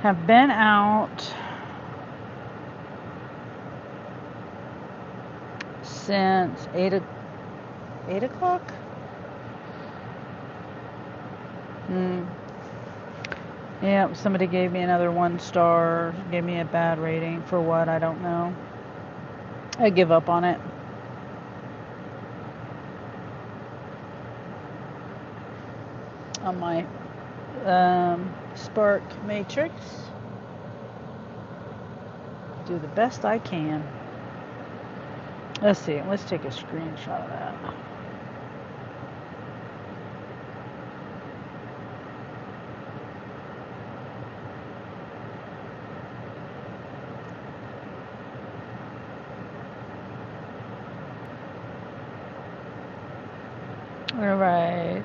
have been out since 8 o'clock. Yeah, somebody gave me another 1 star, gave me a bad rating for what, I don't know. I give up on it. On my Spark Matrix. Do the best I can. Let's see, let's take a screenshot of that. All right.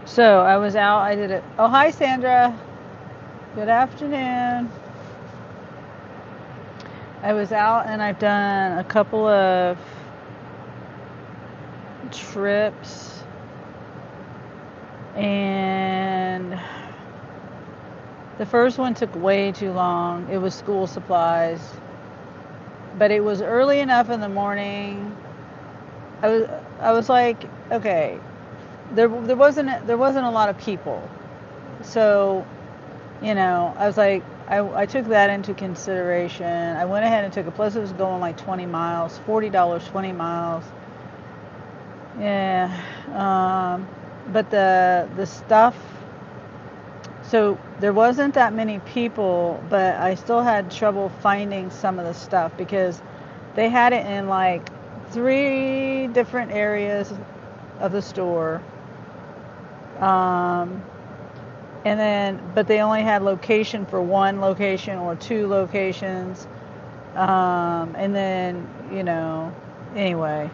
So I was out, I did it. Oh, hi, Sandra. Good afternoon. I was out and I've done a couple of trips, and the first one took way too long. It was school supplies, but it was early enough in the morning. I was like, okay, there wasn't a lot of people, so I was like, I took that into consideration. I went ahead and took it. Plus, it was going like 20 miles, $40, 20 miles. Yeah, but the stuff. So there wasn't that many people, but I still had trouble finding some of the stuff because they had it in like 3 different areas of the store. And then, but they only had location for 1 location or 2 locations. And then, anyway,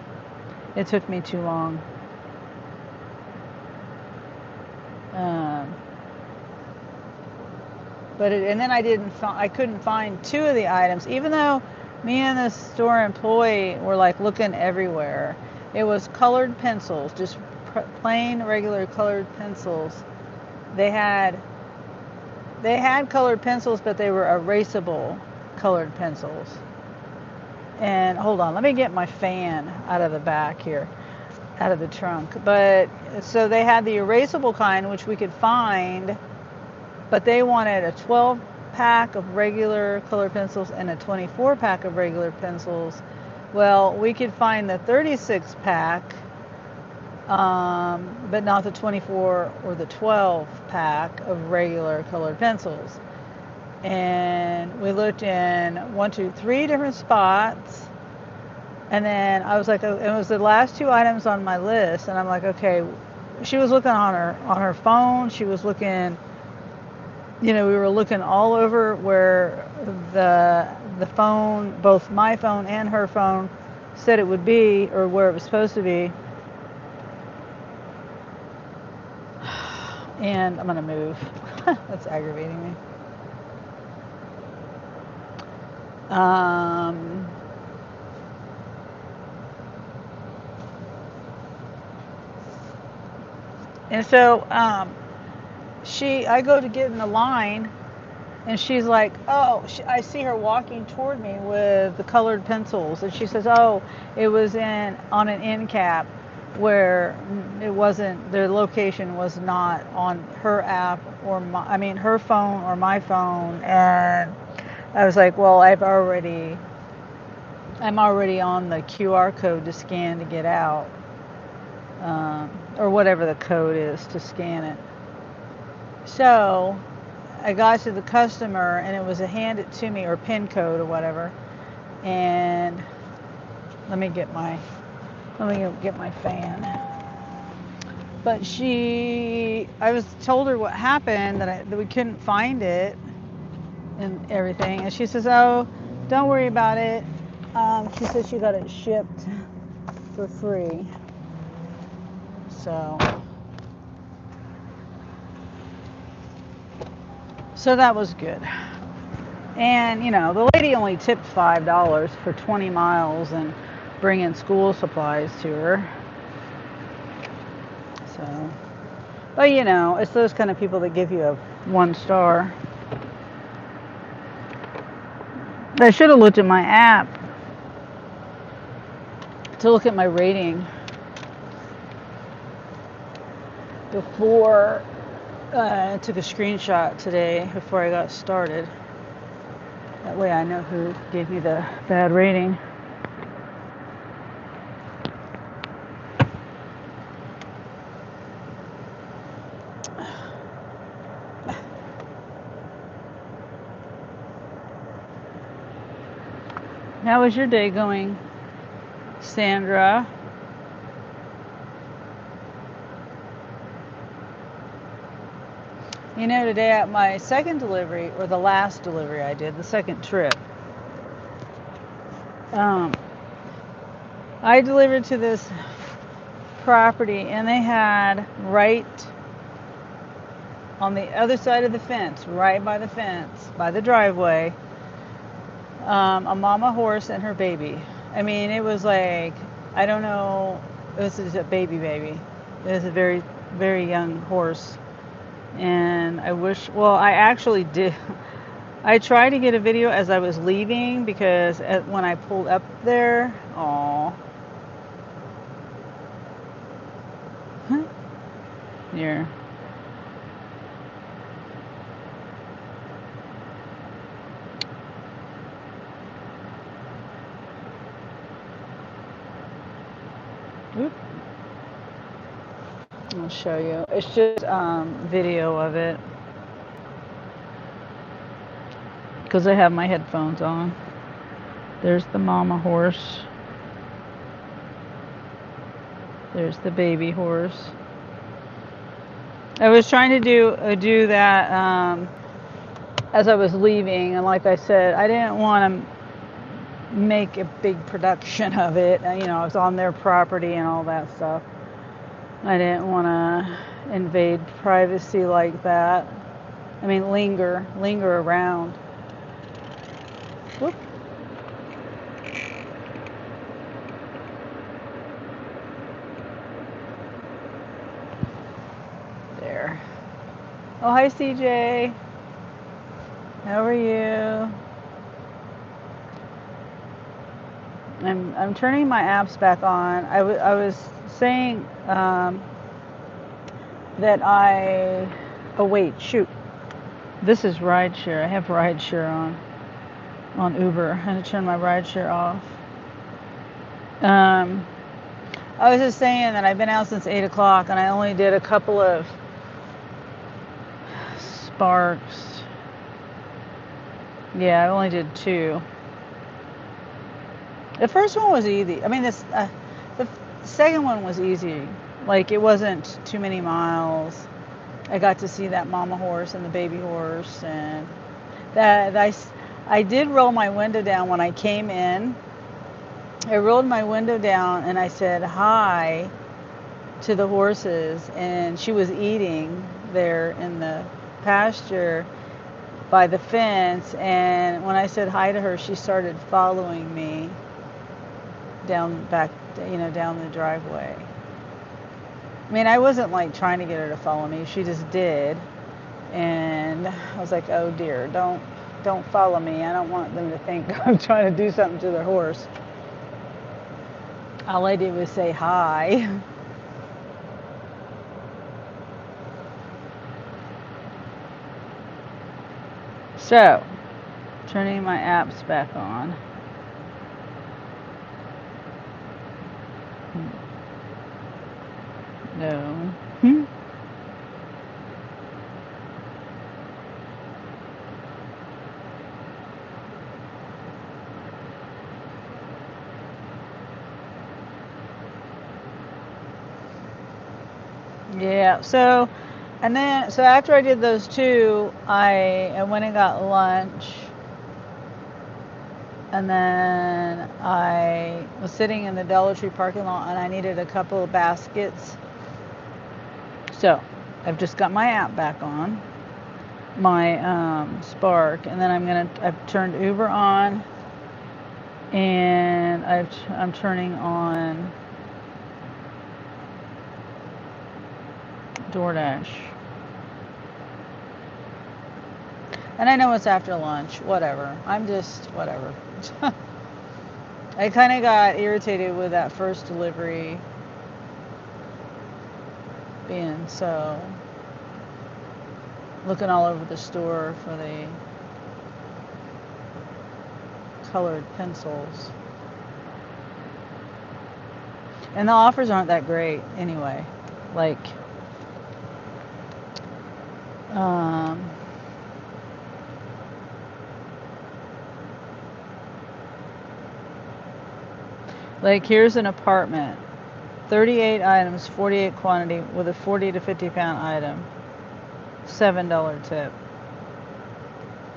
it took me too long. And then I couldn't find 2 of the items, even though me and the store employee were like looking everywhere. It was colored pencils, just plain regular colored pencils. They had colored pencils, but they were erasable colored pencils. And hold on, let me get my fan out of the back here, out of the trunk. But so they had the erasable kind, which we could find, but they wanted a 12-pack of regular colored pencils and a 24-pack of regular pencils. Well, we could find the 36-pack, but not the 24 or the 12-pack of regular colored pencils. And we looked in 1, 2, 3 different spots. And then I was like, oh, it was the last 2 items on my list. And I'm like, okay, she was looking on her phone. She was looking, we were looking all over where the phone, both my phone and her phone, said it would be, or where it was supposed to be. And I'm gonna move. That's aggravating me. And so I go to get in the line, and she's like, oh, I see her walking toward me with the colored pencils, and she says, oh, it was on an end cap where it wasn't, the location was not on her app or her phone or my phone. And I was like, well, I'm already on the QR code to scan to get out, or whatever the code is to scan it. So I got to the customer, and it was a hand it to me, or PIN code or whatever. And let me get my fan. But I was told her what happened, that we couldn't find it and everything. And she says, oh, don't worry about it. She said she got it shipped for free. So that was good. And, the lady only tipped $5 for 20 miles and bringing school supplies to her. So, Well, you know, it's those kind of people that give you a 1 star. I should have looked at my app to look at my rating before I took a screenshot today before I got started. That way I know who gave me the bad rating. How was your day going, Sandra? You know, today at my second delivery, or the last delivery I did, the second trip, I delivered to this property, and they had right on the other side of the fence, right by the fence, by the driveway, a mama horse and her baby. I mean, it was like, I don't know, this is a baby. It was a very, very young horse. And I wish, well, I actually did. I tried to get a video as I was leaving because when I pulled up there, oh, here. Oop. I'll show you. It's just video of it because I have my headphones on. There's the mama horse. There's the baby horse. I was trying to do that as I was leaving, and like I said, I didn't want to make a big production of it. You know, I was on their property and all that stuff. I didn't want to invade privacy like that. I mean, linger around. Whoop. There. Oh, hi, CJ. How are you? I'm turning my apps back on. I was saying that oh wait, shoot. This is rideshare. I have rideshare on Uber. I had to turn my rideshare off. I was just saying that I've been out since 8 o'clock and I only did a couple of sparks. Yeah, I only did 2. The first one was easy. I mean, the second one was easy. Like, it wasn't too many miles. I got to see that mama horse and the baby horse, and that I did roll my window down when I came in. I rolled my window down and I said hi to the horses, and she was eating there in the pasture by the fence, and when I said hi to her, she started following me down the driveway. I mean, I wasn't like trying to get her to follow me. She just did. And I was like, oh dear, don't follow me. I don't want them to think I'm trying to do something to their horse. All I did was say hi. So, turning my apps back on. No. Yeah, so after I did those 2, I went and got lunch, and then I was sitting in the Dollar Tree parking lot and I needed a couple of baskets. So I've just got my app back on, my Spark, and then I've turned Uber on, and I'm turning on DoorDash. And I know it's after lunch, whatever. I'm just, whatever. I kind of got irritated with that first delivery being so, looking all over the store for the colored pencils. And the offers aren't that great anyway. Like, like here's an apartment, 38 items, 48 quantity with a 40 to 50 pound item, $7 tip.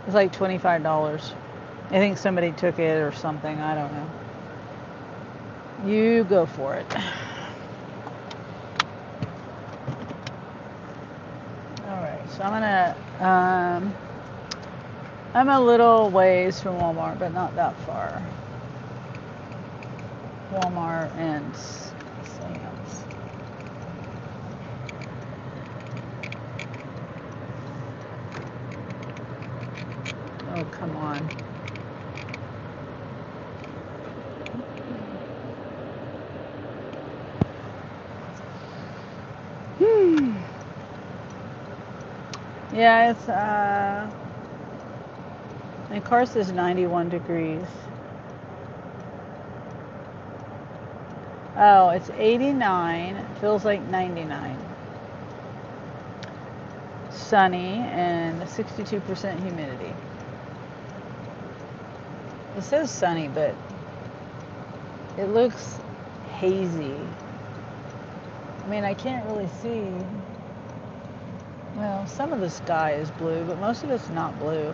It's like $25. I think somebody took it or something, I don't know. You go for it. Alright, so I'm a little ways from Walmart, but not that far. Walmart and Sam's. Oh, come on. Yeah, it's, my car says 91 degrees. Oh, it's 89. It feels like 99. Sunny and 62% humidity. It says sunny, but it looks hazy. I mean, I can't really see. Well, some of the sky is blue, but most of it's not blue.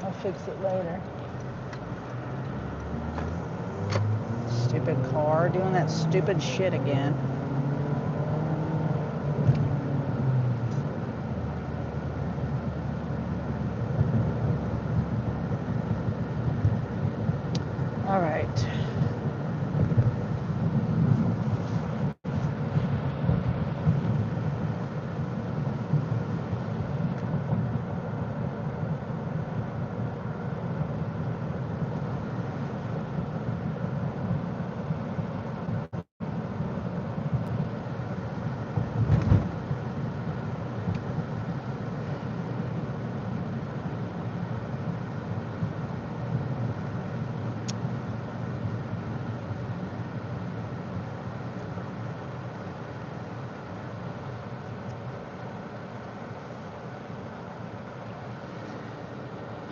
I'll fix it later. Stupid car doing that stupid shit again. All right.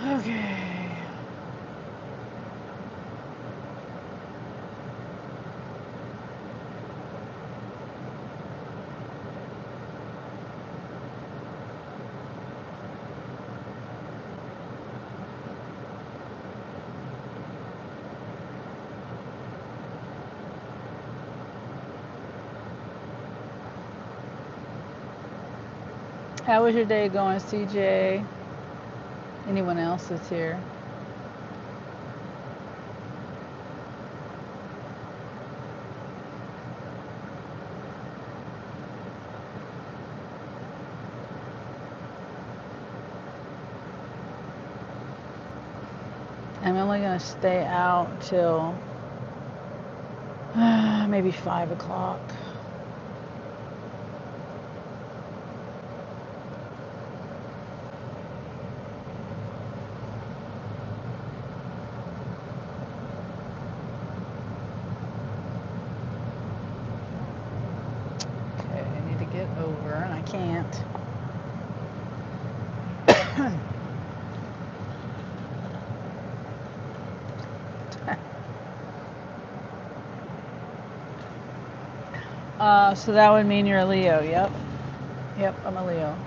Okay. How was your day going, CJ? Anyone else that's here? I'm only going to stay out till maybe 5 o'clock. Okay, I need to get over, and I can't. So that would mean you're a Leo. Yep. Yep, I'm a Leo.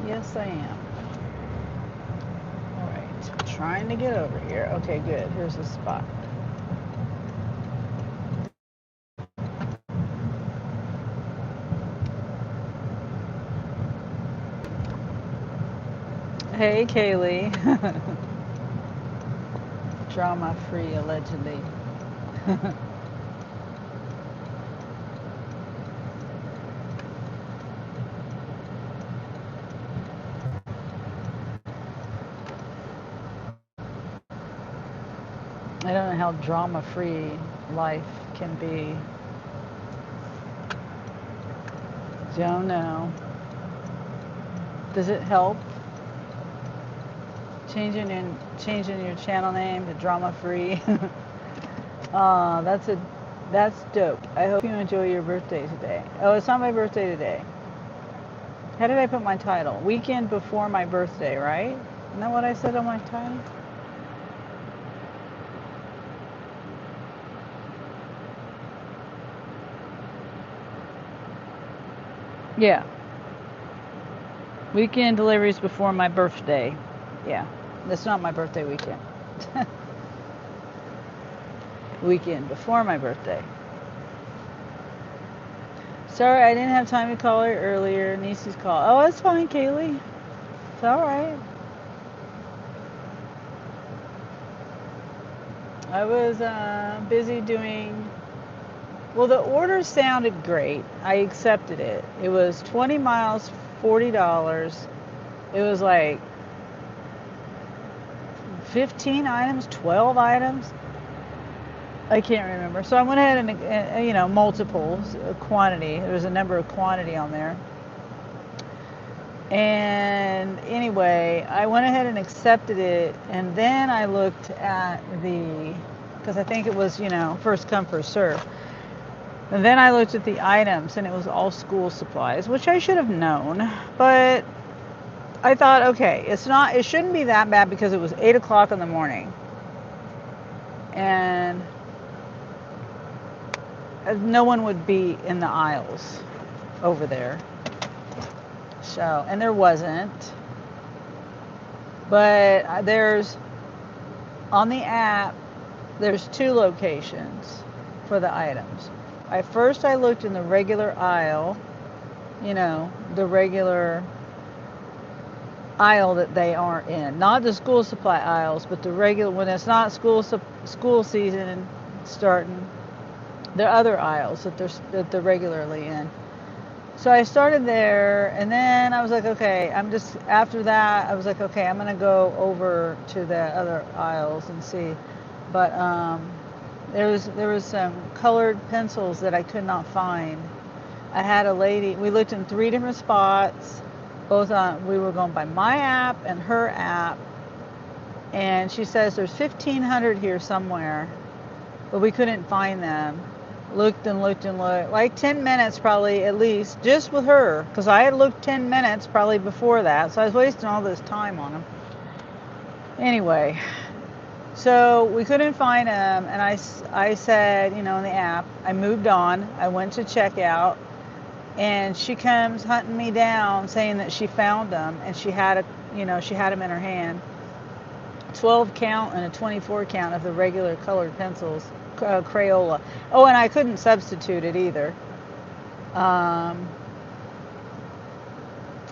Yes, I am. All right. Trying to get over here. Okay, good. Here's the spot. Hey, Kaylee. Drama free, allegedly. I don't know how drama free life can be. Don't know. Does it help changing your channel name to drama free? That's dope. I hope you enjoy your birthday today. Oh, it's not my birthday today. How did I put my title? Weekend before my birthday, right? Isn't that what I said on my title? Yeah. Weekend deliveries before my birthday. Yeah. That's not my birthday weekend. Weekend before my birthday. Sorry, I didn't have time to call her earlier. Nieces call. Oh, it's fine, Kaylee. It's all right. I was busy doing. Well, the order sounded great. I accepted it. It was 20 miles, $40. It was like 15 items, 12 items. I can't remember. So I went ahead and, multiples, quantity. There was a number of quantity on there. And anyway, I went ahead and accepted it. And then I looked at because I think it was, first come, first serve. And then I looked at the items and it was all school supplies, which I should have known. But I thought, okay, it shouldn't be that bad because it was 8 o'clock in the morning. And no one would be in the aisles over there. So, and there wasn't. But on the app, there's 2 locations for the items. First I looked in the regular aisle, the regular aisle that they aren't in. Not the school supply aisles, but the regular, when it's not school season starting, the other aisles that they're regularly in. So I started there, and then I was like, okay, after that, I was like, okay, I'm going to go over to the other aisles and see. But there was some colored pencils that I could not find. I had a lady, we looked in 3 different spots, we were going by my app and her app, and she says there's 1,500 here somewhere, but we couldn't find them. Looked and looked and looked, like 10 minutes probably at least, just with her, because I had looked 10 minutes probably before that, so I was wasting all this time on them. Anyway, so we couldn't find them, and I said, in the app, I moved on, I went to checkout, and she comes hunting me down saying that she found them, and she had them in her hand. 12 count and a 24 count of the regular colored pencils, Crayola. Oh, and I couldn't substitute it either.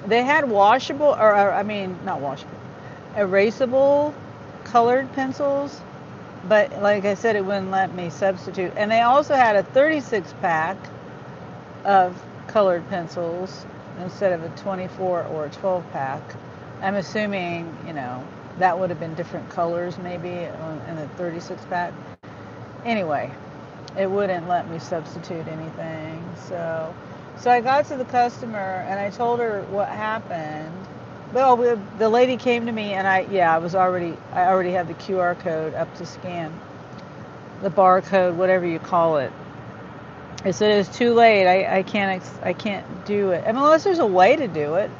They had washable, not washable, erasable colored pencils, but like I said, it wouldn't let me substitute. And they also had a 36 pack of colored pencils instead of a 24 or a 12 pack. I'm assuming, that would have been different colors maybe in the 36 pack. Anyway, it wouldn't let me substitute anything. So I got to the customer and I told her what happened. Well, the lady came to me and I already have the QR code up to scan. The barcode, whatever you call it. I said it's too late. I can't do it. Unless there's a way to do it.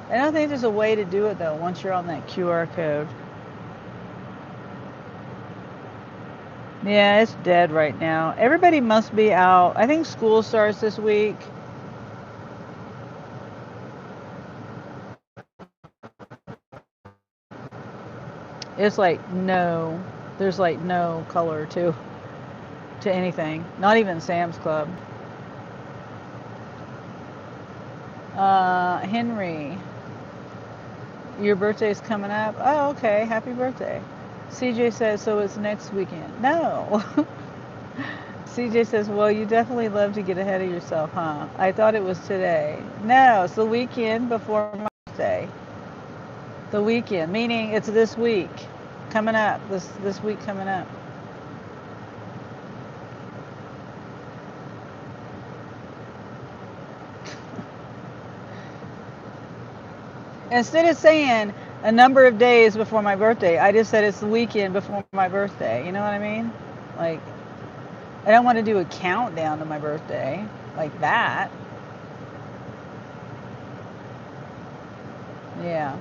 I don't think there's a way to do it though once you're on that QR code. Yeah, it's dead right now. Everybody must be out. I think school starts this week. It's like no, there's like no color to anything. Not even Sam's Club. Henry, your birthday's coming up. Oh, okay. Happy birthday. CJ says, so it's next weekend. No. CJ says, well, you definitely love to get ahead of yourself, huh? I thought it was today. No, it's the weekend before my birthday. The weekend, meaning it's this week coming up. This week coming up. Instead of saying a number of days before my birthday, I just said it's the weekend before my birthday. You know what I mean? Like, I don't want to do a countdown to my birthday like that. Yeah.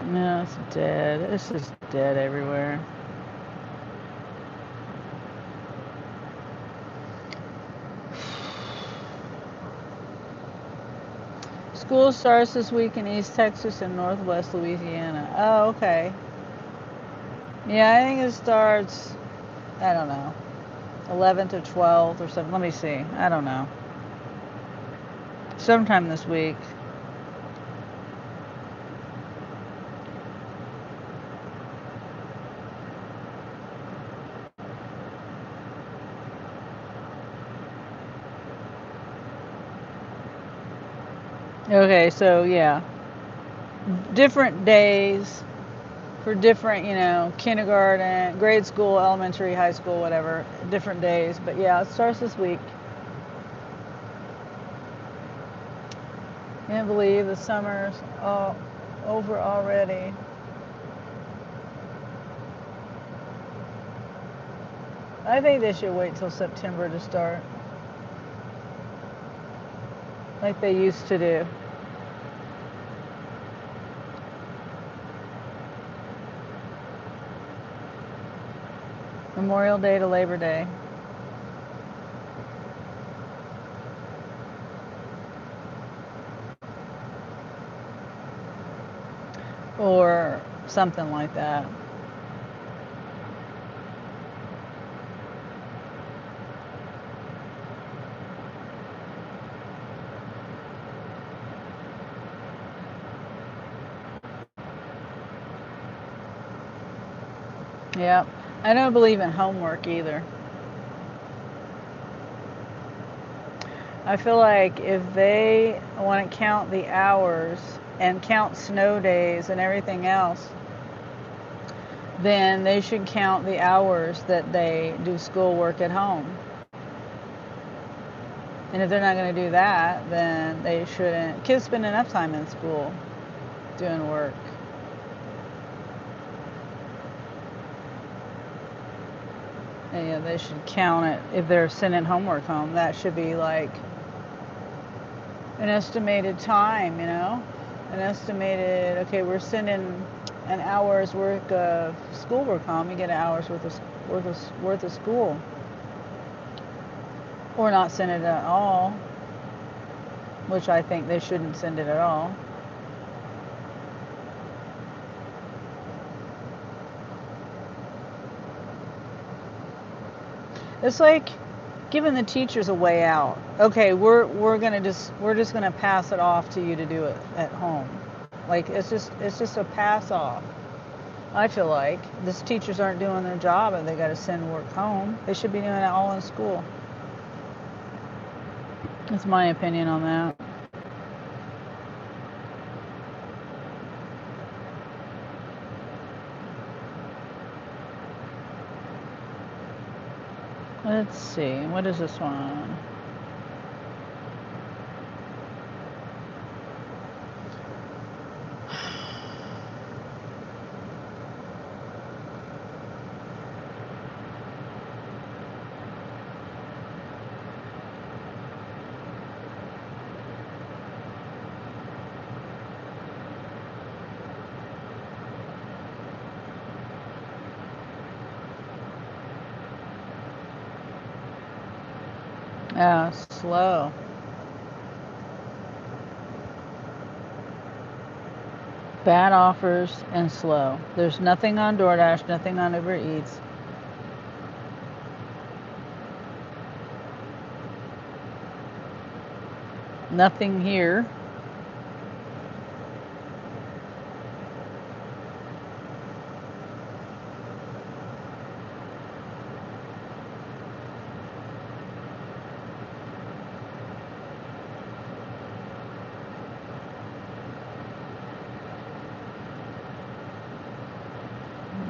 No, it's dead. It's just dead everywhere. School starts this week in East Texas and Northwest Louisiana. Oh, okay. Yeah, I think it starts, I don't know, 11th or 12th or something. Let me see. I don't know. Sometime this week. Okay, so yeah, different days for different, kindergarten, grade school, elementary, high school, whatever, different days. But yeah, it starts this week. Can't believe the summer's all over already. I think they should wait till September to start, like they used to do. Memorial Day to Labor Day. Or something like that. Yeah. I don't believe in homework either. I feel like if they want to count the hours and count snow days and everything else, then they should count the hours that they do schoolwork at home. And if they're not going to do that, then they shouldn't. Kids spend enough time in school doing work. And yeah, they should count it if they're sending homework home. That should be like an estimated time, an estimated. Okay, we're sending an hour's worth of schoolwork home. You get an hour's worth of school, or not send it at all, which I think they shouldn't send it at all. It's like giving the teachers a way out. Okay, we're just gonna pass it off to you to do it at home. Like it's just a pass off. I feel like these teachers aren't doing their job and they got to send work home. They should be doing it all in school. That's my opinion on that. Let's see. What is this one? Slow. Bad offers and slow. There's nothing on DoorDash, nothing on Uber Eats. Nothing here.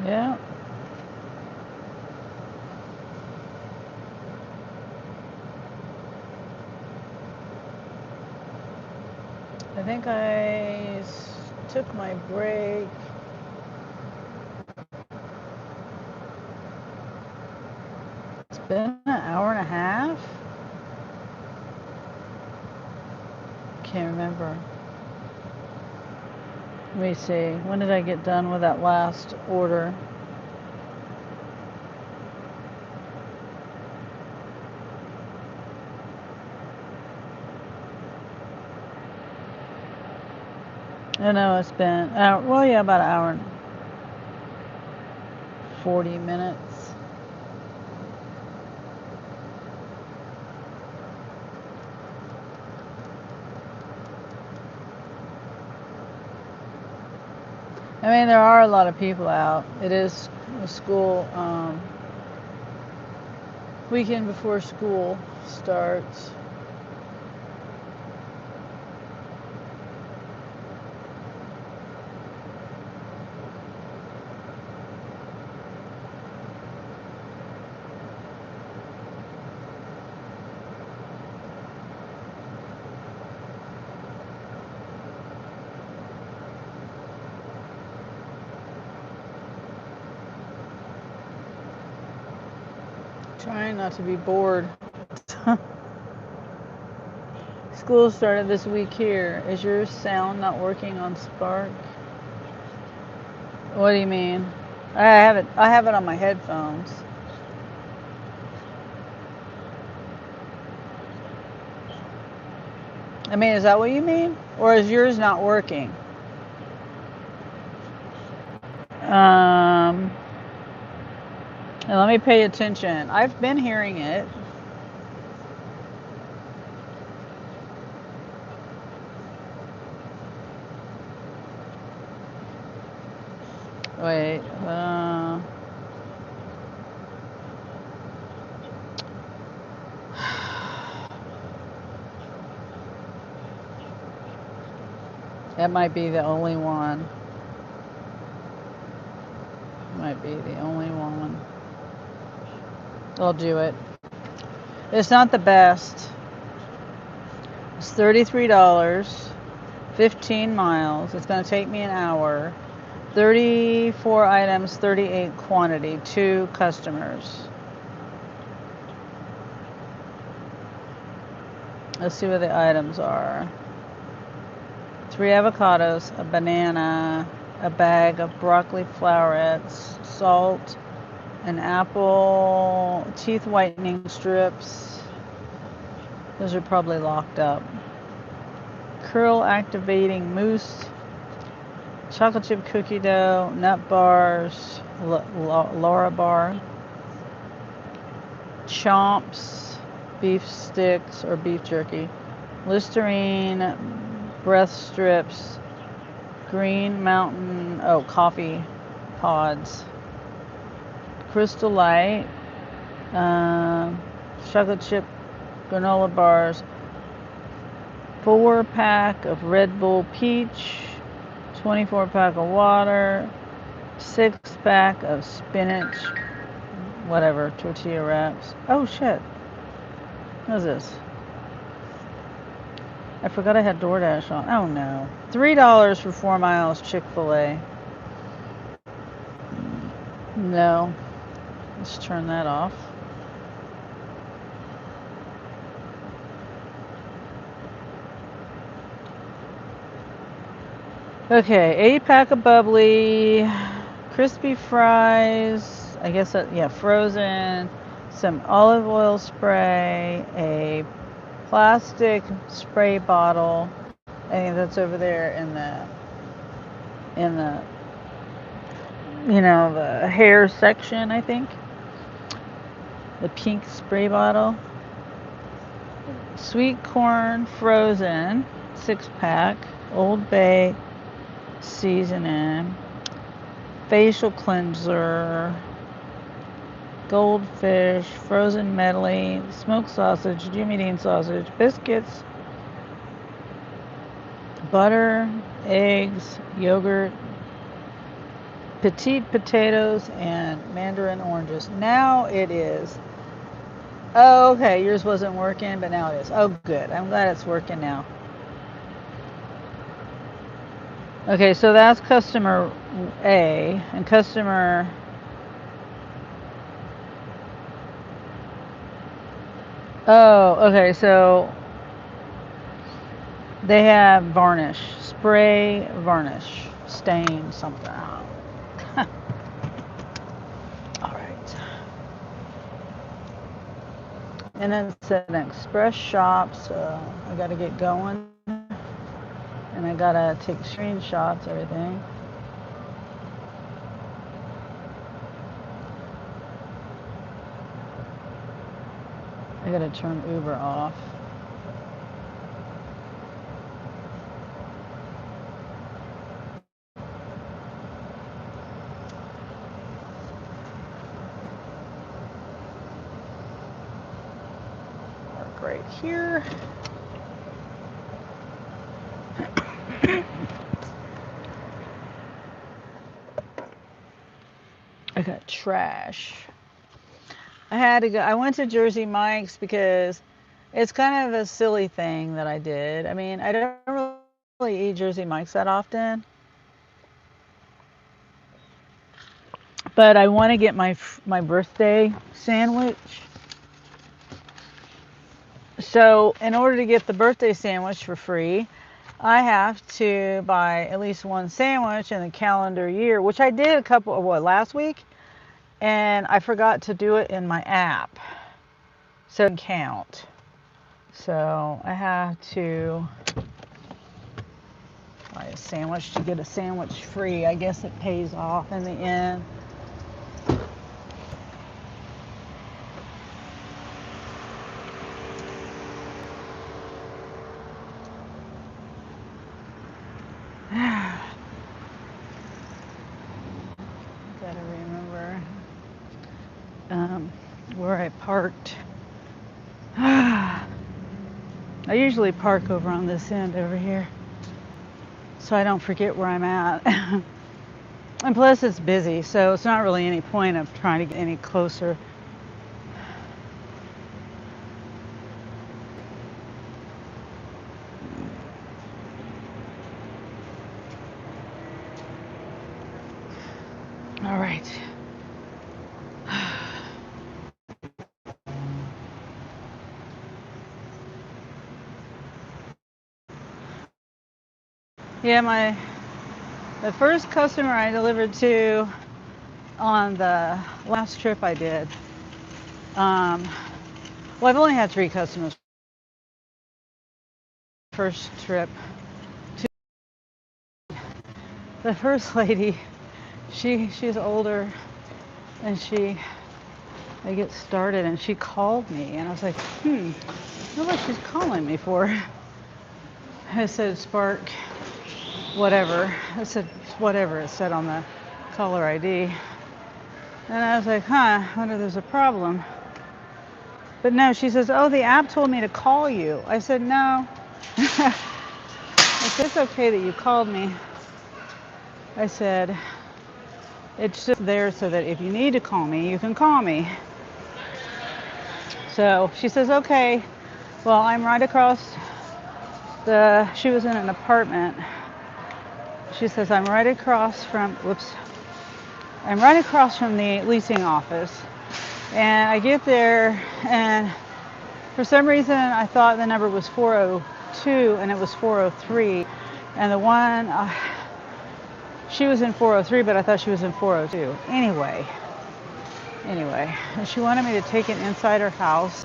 Yeah. I think I took my break. It's been an hour and a half. Can't remember. Let me see. When did I get done with that last order? I know it's been, well, yeah, about an hour and 40 minutes. I mean, there are a lot of people out. It is a school weekend before school starts. Trying not to be bored. School started this week here. Is your sound not working on Spark? What do you mean? I have it on my headphones. I mean, is that what you mean? Or is yours not working? And let me pay attention. I've been hearing it. Wait. That might be the only one. Might be the only one. I'll do it. It's not the best. It's $33, 15 miles. It's going to take me an hour. 34 items, 38 quantity, 2 customers. Let's see what the items are. 3 avocados, a banana, a bag of broccoli florets, salt, an apple, teeth whitening strips. Those are probably locked up. Curl activating mousse, chocolate chip cookie dough, nut bars, Laura bar, chomps, beef sticks or beef jerky, Listerine, breath strips, Green Mountain, coffee pods, Crystal Light, chocolate chip granola bars, 4-pack of Red Bull Peach, 24-pack of water, 6-pack of spinach, whatever, tortilla wraps. Oh shit. What is this? I forgot I had DoorDash on. Oh no. $3 for 4 miles Chick-fil-A. No. Let's turn that off. Okay, 8-pack of bubbly, crispy fries, I guess that, yeah, frozen, some olive oil spray, a plastic spray bottle. I think that's over there in the the hair section, I think. The pink spray bottle. Sweet corn frozen 6-pack, Old Bay seasoning, facial cleanser, goldfish, frozen medley, smoked sausage, Jimmy Dean sausage, biscuits, butter, eggs, yogurt, petite potatoes, and mandarin oranges. Now it is. Oh, okay, yours wasn't working, but now it is. Oh, good. I'm glad it's working now. Okay, so that's customer A, and customer... Oh, okay, so they have varnish, spray varnish, stain something. All right. And then it's an express shop, so I got to get going. And I got to take screenshots, everything. I got to turn Uber off. Park right here. I got trash. I had to go. I went to Jersey Mike's because it's kind of a silly thing that I did. I mean, I don't really eat Jersey Mike's that often, but I want to get my birthday sandwich. So, in order to get the birthday sandwich for free, I have to buy at least one sandwich in the calendar year, which I did last week, and I forgot to do it in my app, so it didn't count. So I have to buy a sandwich to get a sandwich free. I guess it pays off in the end. Gotta remember where I parked. I usually park over on this end over here, so I don't forget where I'm at. And plus it's busy, so it's not really any point of trying to get any closer. All right. Yeah, the first customer I delivered to on the last trip I did. Well, I've only had 3 customers. First trip. The first lady, she's older, and I get started, and she called me, and I was like, I wonder what she's calling me for. I said Spark, whatever. I said whatever it said on the caller ID. And I was like, I wonder if there's a problem. But no, she says, oh, the app told me to call you. I said, no. I said, it's okay that you called me. I said, it's just there so that if you need to call me, you can call me. So she says, okay. Well, I'm right across she was in an apartment. She says, I'm right across from the leasing office. And I get there, and for some reason I thought the number was 402 and it was 403. And the one, she was in 403, but I thought she was in 402. Anyway, Anyway, and she wanted me to take it inside her house,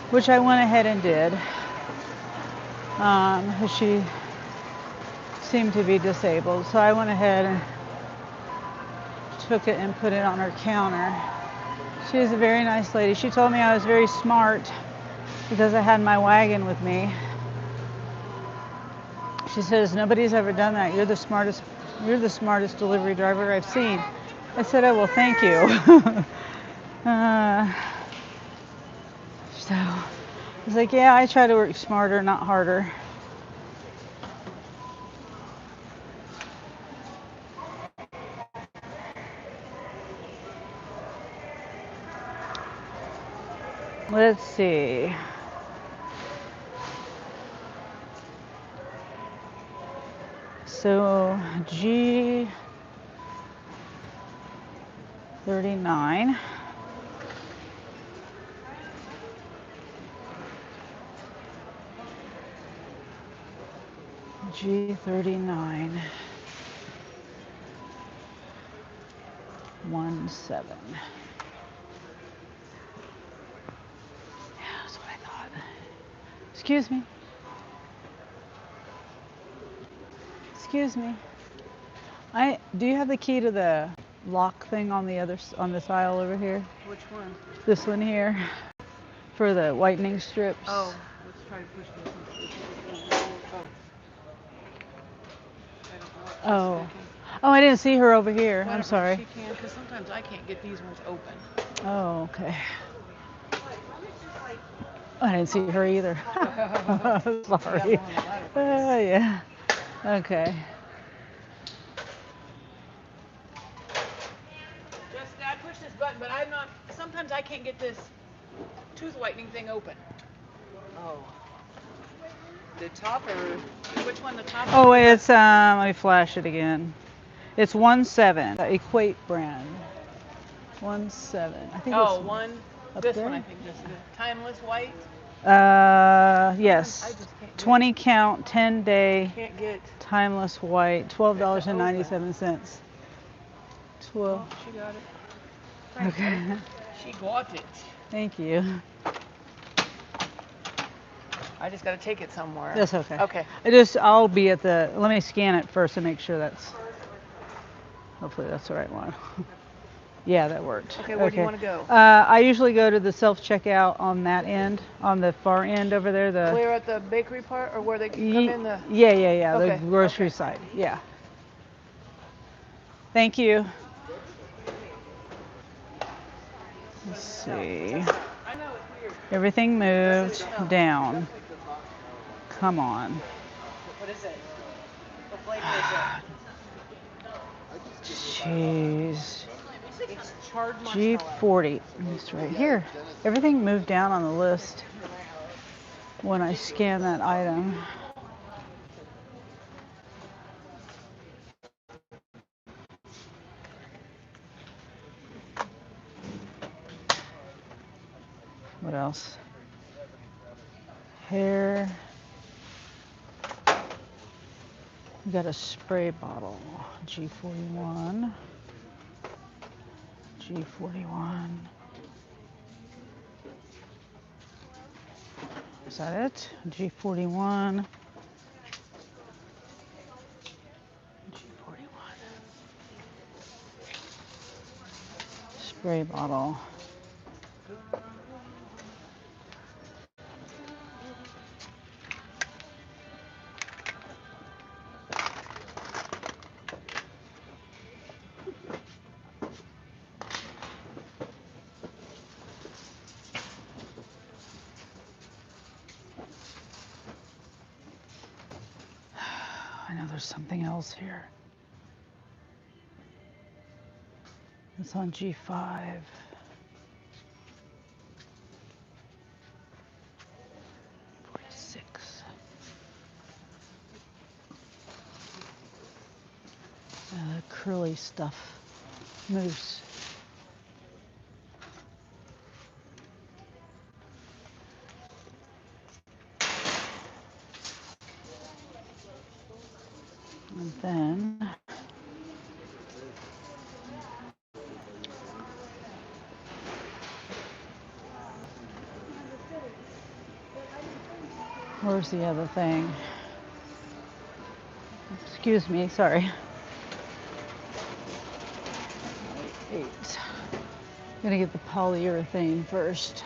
which I went ahead and did. She seemed to be disabled, so I went ahead and took it and put it on her counter. She was a very nice lady. She told me I was very smart because I had my wagon with me. She says, nobody's ever done that. You're the smartest delivery driver I've seen. I said, oh, well, thank you. So I was like, yeah, I try to work smarter, not harder. Let's see. So G39. G39 17. Yeah, that's what I thought. Excuse me. Excuse me. Do you have the key to the lock thing on this aisle over here? Which one? This one here, for the whitening strips. Oh, let's try to push this one. Oh. Oh, I didn't see her over here. I'm sorry. She can, because sometimes I can't get these ones open. Oh, okay. I didn't see her either. Sorry. Yeah. Okay. Just, I push this button, but sometimes I can't get this tooth whitening thing open. Oh. The top or which one? The top? Oh, it's let me flash it again. It's 17. Equate brand. 17. I think oh, it's one. Up This there? one I think this is timeless white. Yes. 20 count, 10-day. Can't get. Timeless white. $12.97. 12. Oh, she got it. Thanks, Okay. She got it. Thank you. I just got to take it somewhere. That's okay. Okay. I'll be at let me scan it first and make sure hopefully that's the right one. Yeah, that worked. Okay, where do you want to go? I usually go to the self-checkout on that end, on the far end over there. Clear at the bakery part, or where they come in the... Yeah, okay. The grocery side, yeah. Thank you. Let's see. Everything moved down. Come on. What is it? What flavor is it? Jeez. It's charred G40. It's right here. Everything moved down on the list when I scan that item. What else? Hair. We got a spray bottle. G41. G41. Is that it? G41. G41. Spray bottle. I know there's something else here. It's on G5. Curly stuff moves. And then Where's the other thing? Excuse me, sorry. 8. Gonna get the polyurethane first.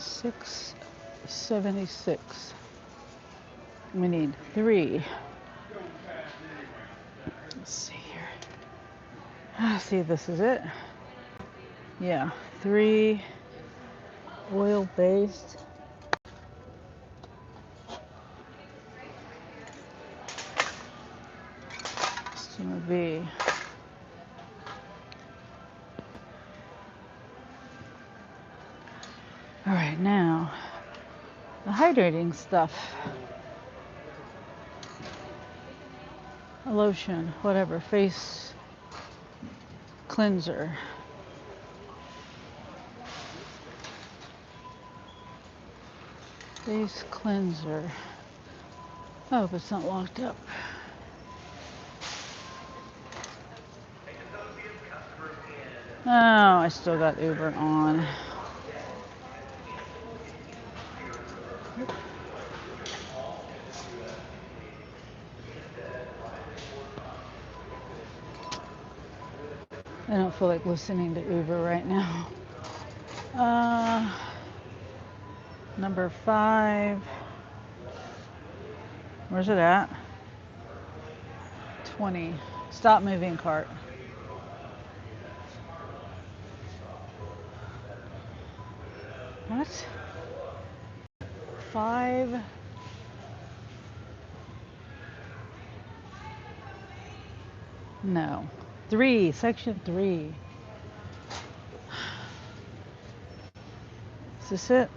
$6.76. We need 3. Let's see here. See, this is it. Yeah, 3 oil-based. It's gonna be all right. Now the hydrating stuff, a lotion, whatever, face cleanser. Face cleanser. I hope it's not locked up. Oh, I still got Uber on. I don't feel like listening to Uber right now. Number 5. Where's it at? 20. Stop moving cart. What? 5. No. 3. Section 3. Is this it?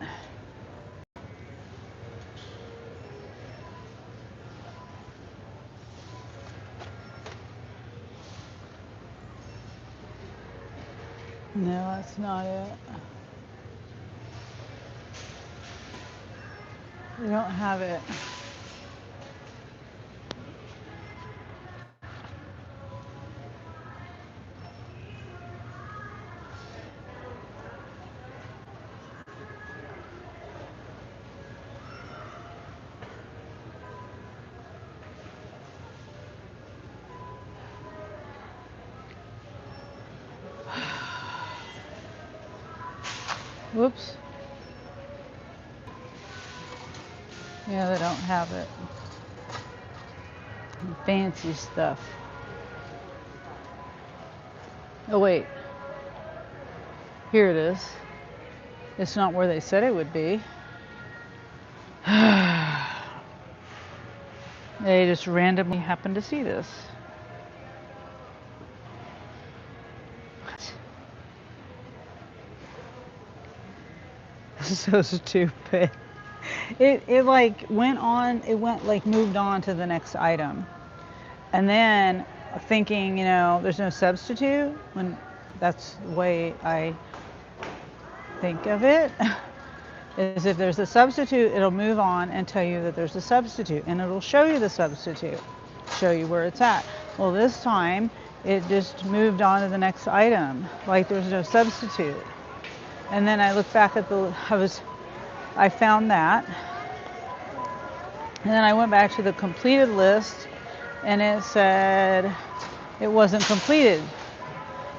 No, that's not it. We don't have it. Whoops. Yeah, they don't have it. Fancy stuff. Oh, wait. Here it is. It's not where they said it would be. They just randomly happened to see this. So stupid. It like went on, it went like moved on to the next item. And then thinking, there's no substitute, when that's the way I think of it, is if there's a substitute, it'll move on and tell you that there's a substitute, and it'll show you the substitute, show you where it's at. Well, this time it just moved on to the next item, like there's no substitute. And then I looked back at I found that, and then I went back to the completed list, and it said it wasn't completed.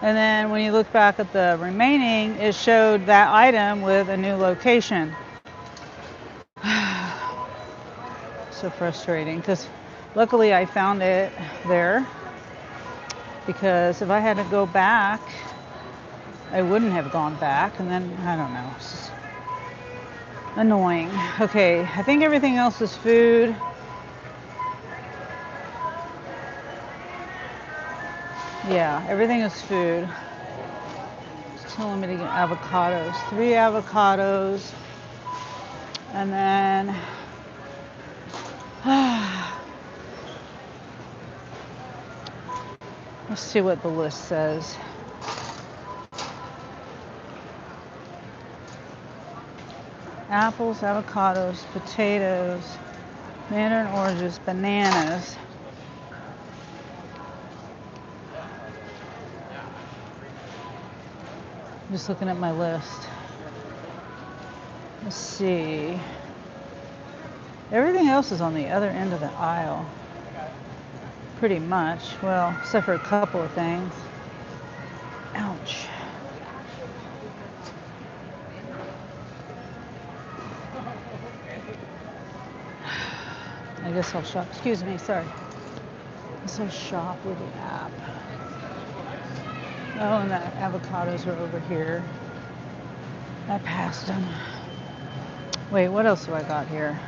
And then when you look back at the remaining, it showed that item with a new location. So frustrating, because luckily I found it there, because if I had to go back, I wouldn't have gone back, and then I don't know, it's just annoying. Okay, I think everything else is food. Yeah, everything is food. It's telling me to get avocados. 3 avocados. And then let's see what the list says. apples, avocados, potatoes, mandarin oranges, bananas. I'm just looking at my list. Let's see. Everything else is on the other end of the aisle. Pretty much. Well, except for a couple of things. Ouch. I guess I'll shop. Excuse me, sorry. I guess I'll shop with the app. Oh, and the avocados are over here. I passed them. Wait, what else do I got here?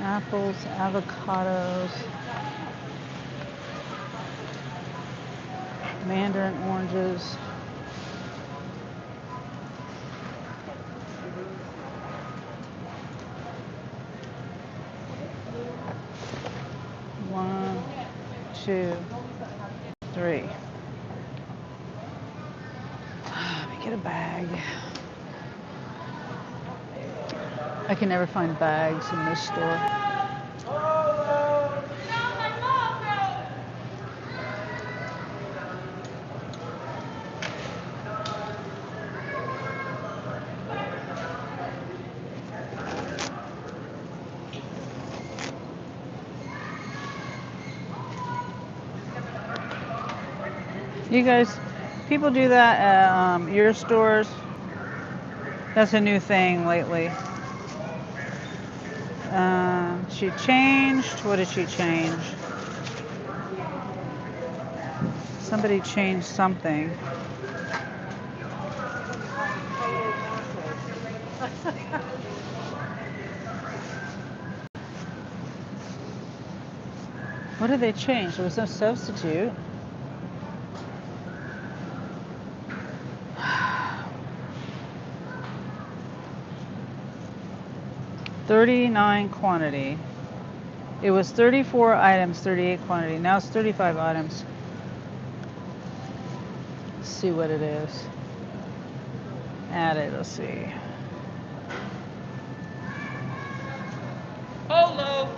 Apples, avocados, mandarin oranges. One, two, three. Let me get a bag. I can never find bags in this store. You guys, people do that at your stores? That's a new thing lately. She changed. What did she change? Somebody changed something. What did they change? There was no substitute. $39 quantity. It was 34 items, 38 quantity. Now it's 35 items. Let's see what it is. Added, let's see. Hello.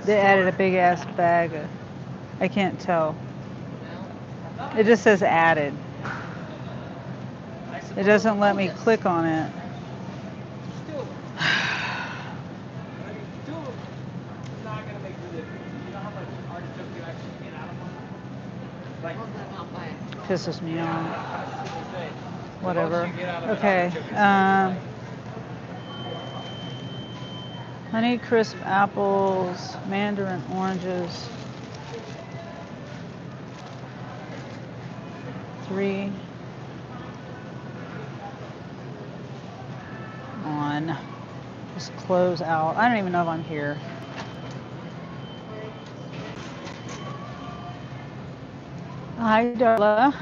They added a big ass bag. I can't tell. It just says added. It doesn't let me click on it. Pisses me off. Whatever. Okay. Honey crisp apples, mandarin oranges. 3 on. Just close out. I don't even know if I'm here. Hi, Darla.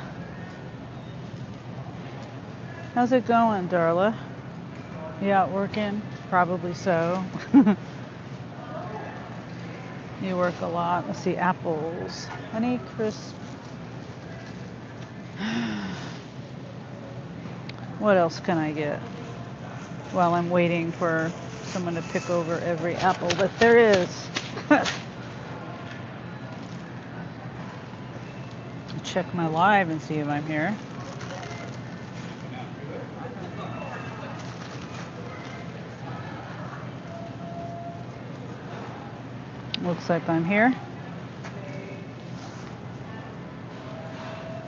How's it going, Darla? You out working? Probably so. You work a lot. Let's see, apples. Honey crisp. What else can I get? While I'm waiting for someone to pick over every apple that there is. Check my live and see if I'm here. Looks like I'm here.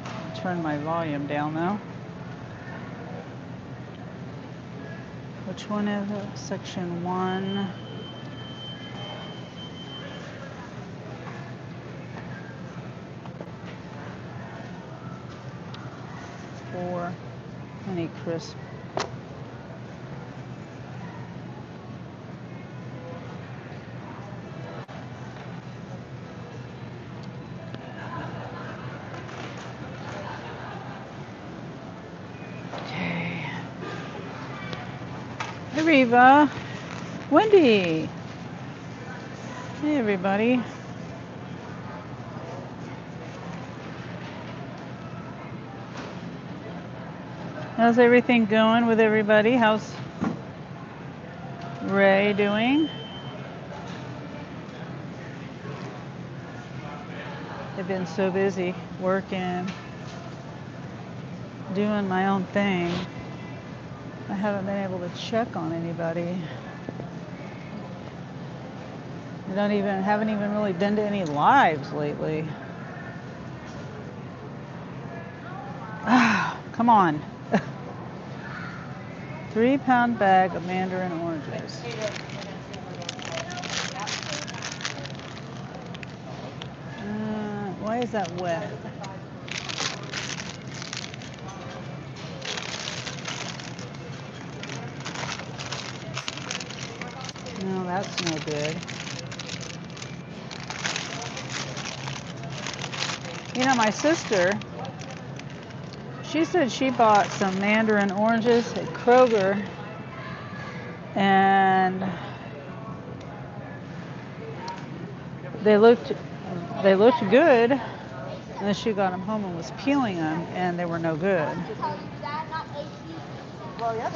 I'll turn my volume down though. Which one is it? Section 1. Honey crisp. Okay. Hey, Reva. Wendy. Hey, everybody. How's everything going with everybody? How's Ray doing? I've been so busy working, doing my own thing. I haven't been able to check on anybody. Haven't even really been to any lives lately. Ah, come on. 3-pound bag of mandarin oranges. Why is that wet? No, that's no good. You know, my sister, she said she bought some mandarin oranges at Kroger, and they looked good. And then she got them home and was peeling them, and they were no good.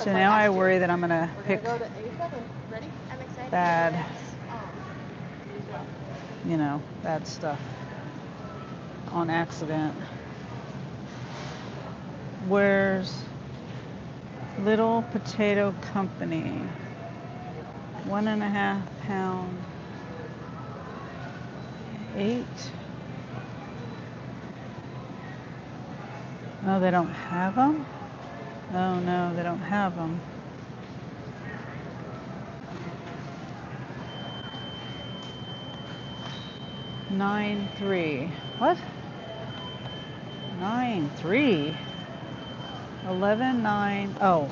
So now I worry that I'm gonna pick bad, bad stuff on accident. Where's Little Potato Company? 1.5 pound, 8. Oh, they don't have them? Oh no, they don't have them. $9.3. What? $9.3. 11.9. Oh.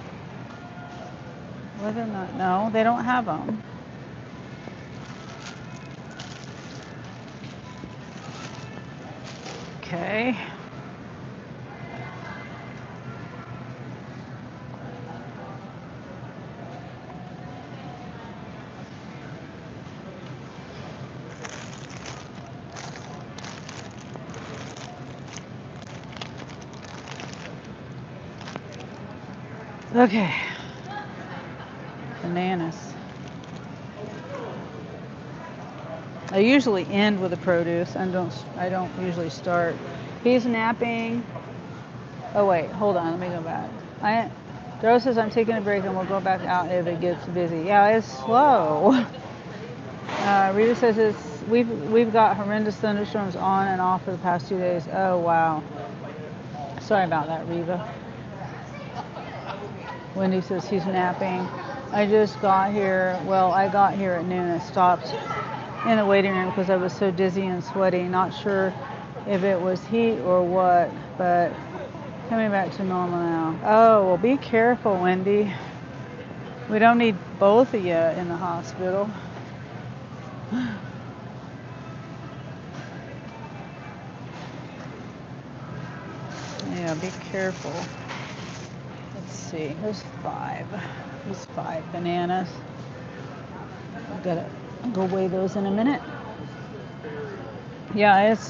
11.9. No, they don't have them. Okay. Okay. Bananas. I usually end with the produce and I don't usually start. He's napping. Oh wait, hold on, let me go back. Doro says I'm taking a break and we'll go back out if it gets busy. Yeah, it's slow. Rita says we've got horrendous thunderstorms on and off for the past 2 days. Oh wow. Sorry about that, Reva. Wendy says he's napping. I just got here. Well, I got here at noon. I stopped in the waiting room because I was so dizzy and sweaty. Not sure if it was heat or what, but coming back to normal now. Oh, well, be careful, Wendy. We don't need both of you in the hospital. Yeah, be careful. Let's see. There's 5. There's 5 bananas. I've got to go weigh those in a minute. Yeah, it's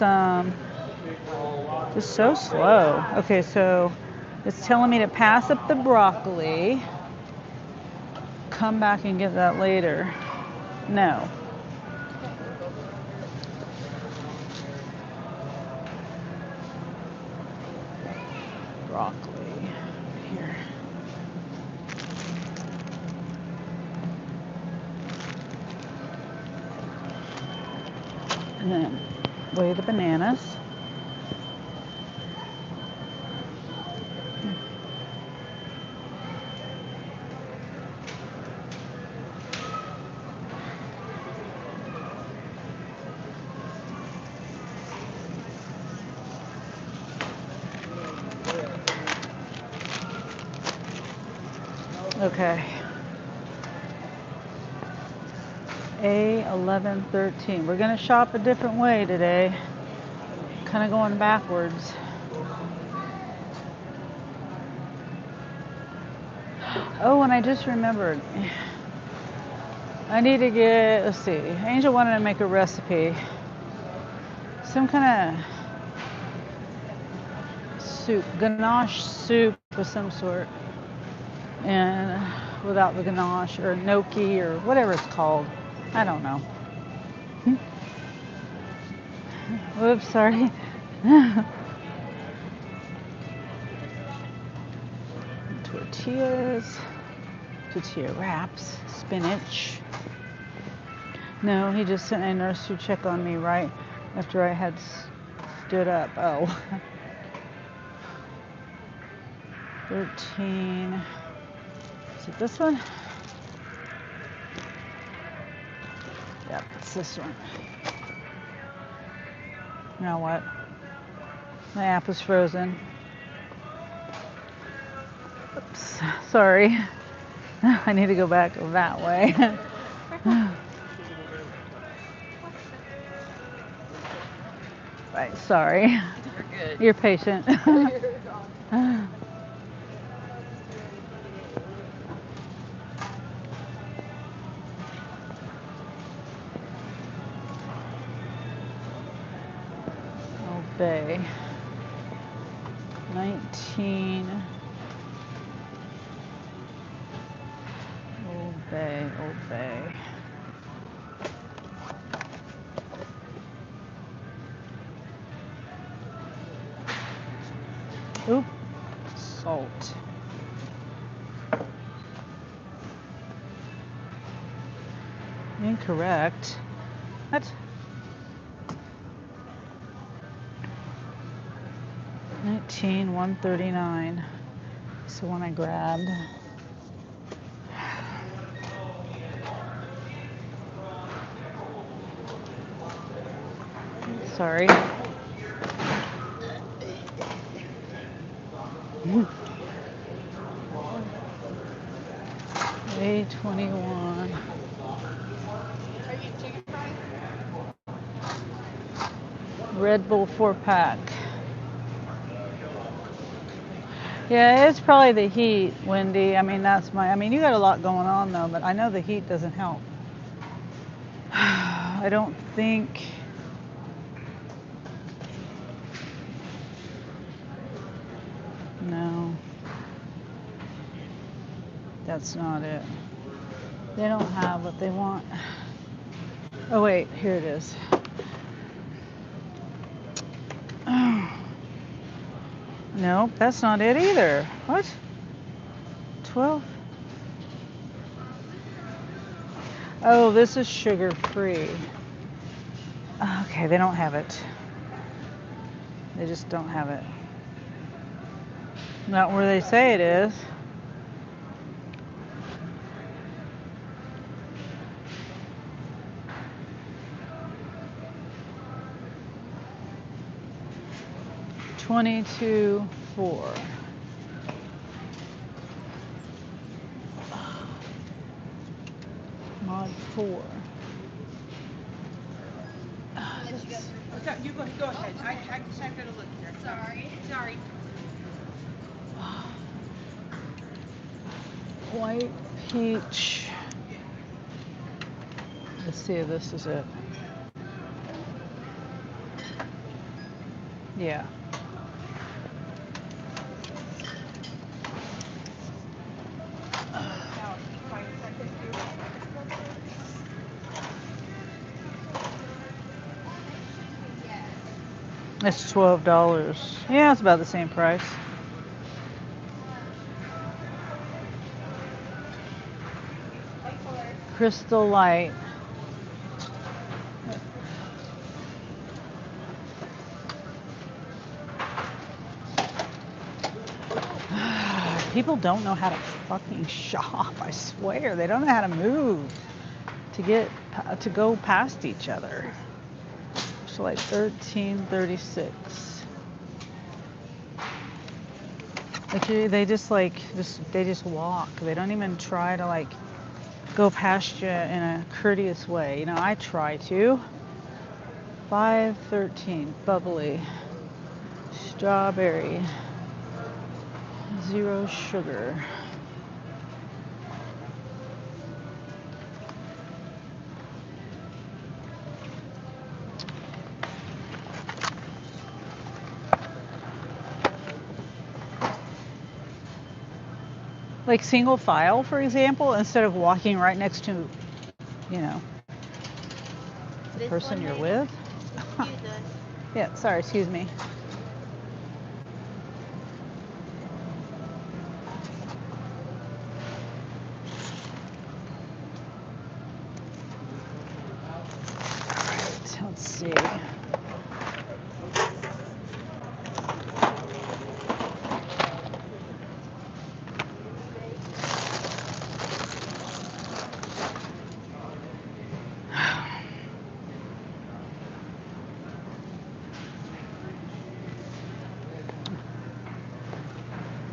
just so slow. Okay, so it's telling me to pass up the broccoli. Come back and get that later. No. Broccoli. Here. And then weigh the bananas. Okay. A1113. We're going to shop a different way today. Kind of going backwards. Oh, and I just remembered. I need to get, let's see. Angel wanted to make a recipe. Some kind of soup, ganache soup of some sort, and without the ganache or gnocchi or whatever it's called. I don't know. Whoops, sorry. Tortillas, tortilla wraps, spinach. No, he just sent a nurse to check on me right after I had stood up. Oh. 13. Is it this one? Yep, it's this one. Now what? My app is frozen. Oops, sorry. I need to go back that way. Right, sorry. You're good. You're patient. Obey. 19. Obey, obey. Oop. Salt. Incorrect. What? 139. It's the one I grabbed. Sorry. A21. Are you chicken fries? Red Bull 4-pack. Yeah, it's probably the heat, Wendy. I mean, you got a lot going on though, but I know the heat doesn't help. I don't think. No. That's not it. They don't have what they want. Oh wait, here it is. Oh. Nope, that's not it either. What? 12? Oh, this is sugar free. Okay, they don't have it. They just don't have it. Not where they say it is. $22.4. Mod 4. You go ahead. I just have to look here. Sorry. White peach. Let's see if this is it. Yeah. It's $12. Yeah, it's about the same price. Crystal Light. People don't know how to fucking shop, I swear. They don't know how to move to go past each other. So like $13.36. Like they just walk. They don't even try to like go past you in a courteous way. You know, I try to. 5.13 bubbly strawberry, 0 sugar. like single file, for example, instead of walking right next to, you know, the This person one, you're lady? with. Excuse us. Yeah, sorry, excuse me. Alright, let's see.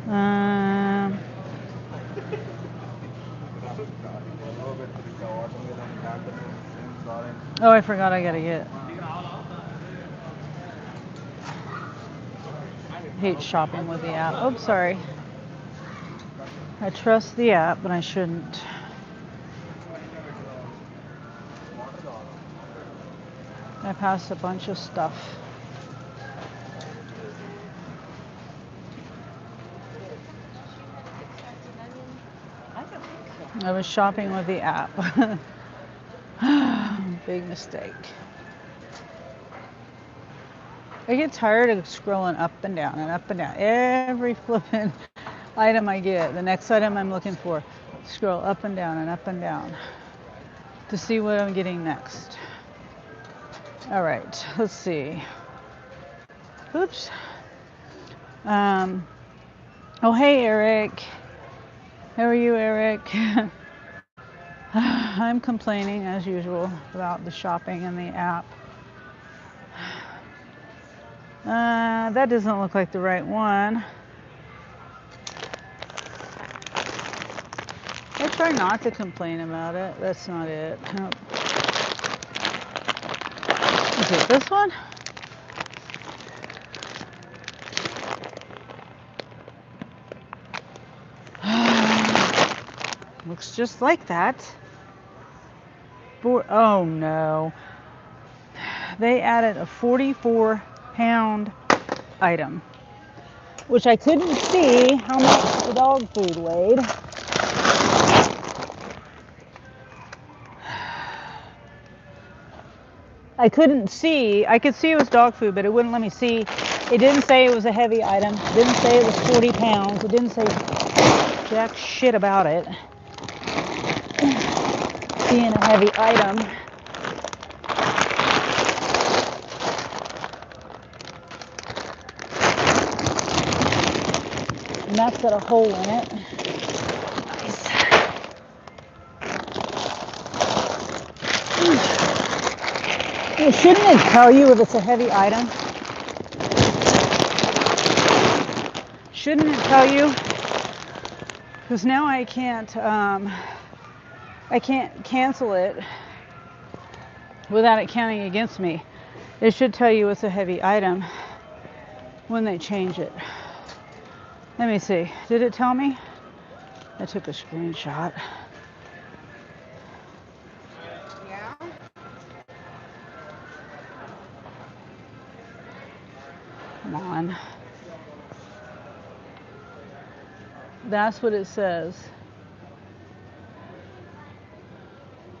Um, oh, I forgot I gotta get. Hate shopping with the app. Oops, sorry. I trust the app, but I shouldn't. I passed a bunch of stuff. I don't think so. I was shopping with the app. Big mistake. I get tired of scrolling up and down and up and down. Every flippin' item I get, the next item I'm looking for, scroll up and down to see what I'm getting next. All right, let's see. Oops. Oh, hey, Eric. How are you, Eric? I'm complaining as usual about the shopping and the app. That doesn't look like the right one. I try not to complain about it. That's not it. Oh. Is it this one? Looks just like that. Oh no. They added a 44-pound item, which I couldn't see how much the dog food weighed. I couldn't see. I could see it was dog food, but it wouldn't let me see. It didn't say it was a heavy item. It didn't say it was 40 pounds. It didn't say jack shit about it being a heavy item. And that's got a hole in it. Nice. Well, shouldn't it tell you if it's a heavy item? Shouldn't it tell you? Because now I can't cancel it without it counting against me. It should tell you it's a heavy item when they change it. Let me see. Did it tell me? I took a screenshot. Yeah. Come on. That's what it says.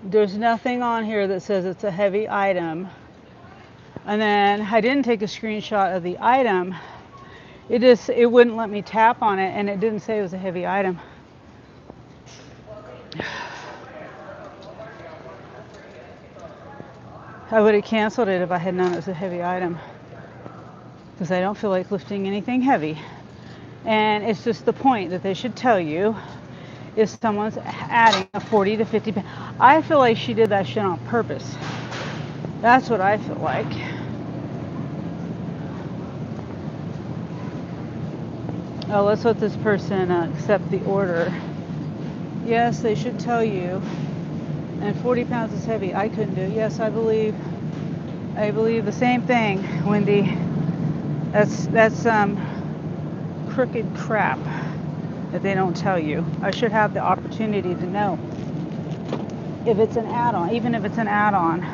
There's nothing on here that says it's a heavy item. And then I didn't take a screenshot of the item. It wouldn't let me tap on it, and it didn't say it was a heavy item. I would have canceled it if I had known it was a heavy item, because I don't feel like lifting anything heavy. And it's just the point that they should tell you if someone's adding a 40 to 50 pounds. I feel like she did that shit on purpose. That's what I feel like. Oh, let's let this person accept the order. Yes, they should tell you. And 40 pounds is heavy. I couldn't do it. Yes, I believe the same thing, Wendy. That's crooked crap that they don't tell you. I should have the opportunity to know if it's an add-on, even if it's an add-on.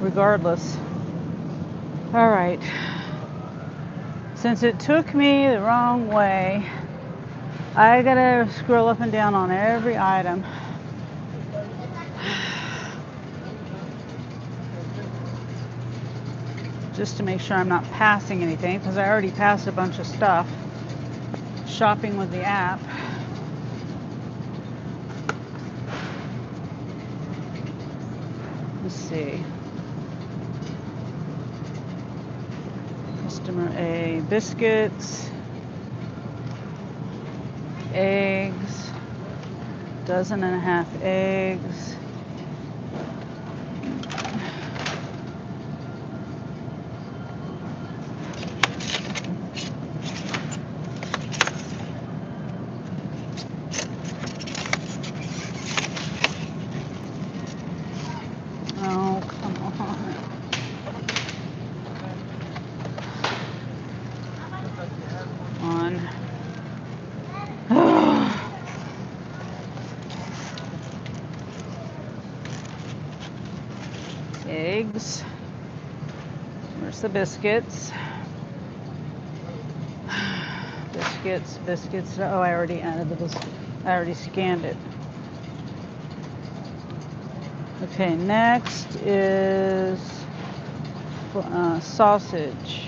Regardless. All right. Since it took me the wrong way, I gotta scroll up and down on every item. Just to make sure I'm not passing anything, because I already passed a bunch of stuff shopping with the app. Let's see. Customer A, biscuits, eggs, 1.5 eggs. Oh, come on. Eggs. Where's the biscuits? Biscuits. Oh, I already added I already scanned it. Okay, next is sausage.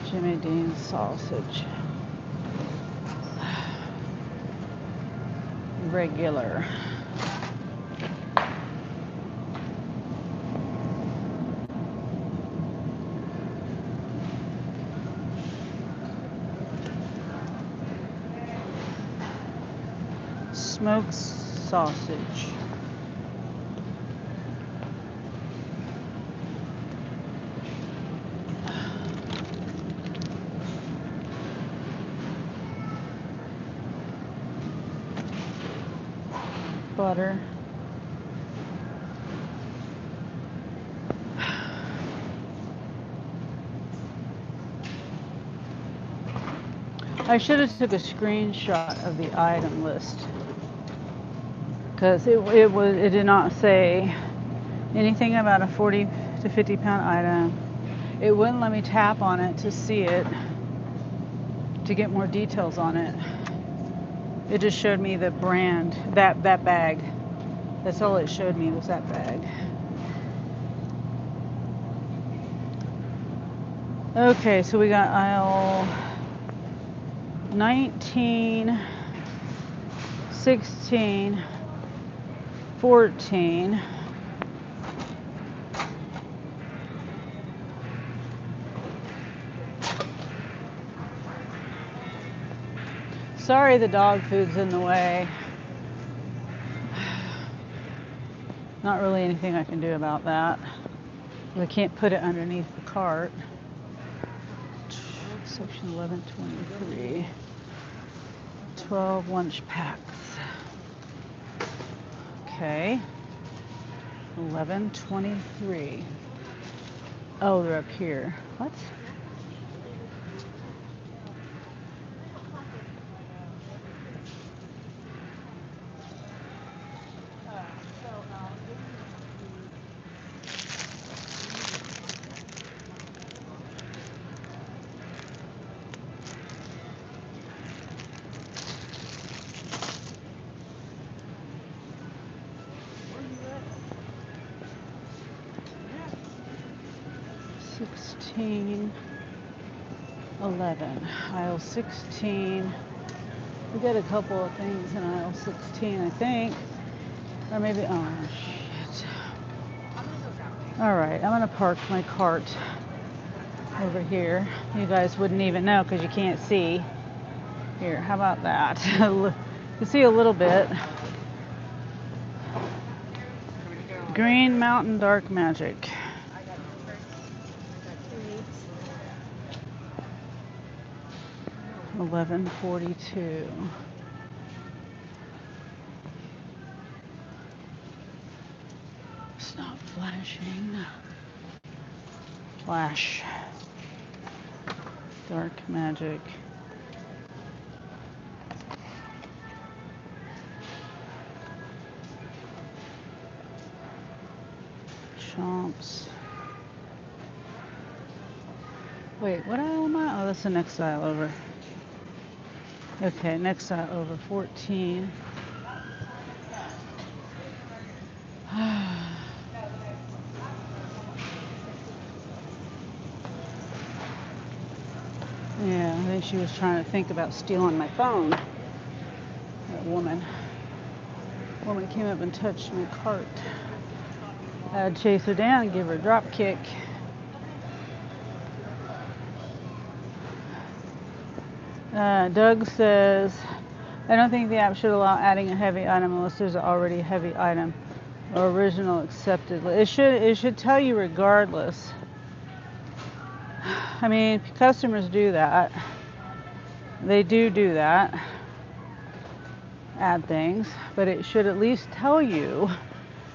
Jimmy Dean's sausage. Regular. Smoked sausage. Butter. I should have took a screenshot of the item list, because it did not say anything about a 40 to 50 pound item. It wouldn't let me tap on it to see it, to get more details on it. It just showed me the brand, that bag. That's all it showed me, was that bag. Okay, so we got aisle 19, 16, 14. Sorry the dog food's in the way. Not really anything I can do about that. I can't put it underneath the cart. Section 1123. 12 lunch packs. Okay. 1123. Oh, they're up here. What? $16, 11. Aisle 16. We got a couple of things in aisle 16, I think. Or maybe, oh shit. All right, I'm gonna park my cart over here. You guys wouldn't even know because you can't see. Here, how about that? You can see a little bit. Green Mountain Dark Magic. 1142. It's not flashing. Flash. Dark Magic. Chomps. Wait, what aisle am I? Oh, that's the next aisle over. Okay, next aisle over, 14. Yeah, I think she was trying to think about stealing my phone. That woman came up and touched my cart. I'd chase her down and give her a drop kick. Doug says, I don't think the app should allow adding a heavy item unless there's already a heavy item or original accepted. It should tell you regardless. I mean, customers do that. They do that. Add things, but it should at least tell you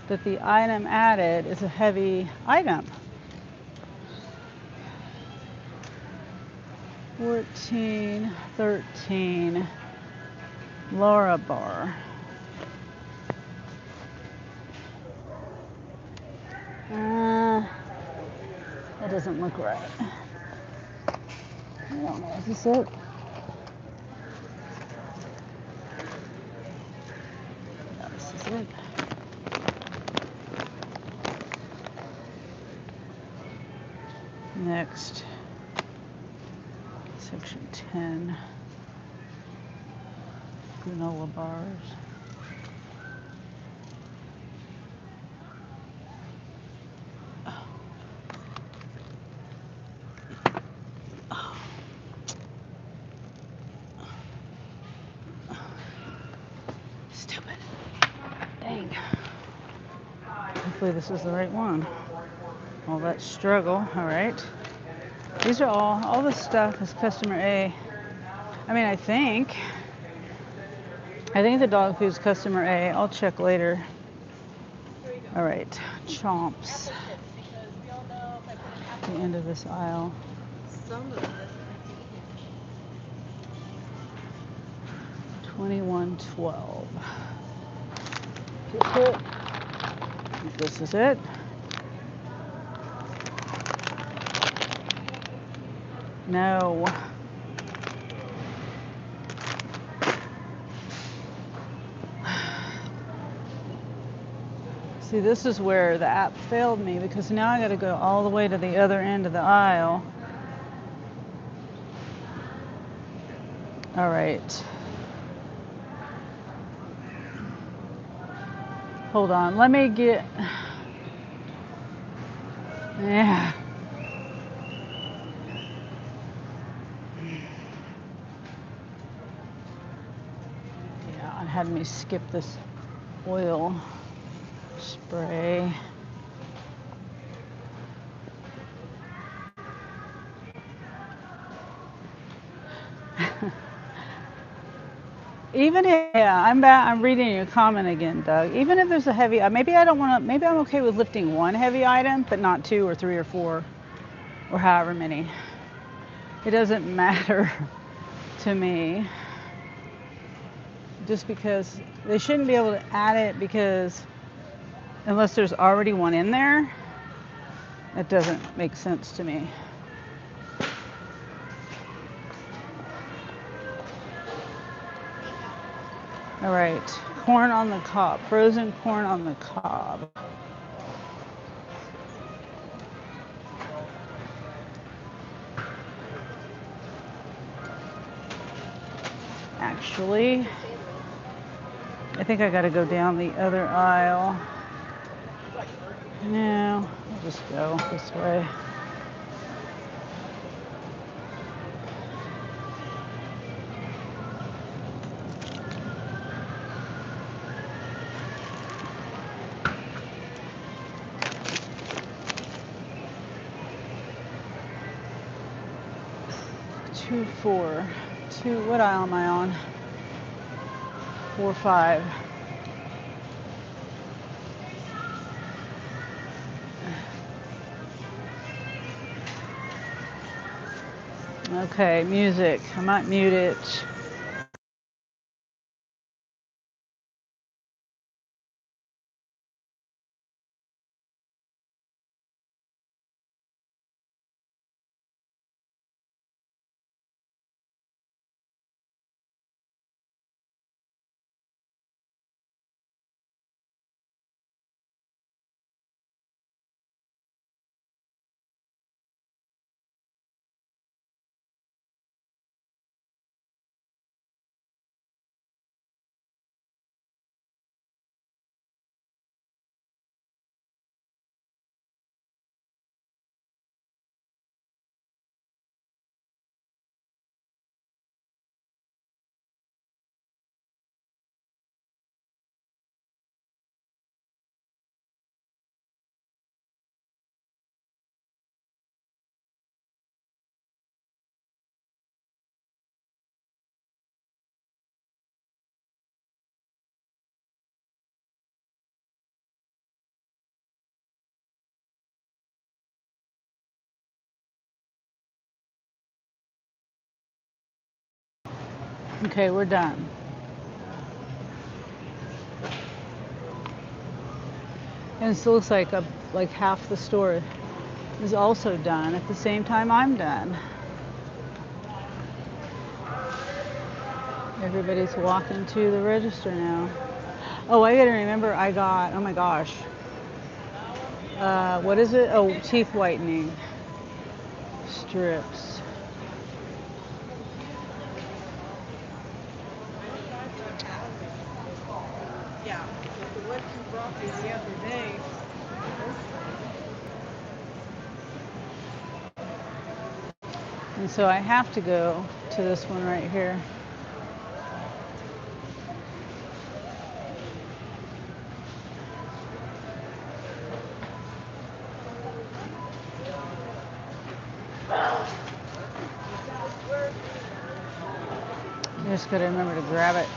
that the item added is a heavy item. 14, 13, Laura bar. That doesn't look right. I don't know, is this it? No, this is it. Next, section 10, granola bars. Stupid. Dang. Hopefully this is the right one. All that struggle, all right. These are all this stuff is customer A. I mean, I think the dog food's customer A. I'll check later. All right, chomps. The end of this aisle. Some of it doesn't 2112. This is it. No. See, this is where the app failed me because now I got to go all the way to the other end of the aisle. All right. Hold on. Let me get. Yeah. Yeah, it had me skip this oil spray. Even if, yeah, I'm back. I'm reading your comment again, Doug. Even if there's a heavy, maybe I don't want to. Maybe I'm okay with lifting one heavy item, but not 2 or 3 or 4, or however many. It doesn't matter to me. Just because they shouldn't be able to add it because unless there's already one in there, it doesn't make sense to me. All right, corn on the cob, frozen corn on the cob. Actually, I think I got to go down the other aisle. No, I'll just go this way. What aisle am I on? 4, 5. Okay, music. I might mute it. Okay, we're done. And it looks like half the store is also done at the same time I'm done. Everybody's walking to the register now. Oh, I gotta remember I got, oh my gosh. What is it? Oh, teeth whitening strips. Yeah, but the ones you brought me the other day. And so I have to go to this one right here. I just gotta remember to grab it.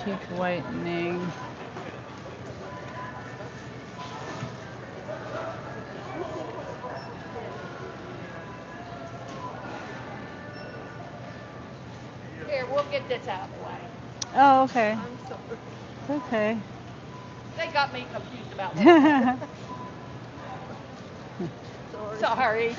Teeth whitening. Here, we'll get this out of the way. Oh, okay. I'm sorry. Okay. They got me confused about that. Sorry.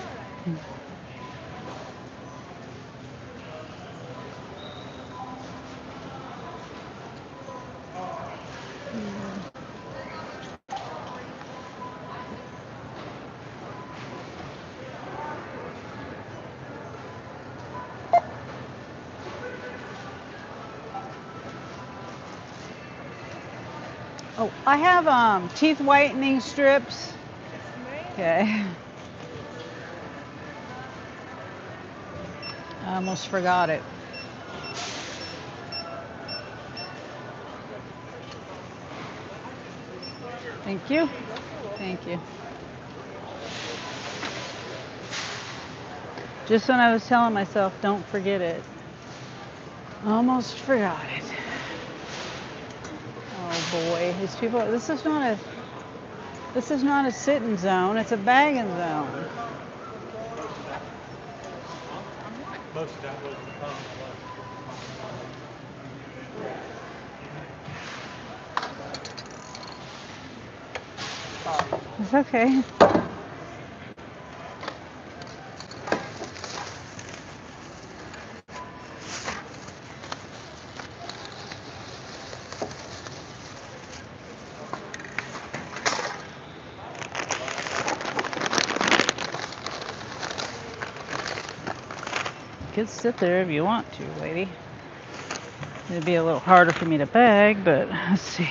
Oh, I have teeth whitening strips. Okay. I almost forgot it. Thank you. Thank you. Just when I was telling myself, don't forget it. Almost forgot it. Oh boy, these people. This is not a sitting zone. It's a bagging zone. Most of that was the common It's okay. You could sit there if you want to, lady. It'd be a little harder for me to bag, but let's see.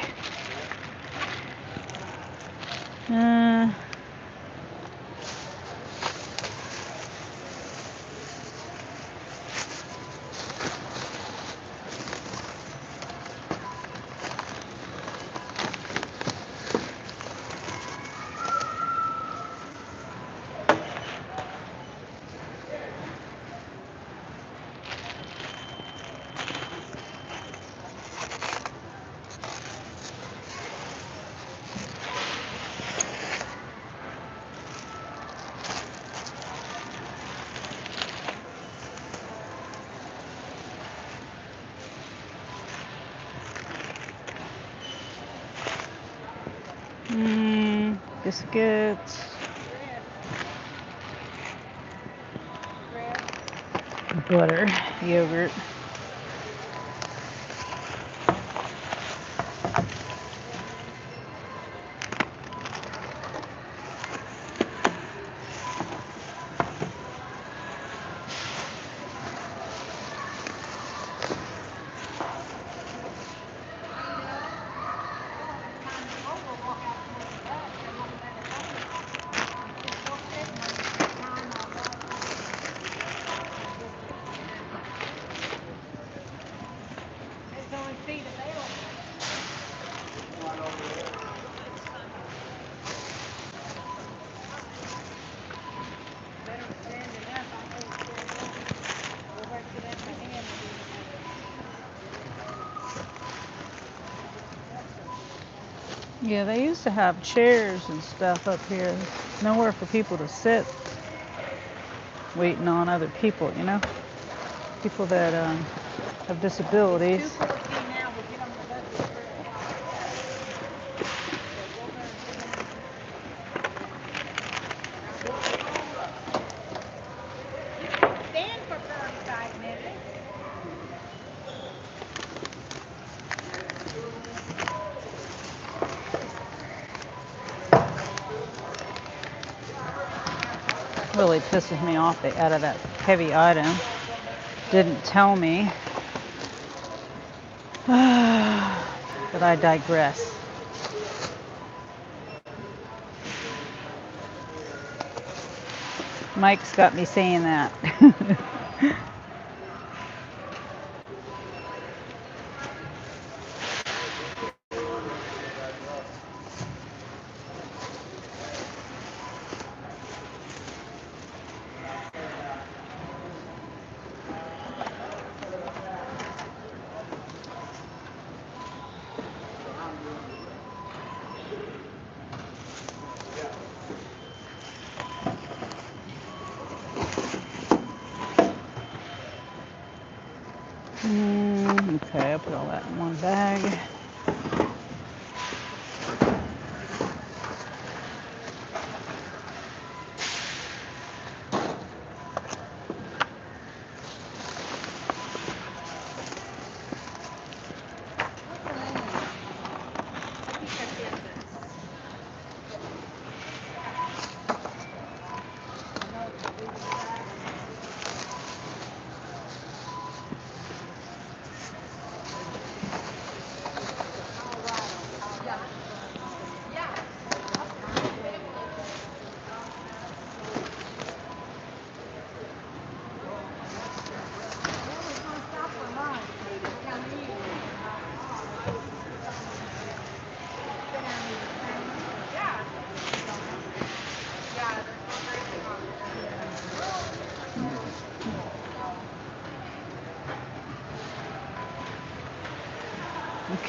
Uh, biscuits. Butter, yogurt. Yeah, they used to have chairs and stuff up here. Nowhere for people to sit. waiting on other people, you know, people that have disabilities. 2:14 now. We'll get on the bus. Stand for 45 minutes. Really pisses me off they added that heavy item. Didn't tell me. But I digress. Mike's got me saying that. Okay, I'll put all that in one bag.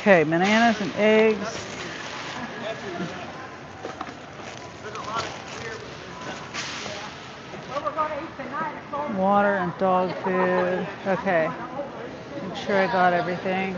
Okay, bananas and eggs. Water and dog food. Okay. Make sure I got everything.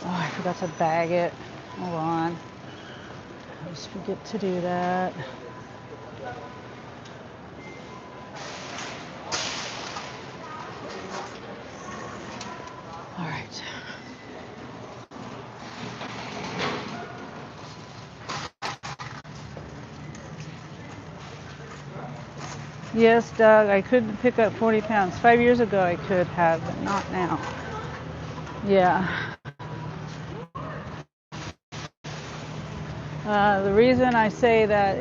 Oh, I forgot to bag it. Hold on. I just forget to do that. All right. Yes, Doug, I could pick up 40 pounds. 5 years ago I could have, but not now. Yeah. The reason I say that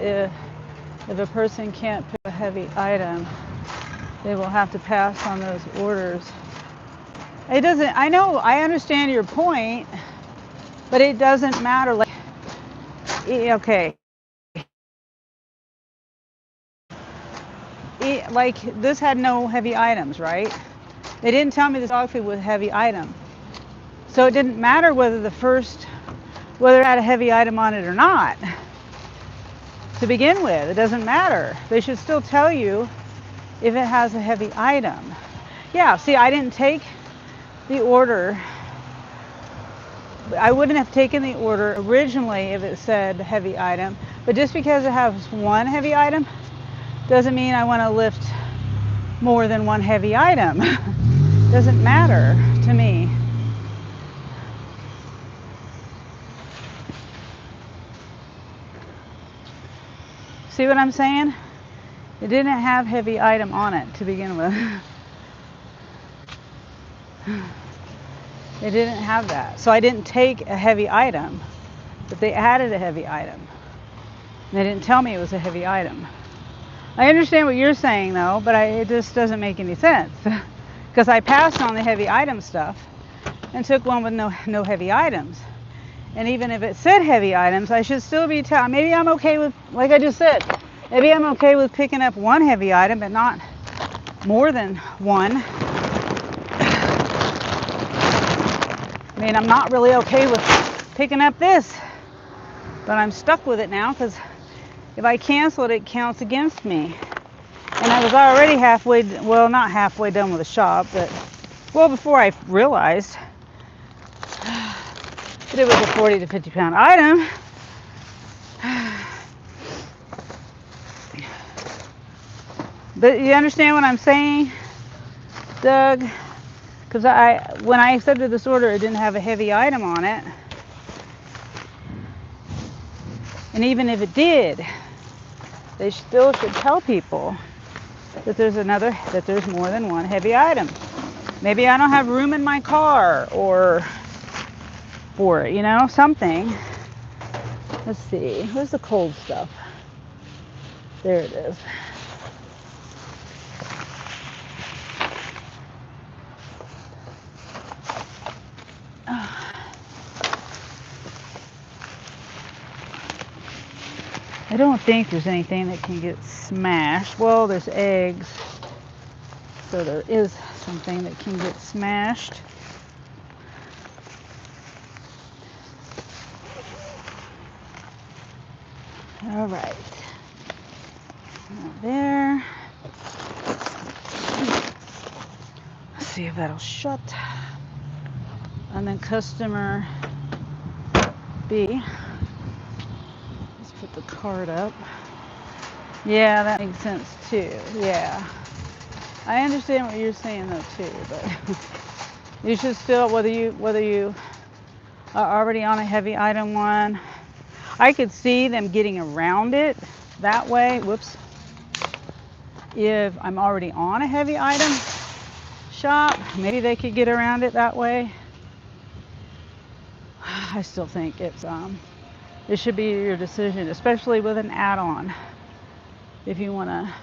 if a person can't pick a heavy item, they will have to pass on those orders. It doesn't, I know, I understand your point, but it doesn't matter. Like, okay. Like, this had no heavy items, right? They didn't tell me this dog food was a heavy item. So it didn't matter whether whether it had a heavy item on it or not. To begin with, it doesn't matter. They should still tell you if it has a heavy item. Yeah, see, I didn't take the order. I wouldn't have taken the order originally if it said heavy item, but just because it has one heavy item doesn't mean I want to lift more than one heavy item. Doesn't matter to me. See what I'm saying? It didn't have heavy item on it to begin with. It didn't have that. So I didn't take a heavy item, but they added a heavy item. They didn't tell me it was a heavy item. I understand what you're saying though, but it just doesn't make any sense. Because I passed on the heavy item stuff and took one with no heavy items. And even if it said heavy items, I should still be maybe I'm okay with, like I just said, maybe I'm okay with picking up one heavy item, but not more than one. I mean, I'm not really okay with picking up this, but I'm stuck with it now because if I cancel it, it counts against me. And I was already halfway, well, not halfway done with the shop, but, well, before I realized that it was a 40 to 50 pound item. But you understand what I'm saying, Doug? Because when I accepted this order, it didn't have a heavy item on it. And even if it did, they still should tell people that there's more than one heavy item. Maybe I don't have room in my car or for it, something. Let's see, where's the cold stuff? There it is. I don't think there's anything that can get smashed. Well, there's eggs, so there is something that can get smashed. All right. Not there. Let's see if that'll shut. And then customer B. Let's put the card up. Yeah, that makes sense too. Yeah. I understand what you're saying though too, but you should still, whether you are already on a heavy item one, I could see them getting around it that way. Whoops. If I'm already on a heavy item shop, maybe they could get around it that way. I still think it should be your decision, especially with an add-on, if you want to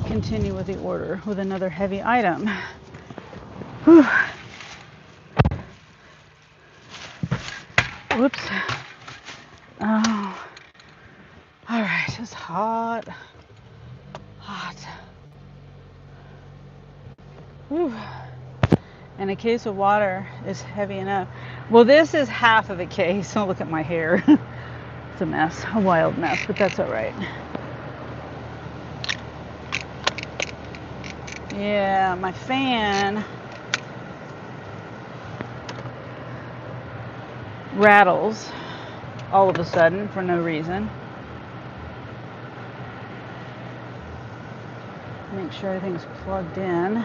continue with the order with another heavy item. Whew. Whoops. Oh. All right, it's hot. Whew. And a case of water is heavy enough. Well, this is half of a case. Oh, look at my hair. It's a mess, a wild mess, but that's all right. Yeah, my fan rattles all of a sudden for no reason. Make sure everything's plugged in.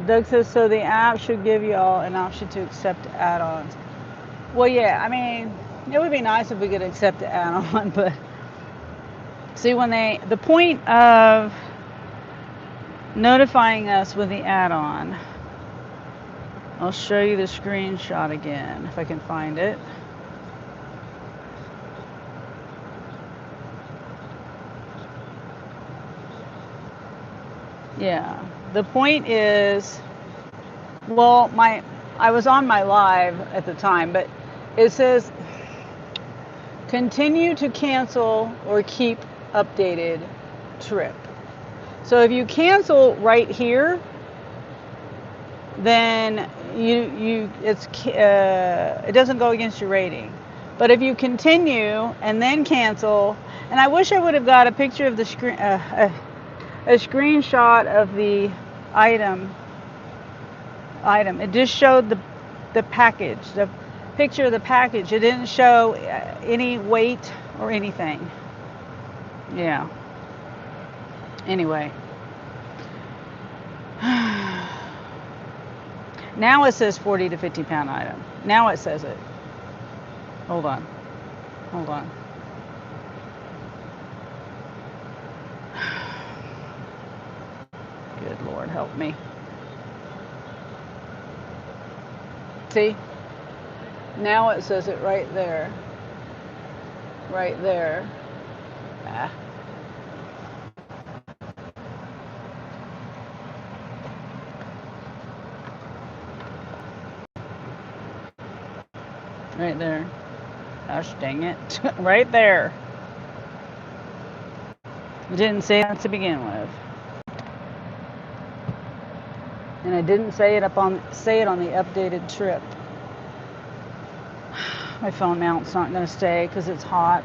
Doug says, so the app should give you all an option to accept add-ons. Well, yeah, I mean, it would be nice if we could accept the add-on, but see, the point of notifying us with the add-on, I'll show you the screenshot again, if I can find it. Yeah, the point is, well, I was on my live at the time, but it says continue to cancel or keep updated trip. So if you cancel right here, then it doesn't go against your rating. But if you continue and then cancel, and I wish I would have got a picture of the screen, a screenshot of the item. It just showed the package, the picture of the package. It didn't show any weight or anything. Yeah. Anyway. Now it says 40 to 50 pound item. Now it says it. Hold on. Good Lord, help me. See? Now it says it right there. Right there. Ah. Right there. Gosh dang it. Right there. I didn't say that to begin with. And I didn't say it on the updated trip. My phone mount's not going to stay because it's hot.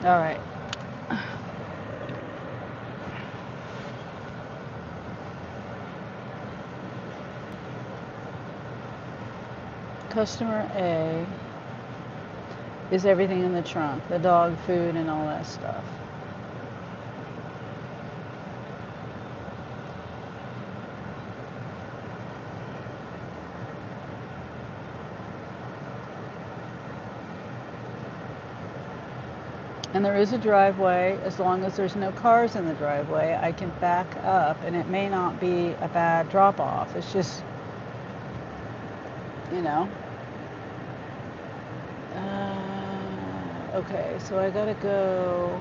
All right. Customer A is everything in the trunk, the dog food and all that stuff. And there is a driveway. As long as there's no cars in the driveway, I can back up, and it may not be a bad drop off. It's just, you know. Okay, so I gotta go.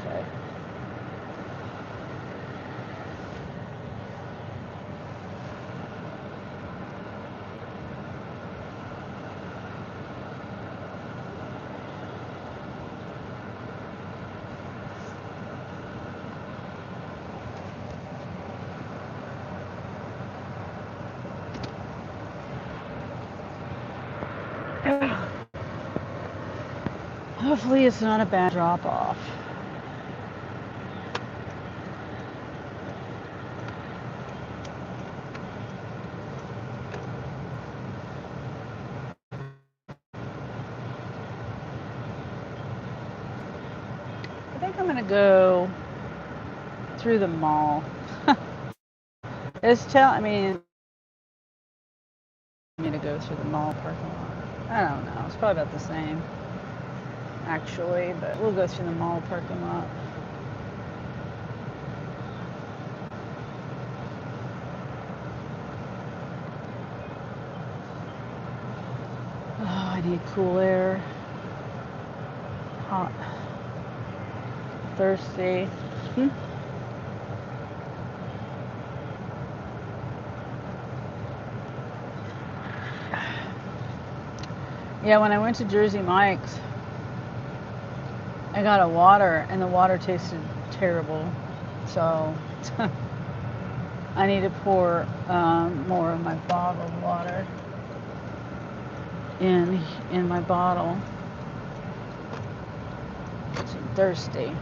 Okay. Hopefully it's not a bad drop off. I think I'm gonna go through the mall. I mean me to go through the mall parking lot. I don't know. It's probably about the same, actually, but we'll go through the mall parking lot. Oh, I need cool air. Hot. Thirsty. Yeah, when I went to Jersey Mike's, I got a water, and the water tasted terrible. So I need to pour more of my bottled water in my bottle. I'm thirsty.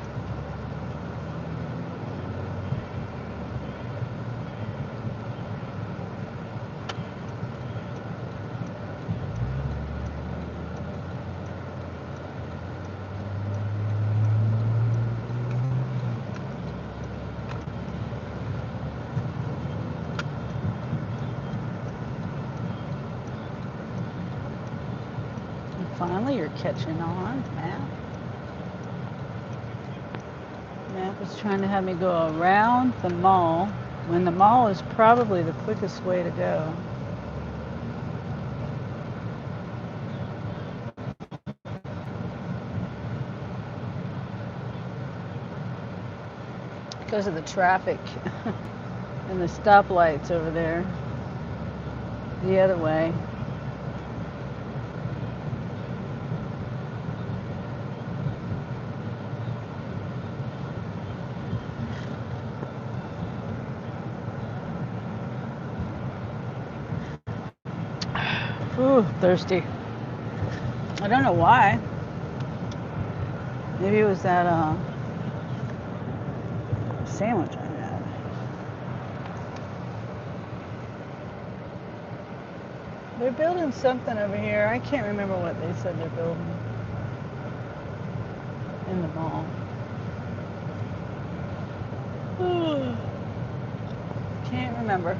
Finally, you're catching on, Matt. Matt was trying to have me go around the mall when the mall is probably the quickest way to go. Because of the traffic and the stoplights over there the other way. Ooh, thirsty. I don't know why. Maybe it was that sandwich I had. They're building something over here. I can't remember what they said they're building in the mall. Ooh, can't remember.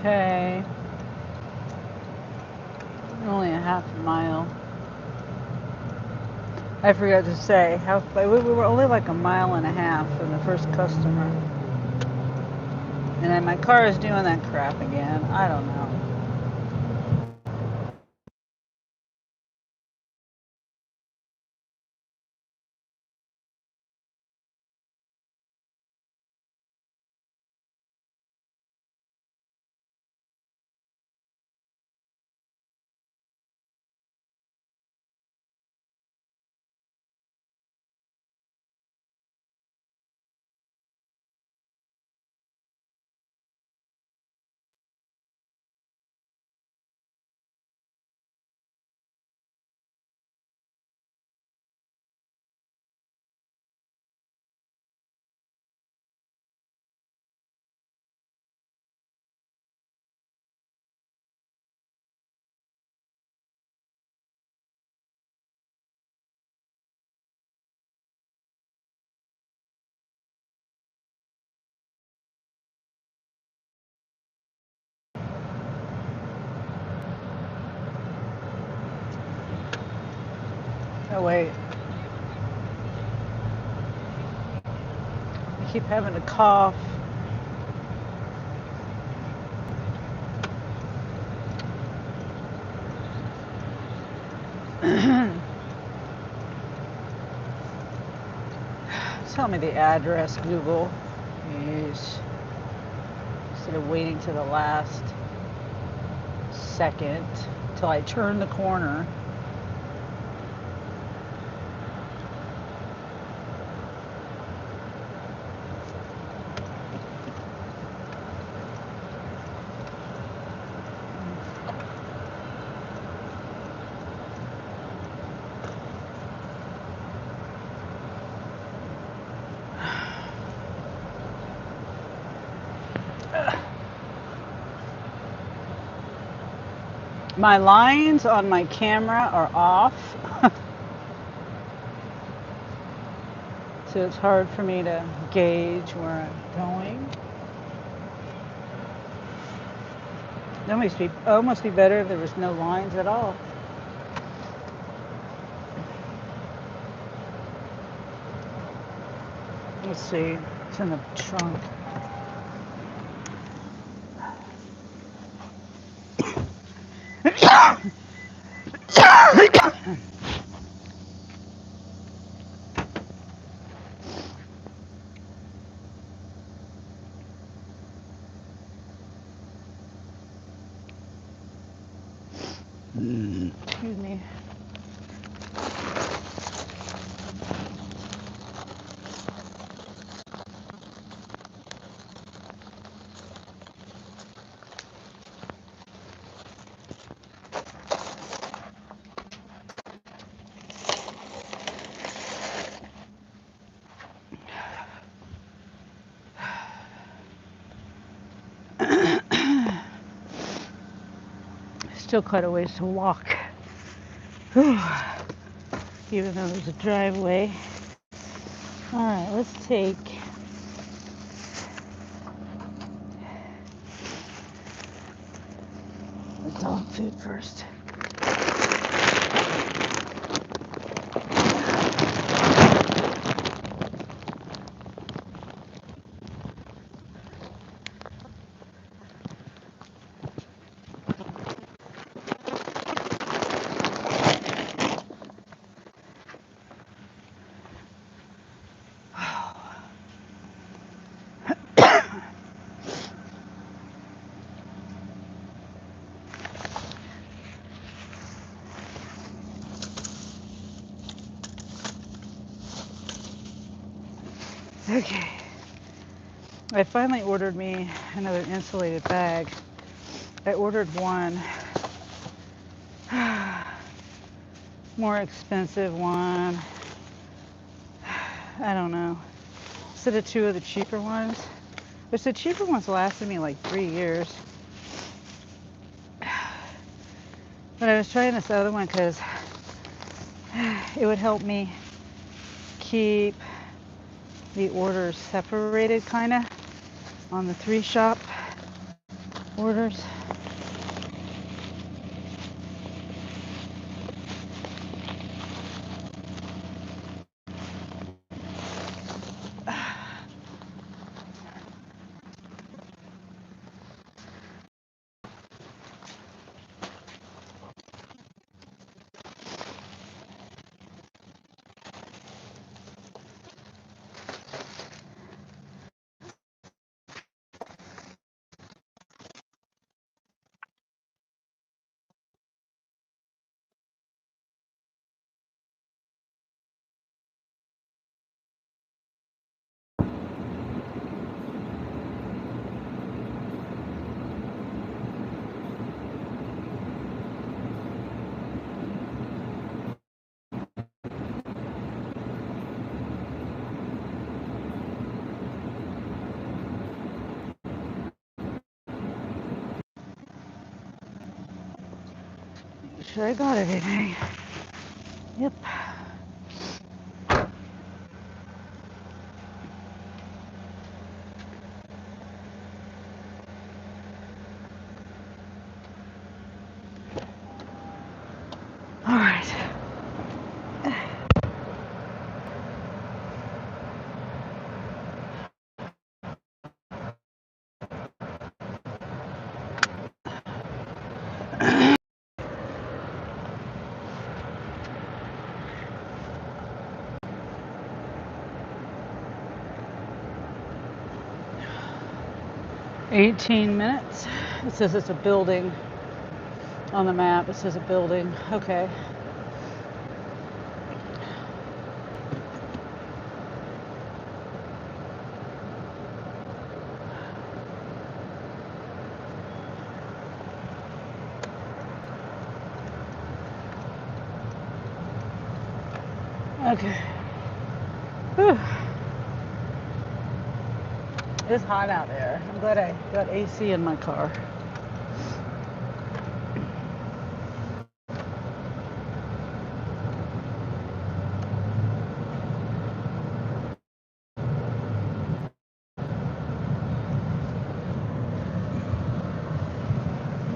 Okay. Only a half a mile. I forgot to say, we were only like a mile and a half from the first customer. And then my car is doing that crap again. I don't know. Oh, wait. I keep having to cough. Tell me the address, Google. Jeez. Instead of waiting to the last second till I turn the corner. My lines on my camera are off, so it's hard for me to gauge where I'm going. It would almost be better if there was no lines at all. Let's see, it's in the trunk. Excuse me. Still quite a ways to walk. Whew. Even though there's a driveway. All right, let's take the dog food first. Okay, I finally ordered me another insulated bag. I ordered one, more expensive one. I don't know. Instead of two of the cheaper ones, which the cheaper ones lasted me like 3 years. But I was trying this other one because it would help me keep the orders separated kind of on the 3 shop. Orders. Sure, I got everything. Yep. All right. $18. It says it's a building on the map. It says a building. Okay. Okay. Whew. It's hot out there. I'm glad I got AC in my car.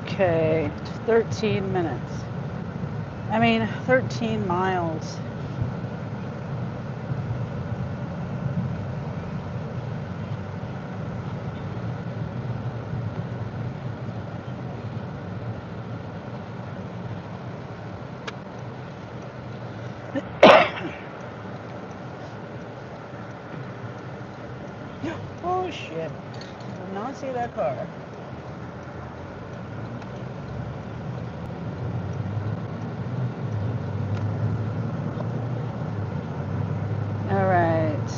Okay, 13 minutes. 13 miles. Oh shit. Did not see that car. All right.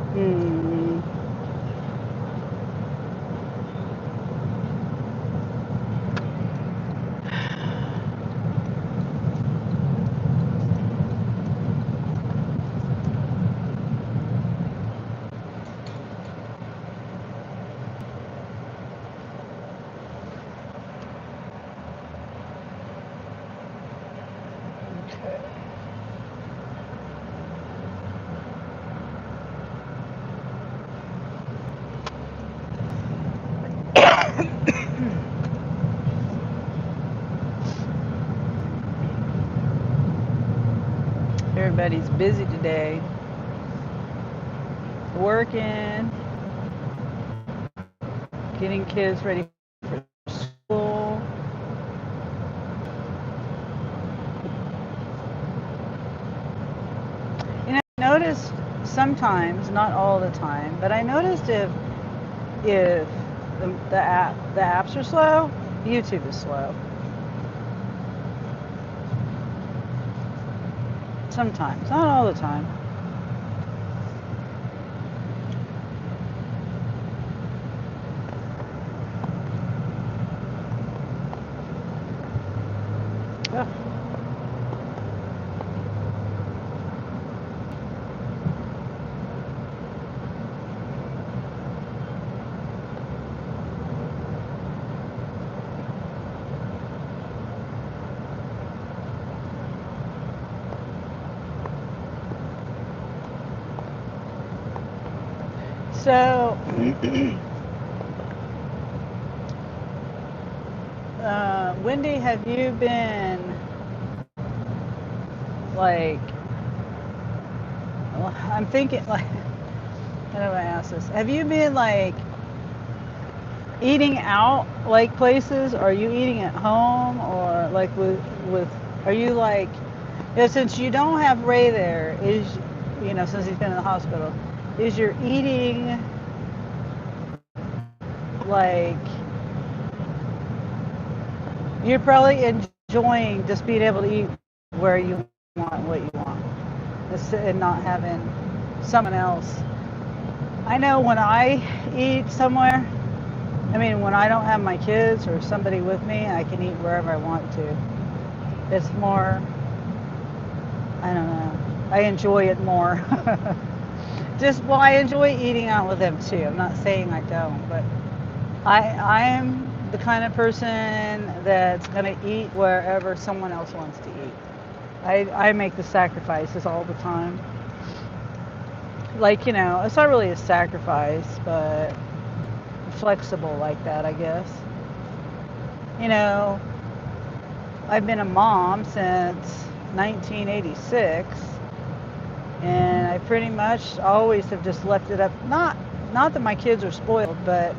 Hmm. Everybody's busy today. Working, getting kids ready for school. I noticed sometimes, not all the time, but I noticed if the apps are slow, YouTube is slow. Sometimes, not all the time. Yeah. So, Wendy, have you been like, well, I'm thinking like, how do I ask this? Have you been like eating out like places? Are you eating at home or like with? Are you like? Yeah, since you don't have Ray there, is since he's been in the hospital, is your eating like you're probably enjoying just being able to eat where you want what you want and not having someone else. I know when I eat somewhere, I mean, when I don't have my kids or somebody with me, I can eat wherever I want to. It's more, I don't know, I enjoy it more. Well, I enjoy eating out with them too. I'm not saying I don't, but I am the kind of person that's going to eat wherever someone else wants to eat. I make the sacrifices all the time. Like, it's not really a sacrifice, but flexible like that, I guess. You know, I've been a mom since 1986, and I pretty much always have just left it up. Not that my kids are spoiled, but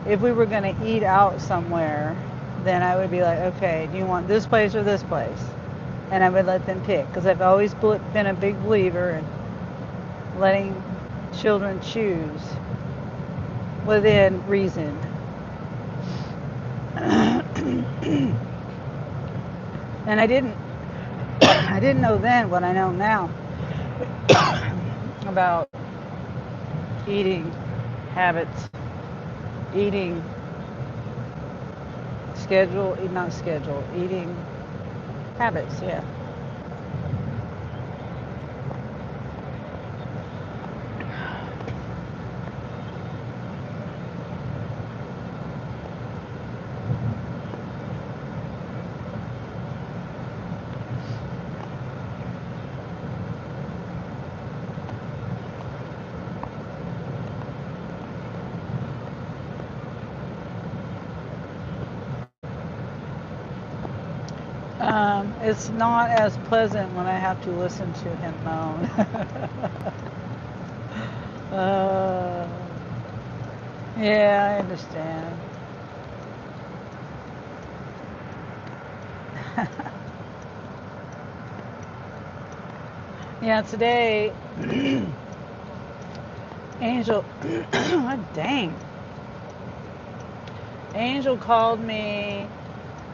if we were going to eat out somewhere, then I would be like, okay, do you want this place or this place? And I would let them pick, because I've always been a big believer in letting children choose within reason. And I didn't know then what I know now about eating habits, eating eating habits, yeah. It's not as pleasant when I have to listen to him moan. uh, yeah, I understand. Yeah, today, Angel, dang, Angel called me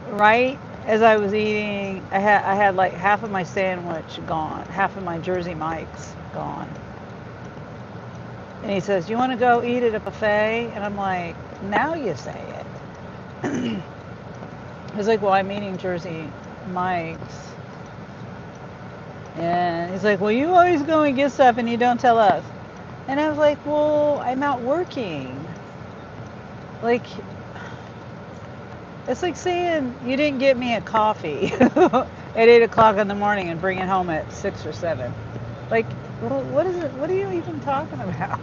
right as I was eating. I had like half of my sandwich gone, half of my Jersey Mike's gone. And he says, "You want to go eat at a buffet?" And I'm like, "Now you say it." He's like, "Well, I'm eating Jersey Mike's." And he's like, "Well, you always go and get stuff and you don't tell us." And I was like, "Well, I'm out working." Like, it's like saying you didn't get me a coffee at 8 o'clock in the morning and bring it home at 6 or 7. Like, well, what is it? What are you even talking about?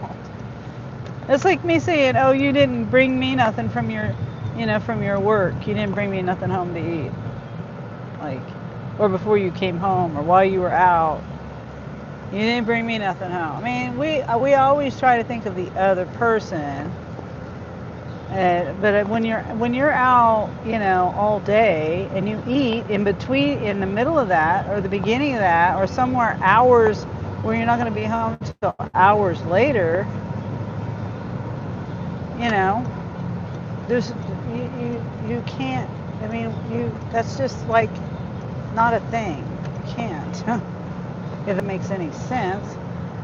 It's like me saying, "Oh, you didn't bring me nothing from your work. You didn't bring me nothing home to eat." Like, or before you came home, or while you were out, you didn't bring me nothing home. I mean, we always try to think of the other person. But when you're out, all day, and you eat in between, in the middle of that, or the beginning of that, or somewhere hours where you're not going to be home until hours later, you know, there's you can't. I mean, that's just like not a thing. You can't. If it makes any sense.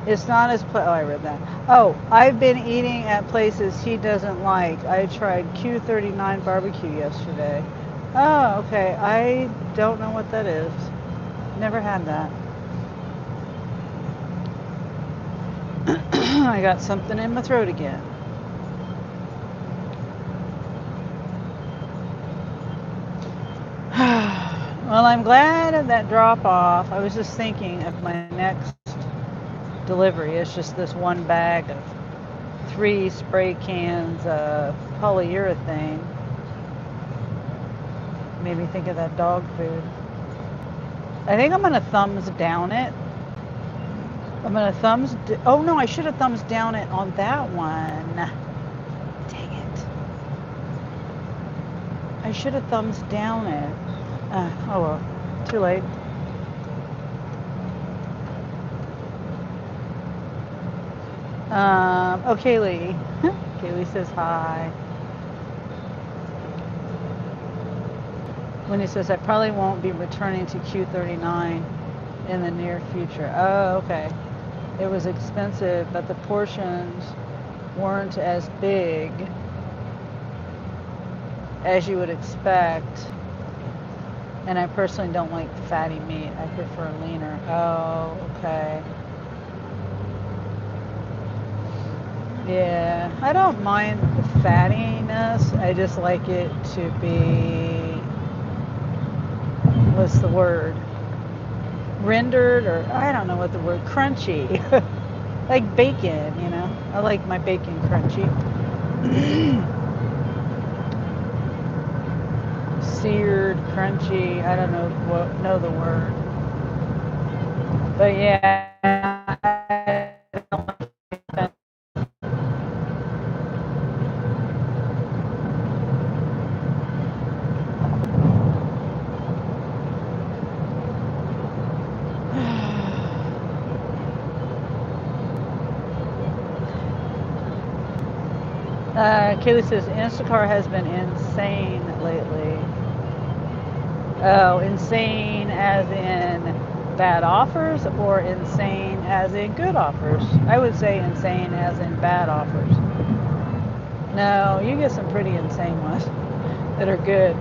It's not as oh, I read that. Oh, I've been eating at places he doesn't like. I tried Q39 barbecue yesterday. Oh, okay. I don't know what that is. Never had that. I got something in my throat again. Well, I'm glad of that drop off. I was just thinking of my next delivery. It's just this one bag of 3 spray cans of polyurethane. Made me think of that dog food. I think I'm gonna thumbs down it. I'm gonna oh no, I should have thumbs down it on that one. Dang it. I should have thumbs down it. Oh well, too late. Oh, Kaylee. Kaylee says hi. When he says, I probably won't be returning to Q39 in the near future. Oh, okay. It was expensive, but the portions weren't as big as you would expect. And I personally don't like fatty meat. I prefer leaner. Oh, okay. Yeah, I don't mind the fattiness. I just like it to be, what's the word? Rendered, or I don't know what the word, crunchy. Like bacon, you know. I like my bacon crunchy. Seared, crunchy. I don't know the word. But yeah, Kaylee says Instacart has been insane lately. Oh, insane as in bad offers, or insane as in good offers? I would say insane as in bad offers. No, you get some pretty insane ones that are good.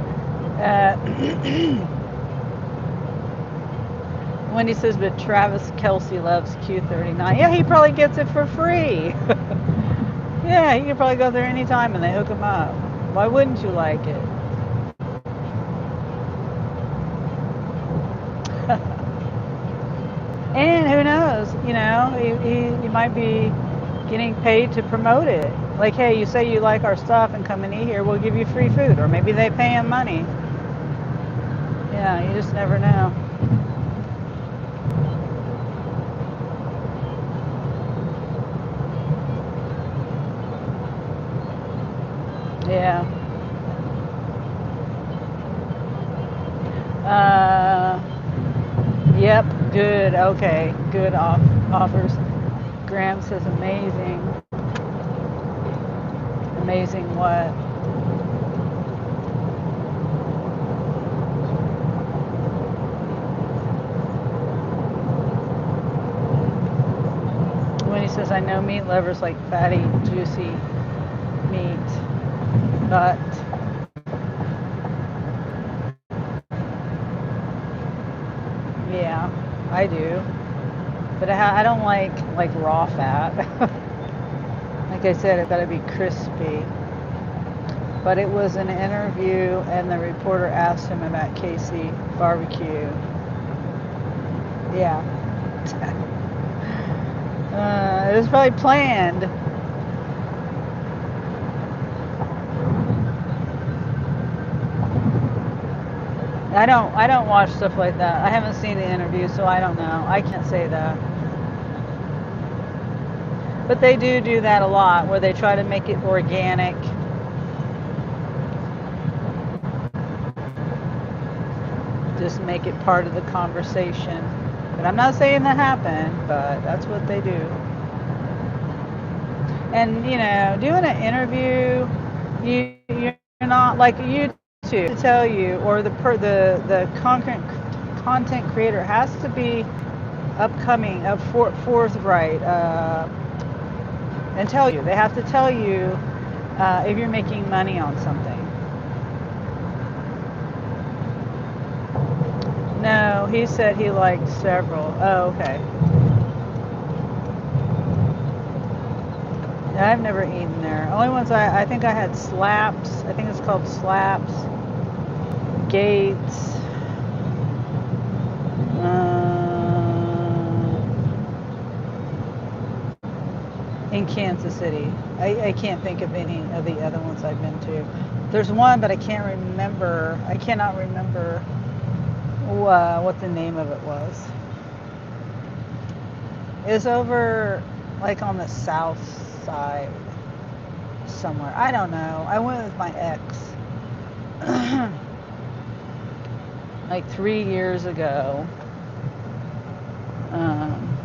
Wendy says, but Travis Kelsey loves Q39. Yeah, he probably gets it for free. Yeah, he could probably go there anytime and they hook him up. Why wouldn't you like it? And who knows, you know, he might be getting paid to promote it. Like, hey, you say you like our stuff and come and eat here, we'll give you free food. Or maybe they pay him money. Yeah, you just never know. Yeah. Yep, good, okay, good offers. Graham says amazing. Amazing what? When he says, I know meat lovers like fatty, juicy meat, but yeah, I do. But I don't like raw fat. Like I said, it's got to be crispy. But it was an interview, and the reporter asked him about KC barbecue. Yeah. It was probably planned. I don't watch stuff like that. I haven't seen the interview, so I don't know. I can't say that. But they do that a lot, where they try to make it organic. Just make it part of the conversation. But I'm not saying that happened, but that's what they do. And you know, doing an interview, you're not like YouTube to tell you, or the content creator has to be upcoming, forthright, and tell you. They have to tell you if you're making money on something. No, he said he liked several. Oh, okay. I've never eaten there. Only ones I think I had Slaps. I think it's called Slaps. Gates. in Kansas City. I can't think of any of the other ones I've been to. There's one, but I can't remember. I cannot remember what the name of it was. It was over like on the south side somewhere. I don't know. I went with my ex like 3 years ago. Um,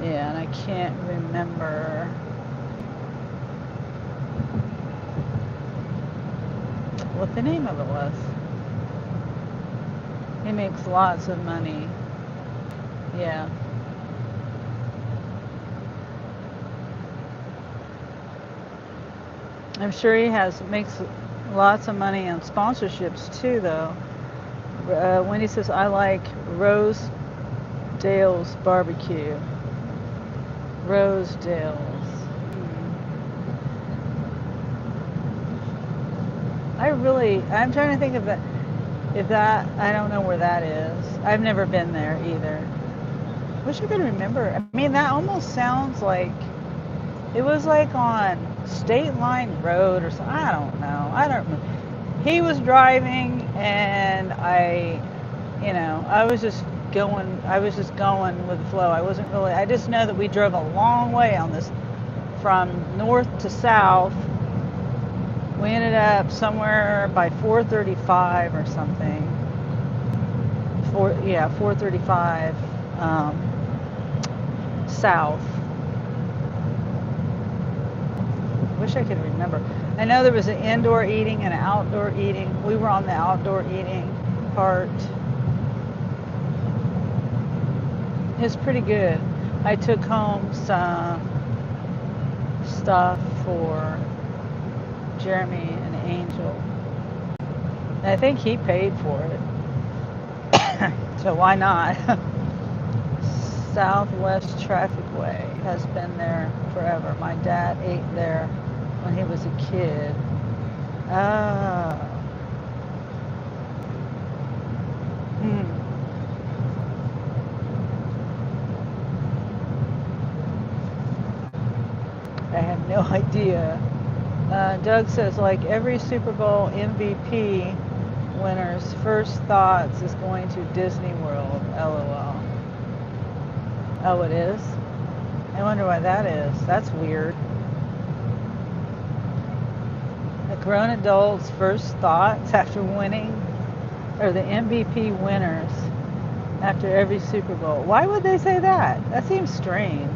yeah, and I can't remember what the name of it was. He makes lots of money. Yeah. I'm sure he makes lots of money on sponsorships too, though. Wendy says, I like Rosedale's barbecue. Rosedale's. I'm trying to think of that. If that, I don't know where that is. I've never been there either. Wish I could remember. I mean, that almost sounds like it was like on State Line Road or something. I don't know. I don't remember. He was driving and I was just going with the flow. I just know that we drove a long way on this from north to south. We ended up somewhere by 435 or something. 435 south. Wish I could remember. I know there was an indoor eating and an outdoor eating. We were on the outdoor eating part. It's pretty good. I took home some stuff for Jeremy and Angel. I think he paid for it. So why not? Southwest Traffic Way has been there forever. My dad ate there when he was a kid. Oh. I have no idea. Doug says, like every Super Bowl MVP winner's first thoughts is going to Disney World. LOL. Oh, it is? I wonder why that is. That's weird. The grown adults' first thoughts after winning, or the MVP winners after every Super Bowl. Why would they say that? That seems strange.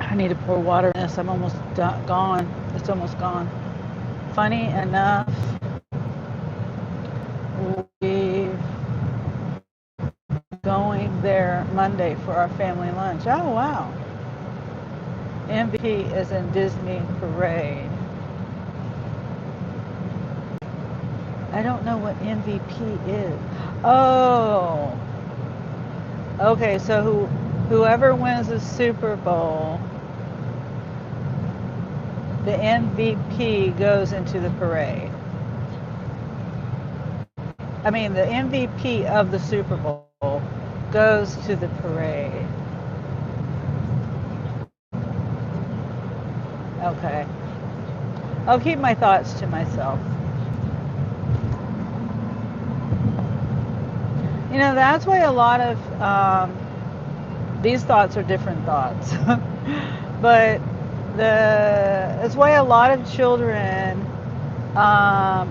I need to pour water in this. I'm almost gone. It's almost gone. Funny enough, we're going there Monday for our family lunch. Oh, wow. MVP is in Disney Parade. I don't know what MVP is. Oh. Okay, so whoever wins the Super Bowl, the MVP goes into the parade. I mean, the MVP of the Super Bowl goes to the parade. Okay. I'll keep my thoughts to myself. That's why a lot of these thoughts are different thoughts. But that's why a lot of children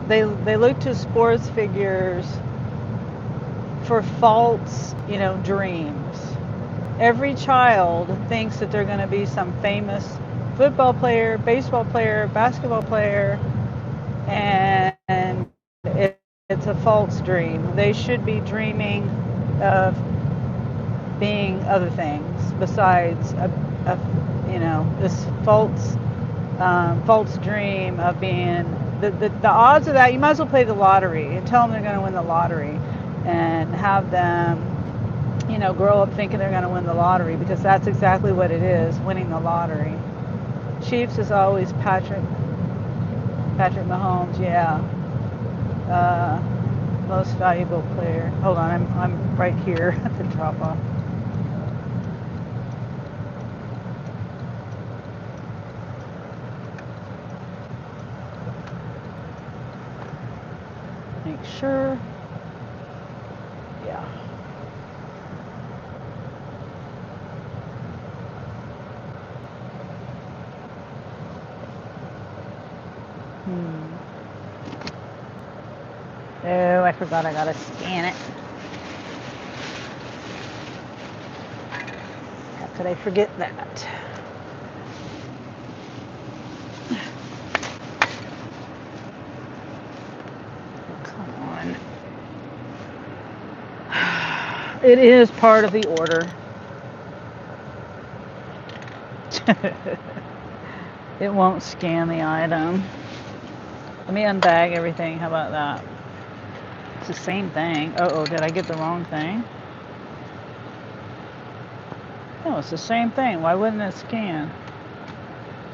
they look to sports figures for false dreams. Every child thinks that they're going to be some famous football player, baseball player, basketball player, and it's a false dream. They should be dreaming of being other things besides this false dream of being the odds of that. You might as well play the lottery and tell them they're going to win the lottery and have them grow up thinking they're going to win the lottery, because that's exactly what it is, winning the lottery. Chiefs is always Patrick Mahomes. Yeah. Most valuable player. Hold on, I'm right here at the drop off. Make sure. Yeah. Oh, I forgot I gotta scan it. How could I forget that? Come on. It is part of the order. It won't scan the item. Let me unbag everything. How about that? It's the same thing. Uh-oh, did I get the wrong thing? No, it's the same thing. Why wouldn't it scan?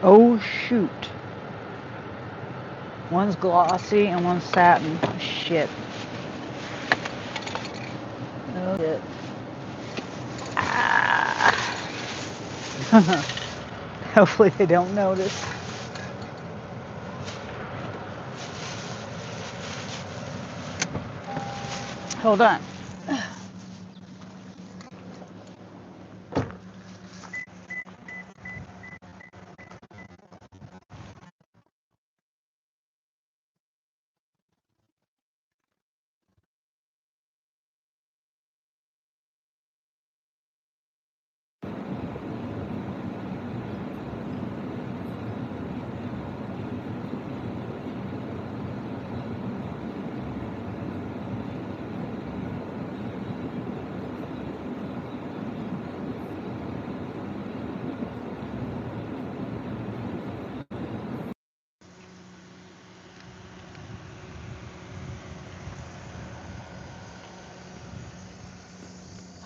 Oh, shoot. One's glossy and one's satin. Shit. Oh, shit. Ah. Hopefully they don't notice. Hold on.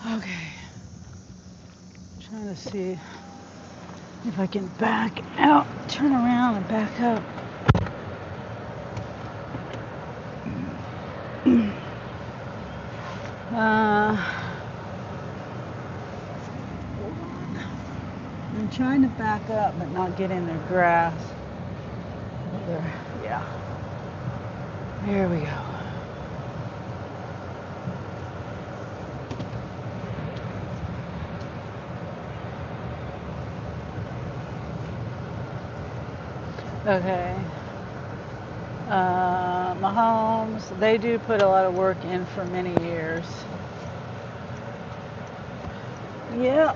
Okay. Trying to see if I can back out, turn around and back up. I'm trying to back up but not get in their grass. Yeah. There we go. Okay. Mahomes, they do put a lot of work in for many years. Yeah.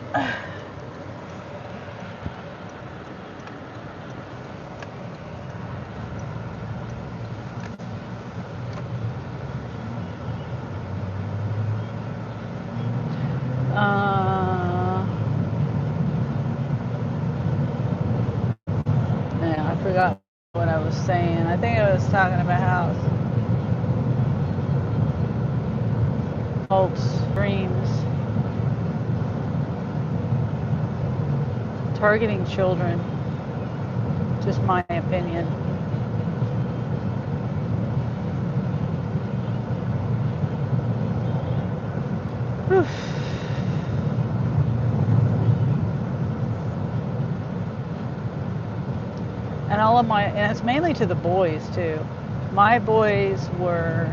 Yeah, I forgot what I was saying. I think I was talking about how folks dreams targeting children. Just my opinion. Whew. And and it's mainly to the boys too. My boys were,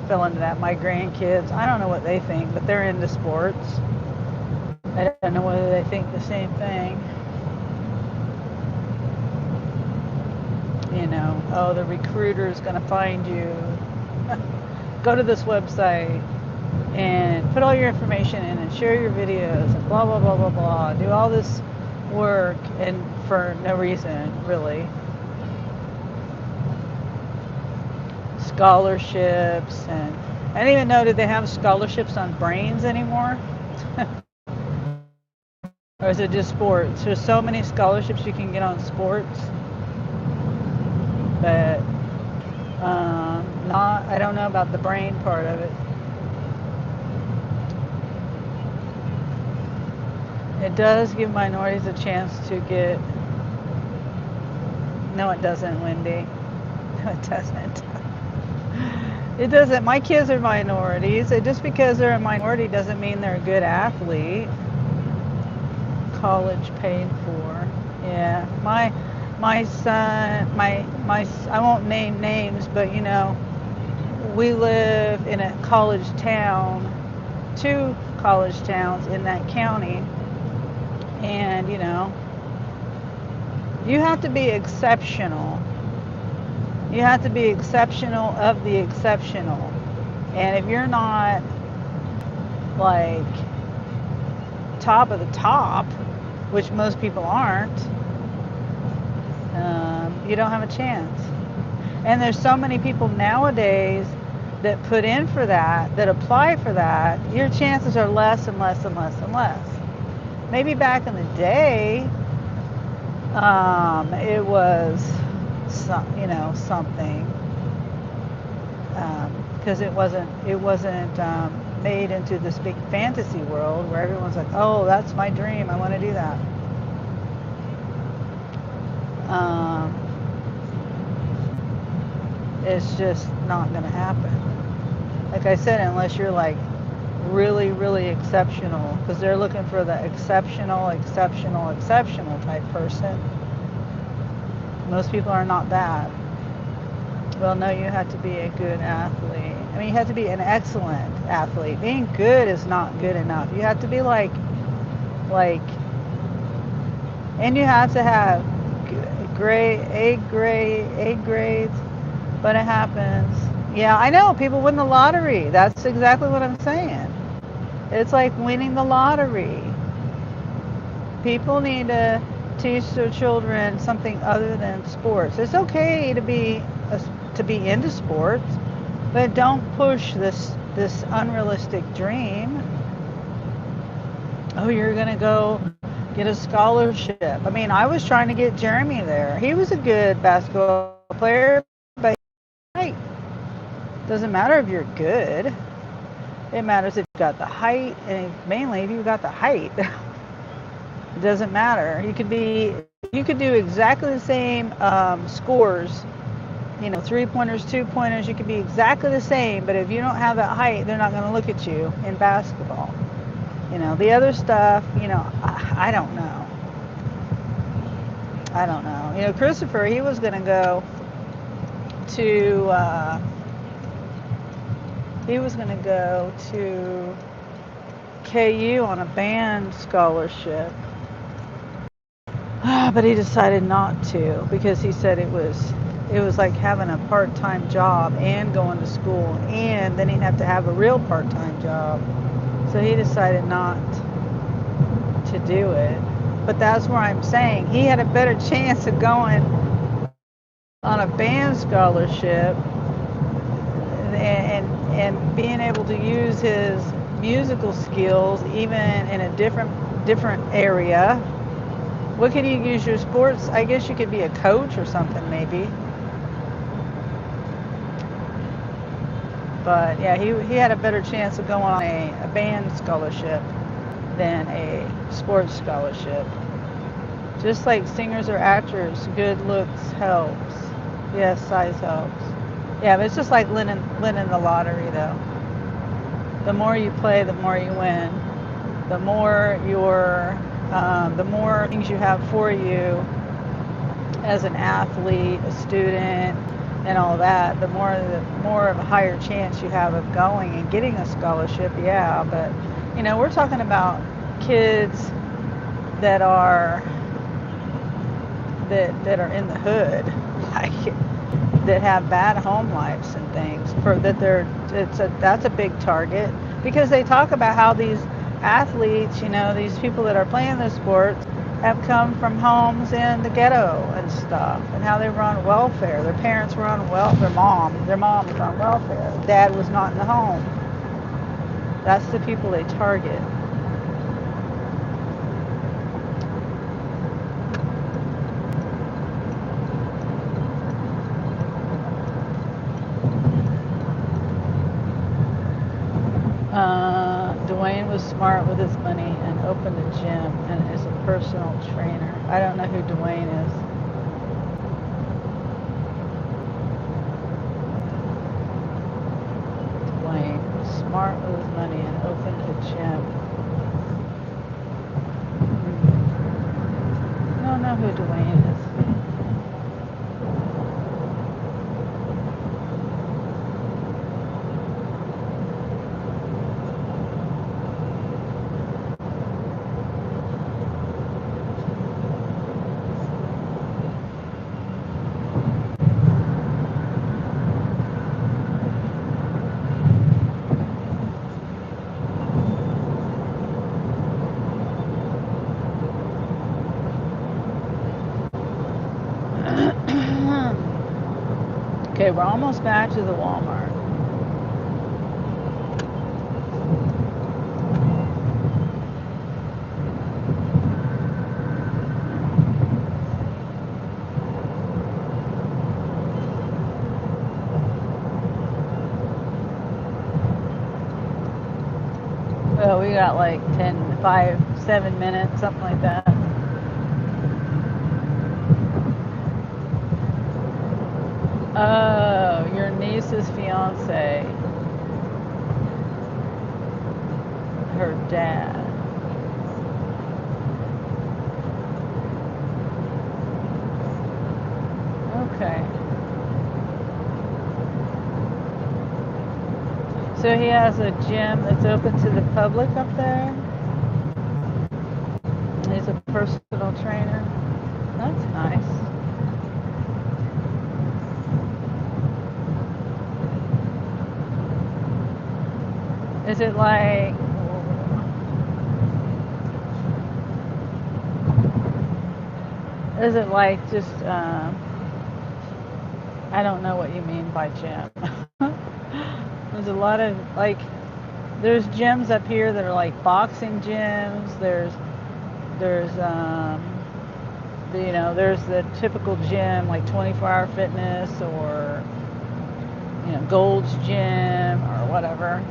fell into that. My grandkids, I don't know what they think, but they're into sports. I don't know whether they think the same thing. Oh, the recruiter is going to find you. Go to this website and put all your information in and share your videos and blah, blah, blah, blah, blah. Do all this work and for no reason, really. Scholarships, and I didn't even know, did they have scholarships on brains anymore? Or is it just sports? There's so many scholarships you can get on sports, but I don't know about the brain part of it. It does give minorities a chance to get No, it doesn't, Wendy. No, it doesn't. It doesn't. My kids are minorities. Just because they're a minority doesn't mean they're a good athlete. College paid for. Yeah, my son, I won't name names, but we live in a college town, two college towns in that county, and you have to be exceptional. You have to be exceptional of the exceptional. And if you're not like top of the top, which most people aren't, you don't have a chance. And there's so many people nowadays that put in for that, that apply for that. Your chances are less and less and less and less. Maybe back in the day, it was something, because it wasn't made into this big fantasy world where everyone's like, oh, that's my dream, I want to do that. It's just not going to happen. Like I said, unless you're like really, really exceptional, because they're looking for the exceptional type person. Most people are not that. Well, no, you have to be a good athlete. I mean, you have to be an excellent athlete. Being good is not good enough. You have to be and you have to have A grades, but it happens. Yeah, I know, people win the lottery. That's exactly what I'm saying. It's like winning the lottery. People need to teach their children something other than sports. It's okay to be into sports, but don't push this unrealistic dream. Oh, you're gonna go get a scholarship. I mean, I was trying to get Jeremy there. He was a good basketball player, but height doesn't matter if you're good. It matters if you've got the height, and mainly if you've got the height. It doesn't matter. You could do exactly the same scores. 3-pointers, 2-pointers. You could be exactly the same, but if you don't have that height, they're not going to look at you in basketball. The other stuff. I don't know. Christopher, he was going to go to. He was going to go to KU on a band scholarship. But he decided not to because he said it was like having a part-time job and going to school, and then he'd have to have a real part-time job. So he decided not to do it. But that's where I'm saying he had a better chance of going on a band scholarship and being able to use his musical skills even in a different area. What could you use your sports? I guess you could be a coach or something, maybe. But yeah, he had a better chance of going on a band scholarship than a sports scholarship. Just like singers or actors, good looks helps. Yes, size helps. Yeah, but it's just like winning the lottery, though. The more you play, the more you win. The more the more things you have for you as an athlete, a student, and all that, the more of a higher chance you have of going and getting a scholarship. Yeah, but we're talking about kids that are in the hood, like that have bad home lives and things. That's a big target, because they talk about how these athletes, these people that are playing the sports, have come from homes in the ghetto and stuff, and how they were on welfare. Their parents were on welfare. Their mom was on welfare. Dad was not in the home. That's the people they target. Dwayne was smart with his money and opened a gym and is a personal trainer. I don't know who Dwayne is. gym. I don't know who Dwayne is. Okay, we're almost back to the Walmart. Well, we got like 10, 5, 7 minutes, something like that. Oh, your niece's fiance. Her dad. Okay. So he has a gym that's open to the public up there. He's a personal trainer. That's nice. Is it like just I don't know what you mean by gym. There's a lot of like there's gyms up here that are like boxing gyms. There's there's the typical gym like 24-hour fitness or Gold's Gym or whatever.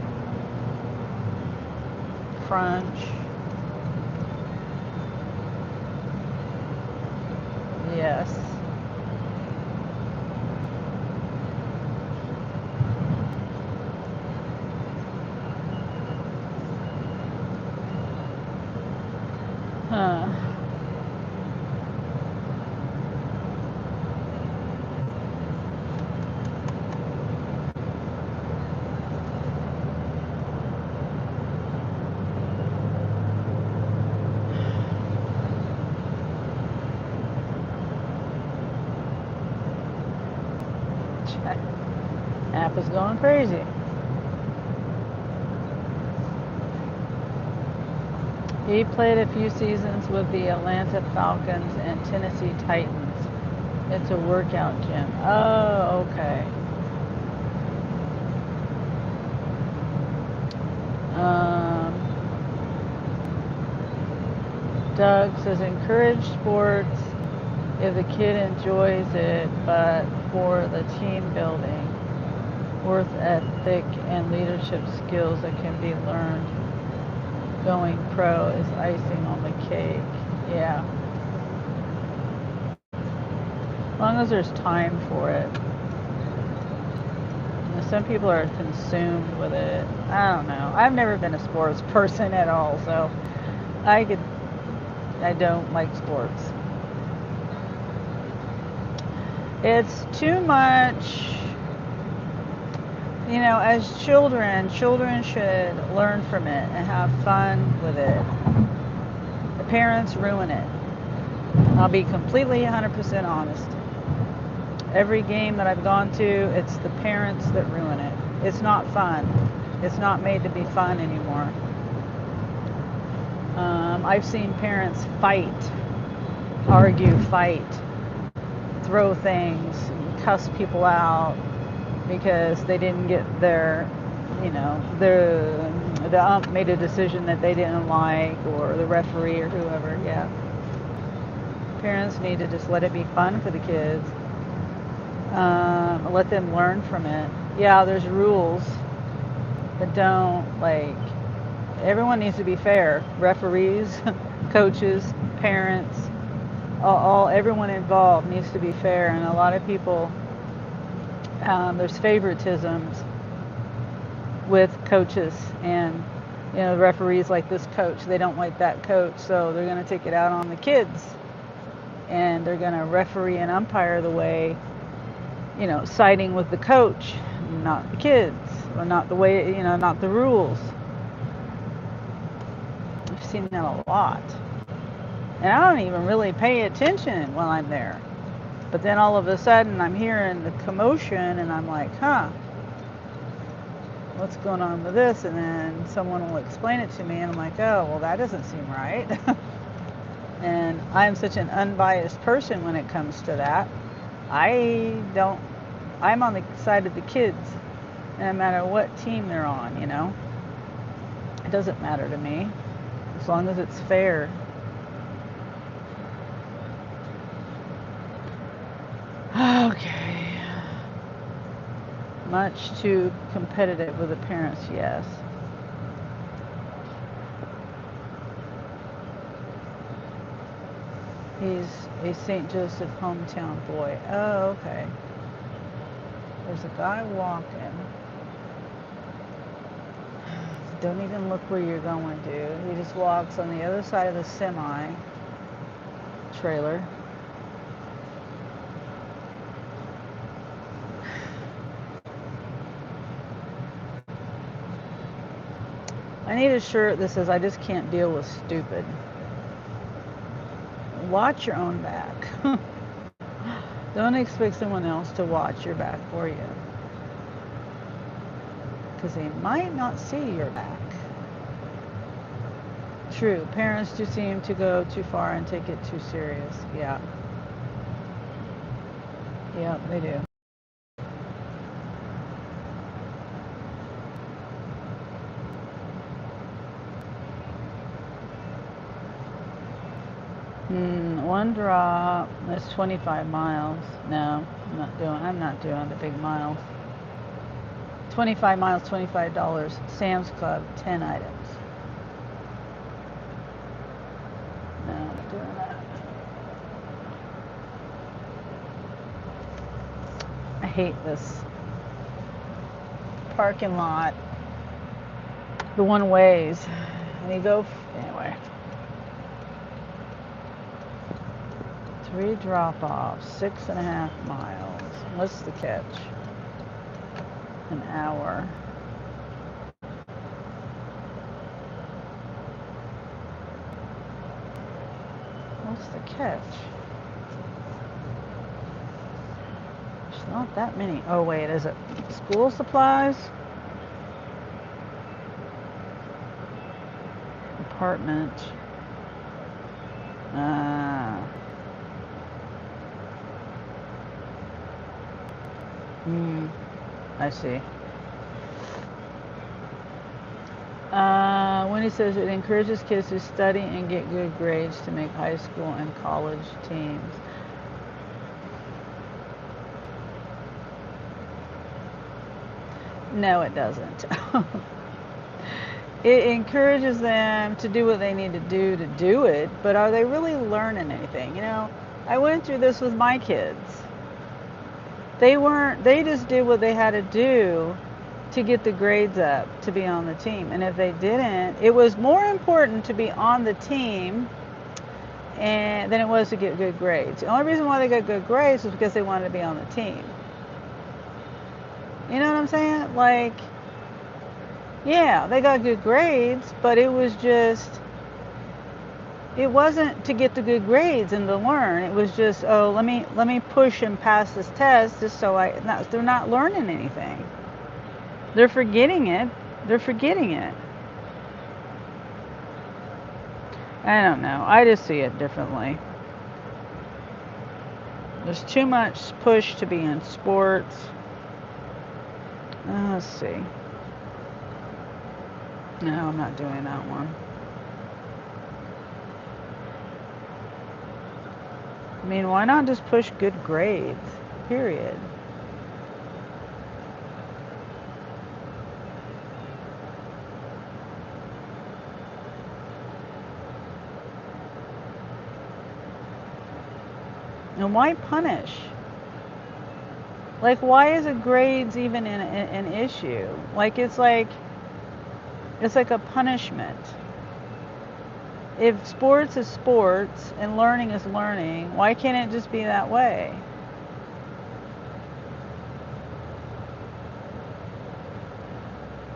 Crunch. Yes. Huh. App is going crazy. He played a few seasons with the Atlanta Falcons and Tennessee Titans. It's a workout gym. Oh, okay. Doug says encourage sports if the kid enjoys it, but for the team building, work ethic, and leadership skills that can be learned, going pro is icing on the cake. Yeah. As long as there's time for it. Some people are consumed with it. I don't know. I've never been a sports person at all, so I don't like sports. It's too much, as children should learn from it and have fun with it. The parents ruin it. I'll be completely 100% honest. Every game that I've gone to, it's the parents that ruin it. It's not fun. It's not made to be fun anymore. I've seen parents fight, argue, fight, throw things, cuss people out because they didn't get the ump made a decision that they didn't like, or the referee or whoever. Yeah. Parents need to just let it be fun for the kids. Let them learn from it. Yeah, there's rules, but everyone needs to be fair. Referees, coaches, parents, everyone involved needs to be fair. And a lot of people, there's favoritisms with coaches, and You know, the referees like this coach, they don't like that coach, so they're going to take it out on the kids. And they're going to referee and umpire the way, you know, siding with the coach, not the kids, or not the way, you know, not the rules. I've seen that a lot. And I don't even really pay attention while I'm there. But then all of a sudden I'm hearing the commotion and I'm like, huh, what's going on with this? And then someone will explain it to me and I'm like, oh, well, that doesn't seem right. And I'm such an unbiased person when it comes to that. I'm on the side of the kids, no matter what team they're on, you know. It doesn't matter to me, as long as it's fair. Okay. Much too competitive with the parents, yes. He's a St. Joseph hometown boy. Oh, okay. There's a guy walking. Don't even look where you're going, dude. He just walks on the other side of the semi trailer. I need a shirt that says, I just can't deal with stupid. Watch your own back. Don't expect someone else to watch your back for you. Because they might not see your back. True, parents do seem to go too far and take it too serious. Yeah. Yeah, they do. One drop. That's 25 miles. No, I'm not doing the big miles. 25 miles, $25. Sam's Club, 10 items. No, I'm not doing that. I hate this parking lot. The one ways. And you go, anyway. 3 drop-offs, 6.5 miles. What's the catch? An hour. What's the catch? There's not that many. Oh wait, is it school supplies? Apartment. I see. Wendy says it encourages kids to study and get good grades to make high school and college teams. No, it doesn't. It encourages them to do what they need to do it, but are they really learning anything? You know, I went through this with my kids. They just did what they had to do to get the grades up to be on the team. And if they didn't, it was more important to be on the team than it was to get good grades. The only reason why they got good grades was because they wanted to be on the team. You know what I'm saying? Like, yeah, they got good grades, but it wasn't to get the good grades and to learn. It was just, oh, let me push and pass this test just so they're not learning anything. They're forgetting it. I don't know. I just see it differently. There's too much push to be in sports. Let's see. No, I'm not doing that one. I mean, why not just push good grades? Period. And why punish? Like, why is it grades even an issue? Like, it's like, It's like a punishment. If sports is sports and learning is learning, why can't it just be that way?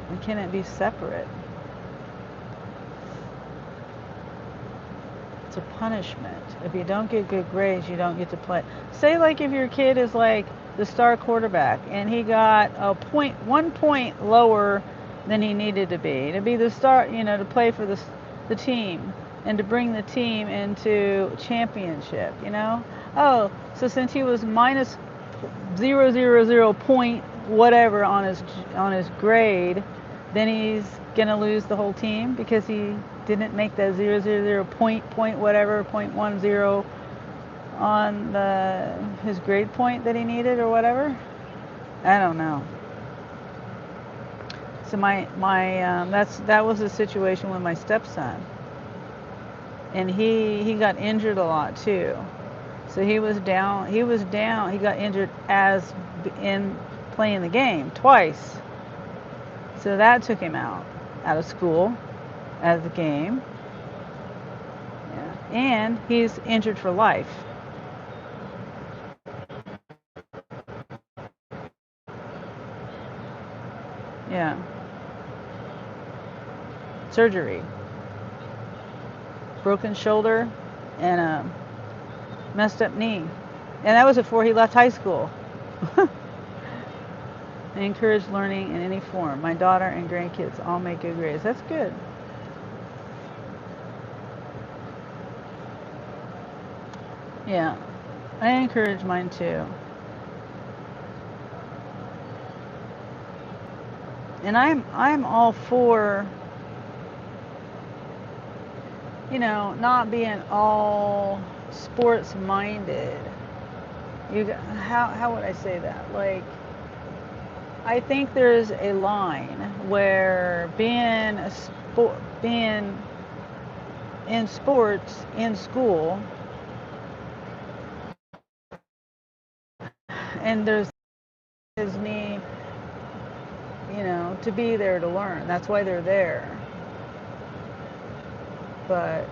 Why can't it be separate? It's a punishment. If you don't get good grades, you don't get to play. Say like if your kid is like the star quarterback and he got a point, 1 point lower than he needed to be the star, to play for the team and to bring the team into championship, Oh, so since he was minus 0.000 point whatever on his grade, then he's gonna lose the whole team because he didn't make that 0.000 point whatever 0.10 on his grade point that he needed or whatever. I don't know. So that was the situation with my stepson, and he got injured a lot too. So he was down. He got injured as in playing the game twice. So that took him out of school, out of the game. Yeah. And he's injured for life. Yeah. Surgery. Broken shoulder and a messed up knee. And that was before he left high school. I encourage learning in any form. My daughter and grandkids all make good grades. That's good. Yeah. I encourage mine too. And I'm all for not being all sports minded. How would I say that? Like, I think there's a line where being in sports in school, and there's me, to be there to learn. That's why they're there. But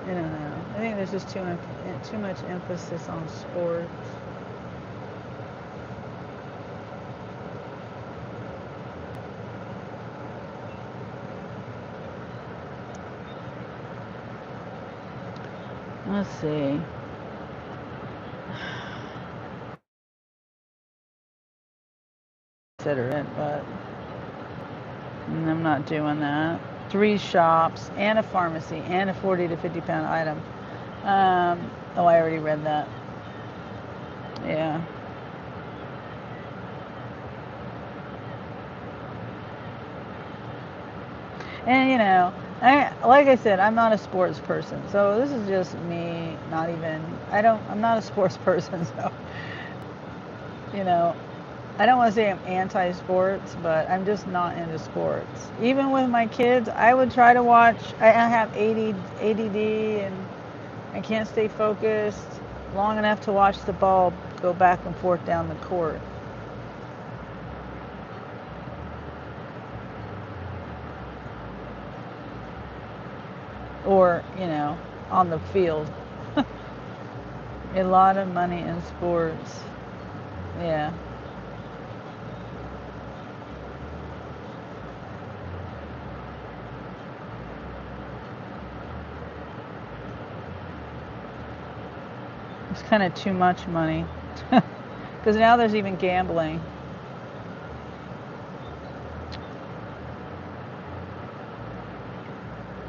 I don't know. I think there's just too much emphasis on sports. Let's see. Consider it, but I'm not doing that. 3 shops and a pharmacy and a 40 to 50 pound item. I already read that. Yeah. And like I said, I'm not a sports person, so this is just me. I'm not a sports person, so I don't want to say I'm anti-sports, but I'm just not into sports. Even with my kids, I would try to watch. I have ADD, and I can't stay focused long enough to watch the ball go back and forth down the court. Or, on the field. A lot of money in sports. Yeah. It's kind of too much money. Because now there's even gambling.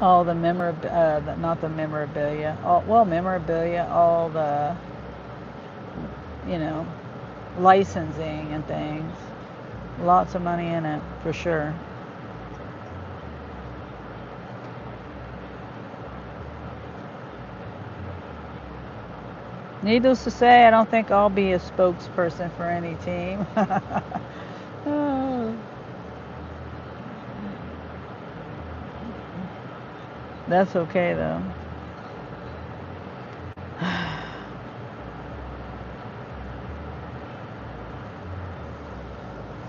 All the not the memorabilia. Memorabilia, all the, licensing and things. Lots of money in it, for sure. Needless to say, I don't think I'll be a spokesperson for any team. That's okay, though.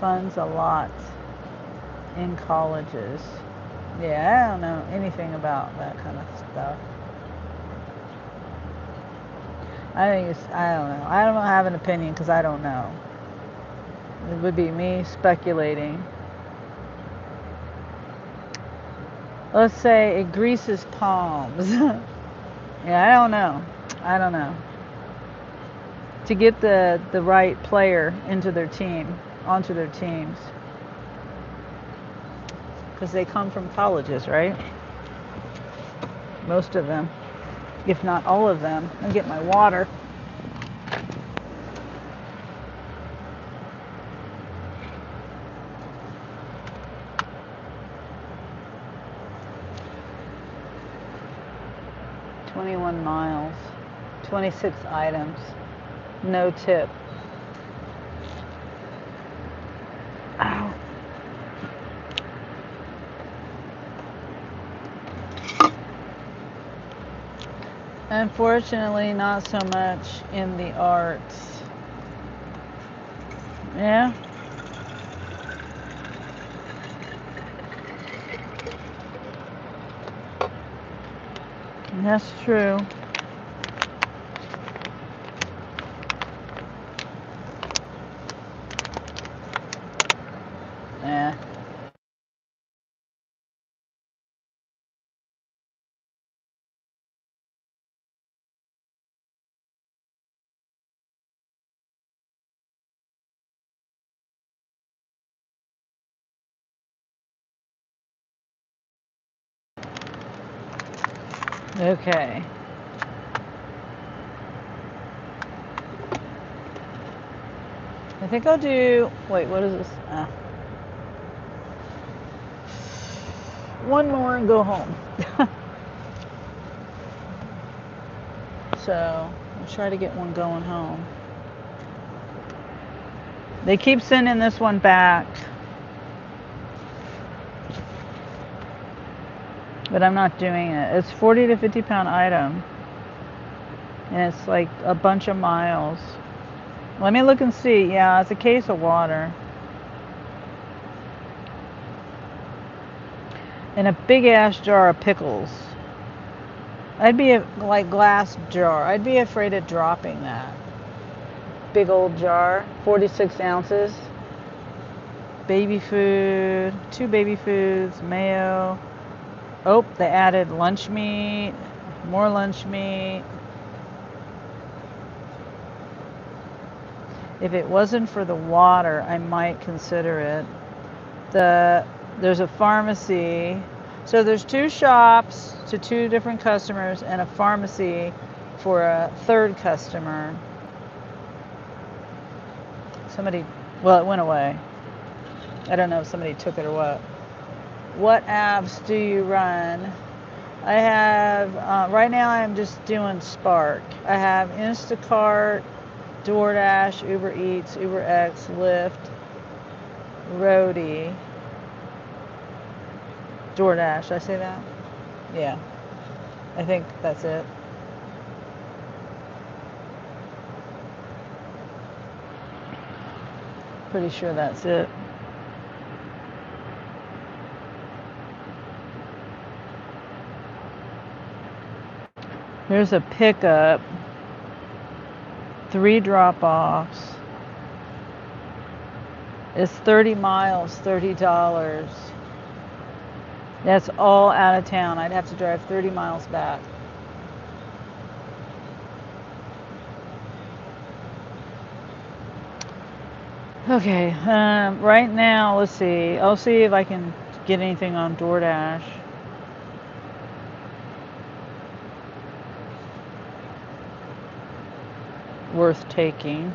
funds a lot in colleges. Yeah, I don't know anything about that kind of stuff. I don't know. I don't have an opinion because I don't know. It would be me speculating. Let's say it greases palms. Yeah, I don't know. I don't know. To get the right player into their team, onto their teams. Because they come from colleges, right? Most of them, if not all of them. I'll get my water. $21 miles, 26 items, no tip. Ow. Unfortunately, not so much in the arts. Yeah. That's true. Yeah. Okay. I think I'll do, wait, what is this? One more and go home. So I'll try to get one going home. They keep sending this one back, but I'm not doing it. It's 40 to 50 pound item, and it's like a bunch of miles. Let me look and see. Yeah, it's a case of water and a big ass jar of pickles. I'd be like glass jar. I'd be afraid of dropping that. Big old jar, 46 ounces. Baby food, 2 baby foods, mayo. Oh, they added lunch meat, more lunch meat. If it wasn't for the water, I might consider it. There's a pharmacy. So there's 2 shops to 2 different customers and a pharmacy for a third customer. Somebody, well, it went away. I don't know if somebody took it or what. What apps do you run? I have, right now I'm just doing Spark. I have Instacart, DoorDash, Uber Eats, UberX, Lyft, Roadie, DoorDash. Did I say that? Yeah. I think that's it. Pretty sure that's it. Here's a pickup, 3 drop-offs. It's 30 miles, $30. That's all out of town. I'd have to drive 30 miles back. Okay, right now, let's see. I'll see if I can get anything on DoorDash. Worth taking.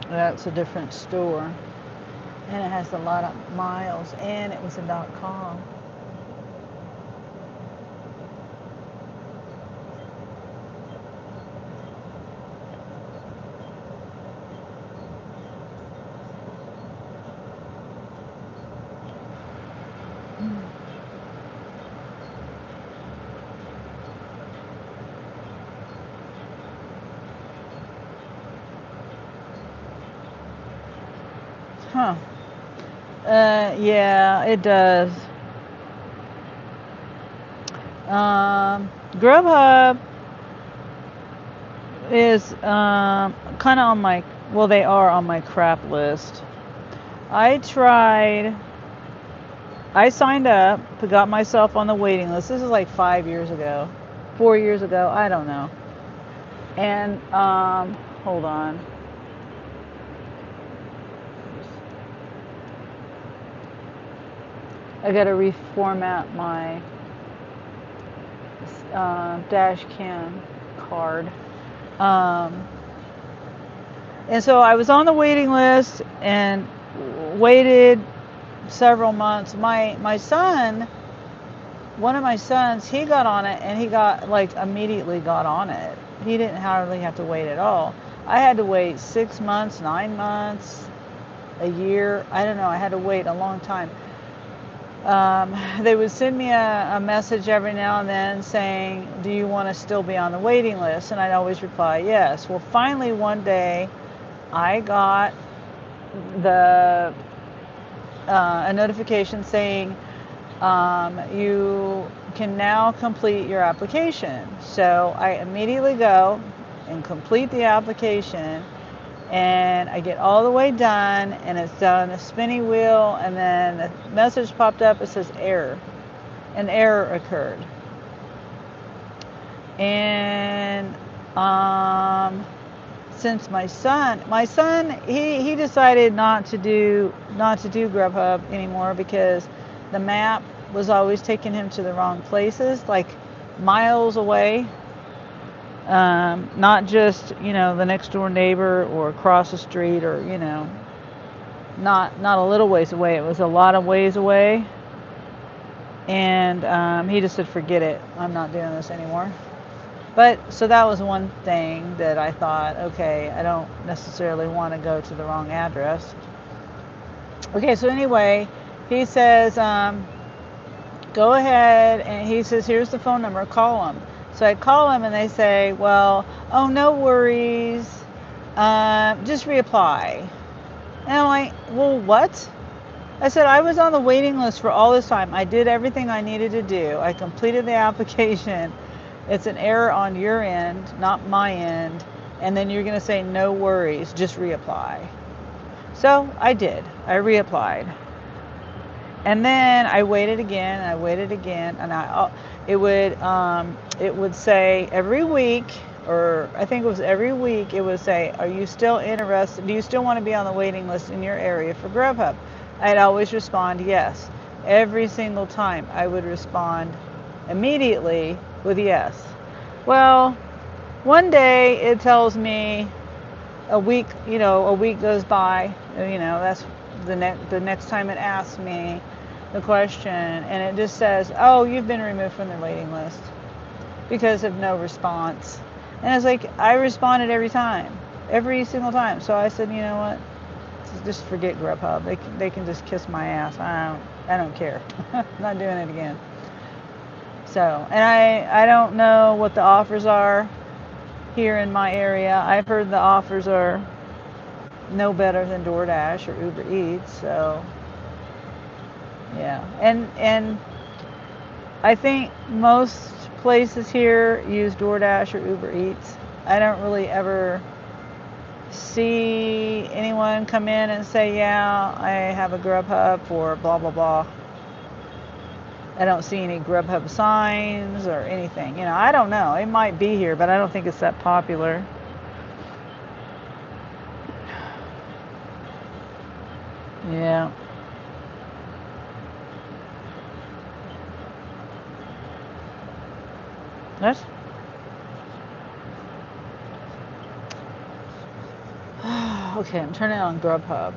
That's a different store. And it has a lot of miles, and it was a .com. Huh. Yeah, it does. Grubhub is kind of on my, well, they are on my crap list. I signed up, got myself on the waiting list. This is like 5 years ago, 4 years ago, I don't know. And hold on. I gotta reformat my dash cam card. And so I was on the waiting list and waited several months. My son, one of my sons, he got on it and he got like immediately got on it. He didn't hardly have to wait at all. I had to wait 6 months, 9 months, a year. I don't know. I had to wait a long time. They would send me a message every now and then saying, do you want to still be on the waiting list? And I'd always reply, yes. Well, finally one day I got a notification saying, you can now complete your application. So I immediately go and complete the application, and I get all the way done, and it's done a spinny wheel, and then the message popped up. It says error. An error occurred. And since my son, he decided not to do Grubhub anymore because the map was always taking him to the wrong places, like miles away. Not just, the next door neighbor or across the street, or, not a little ways away. It was a lot of ways away. And he just said, forget it. I'm not doing this anymore. But so that was one thing that I thought, okay, I don't necessarily want to go to the wrong address. Okay, so anyway, he says, go ahead, and he says, here's the phone number, call them. So I call them and they say, well, oh, no worries, just reapply. And I'm like, well, what? I said, I was on the waiting list for all this time. I did everything I needed to do. I completed the application. It's an error on your end, not my end. And then you're going to say, no worries, just reapply. So I did. I reapplied. And then I waited again, and it would say every week, or I think it was every week, it would say, are you still interested? Do you still want to be on the waiting list in your area for Grubhub? I'd always respond yes. Every single time I would respond immediately with yes. Well, one day it tells me a week goes by, that's the next time it asks me the question, and it just says, oh, you've been removed from the waiting list because of no response. And it's like, I responded every single time. So I said, you know what, just forget Grubhub. They can just kiss my ass. I don't care. I'm not doing it again. So, and I don't know what the offers are here in my area. I've heard the offers are no better than DoorDash or Uber Eats. So yeah, and I think most places here use DoorDash or Uber Eats. I don't really ever see anyone come in and say, yeah, I have a Grubhub for blah blah blah. I don't see any Grubhub signs or anything. I don't know. It might be here, but I don't think it's that popular. Yeah. What? Okay, I'm turning on Grubhub.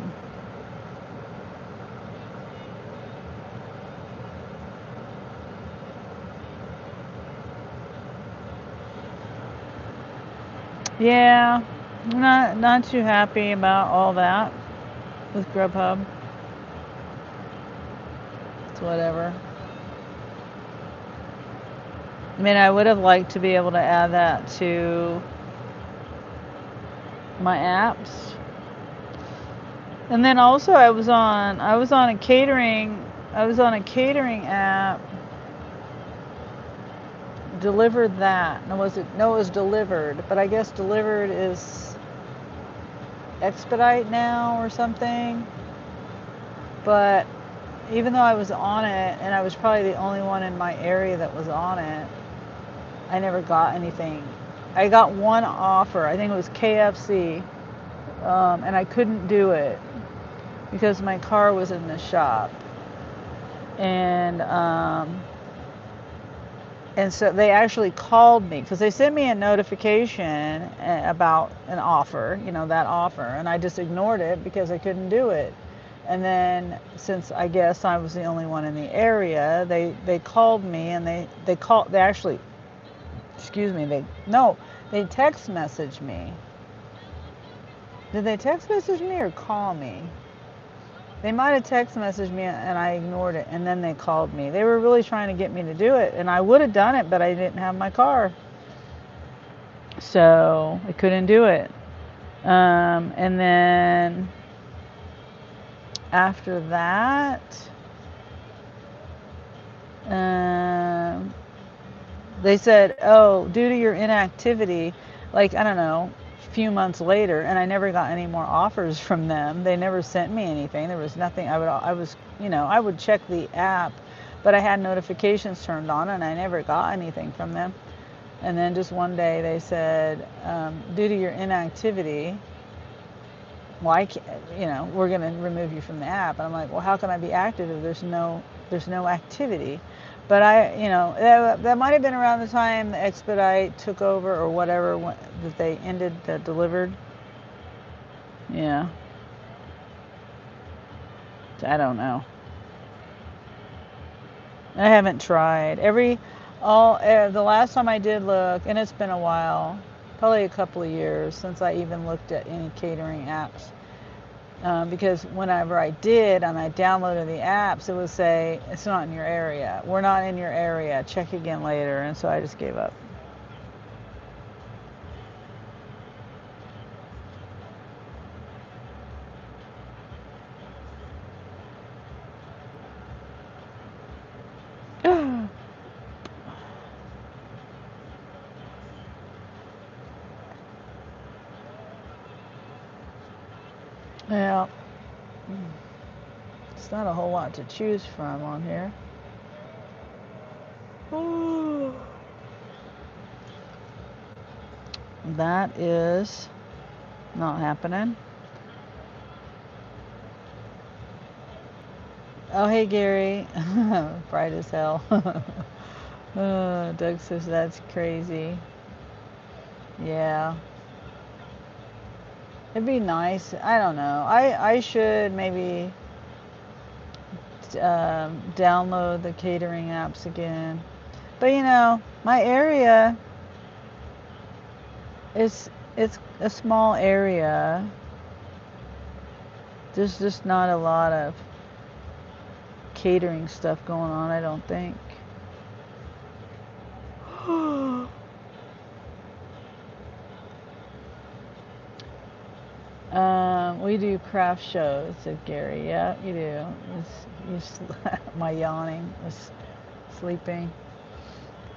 Yeah, I'm not too happy about all that with Grubhub. It's whatever. I mean, I would have liked to be able to add that to my apps, And then also I was on a catering app. Delivered that. No, was it? No, it was delivered. But I guess delivered is expedite now or something. But even though I was on it, and I was probably the only one in my area that was on it, I never got anything. I got one offer. I think it was KFC, and I couldn't do it because my car was in the shop. And so they actually called me because they sent me a notification about an offer, that offer, and I just ignored it because I couldn't do it. And then since I guess I was the only one in the area, they called me and they actually, excuse me, they text messaged me. Did they text message me or call me? They might have text messaged me and I ignored it, and then they called me. They were really trying to get me to do it, and I would have done it, but I didn't have my car. So I couldn't do it. And then after that, they said, oh, due to your inactivity, like, I don't know, a few months later, and I never got any more offers from them. They never sent me anything. There was nothing. I would check the app, but I had notifications turned on, and I never got anything from them. And then just one day they said, due to your inactivity, we're going to remove you from the app. And I'm like, well, how can I be active if there's no activity? But that might have been around the time the expedite took over or whatever, that they ended the delivered. Yeah. I don't know. I haven't tried. The last time I did look, and it's been a while, probably a couple of years since I even looked at any catering apps. Because whenever I did and I downloaded the apps, it would say, it's not in your area. We're not in your area. Check again later. And so I just gave up. Well, it's not a whole lot to choose from on here. That is not happening. Oh, hey, Gary. Bright as hell. Doug says that's crazy. Yeah. It'd be nice. I don't know. I should maybe download the catering apps again. But my area it's a small area. There's just not a lot of catering stuff going on, I don't think. We do craft shows, said Gary. Yeah, you do. My yawning was sleeping.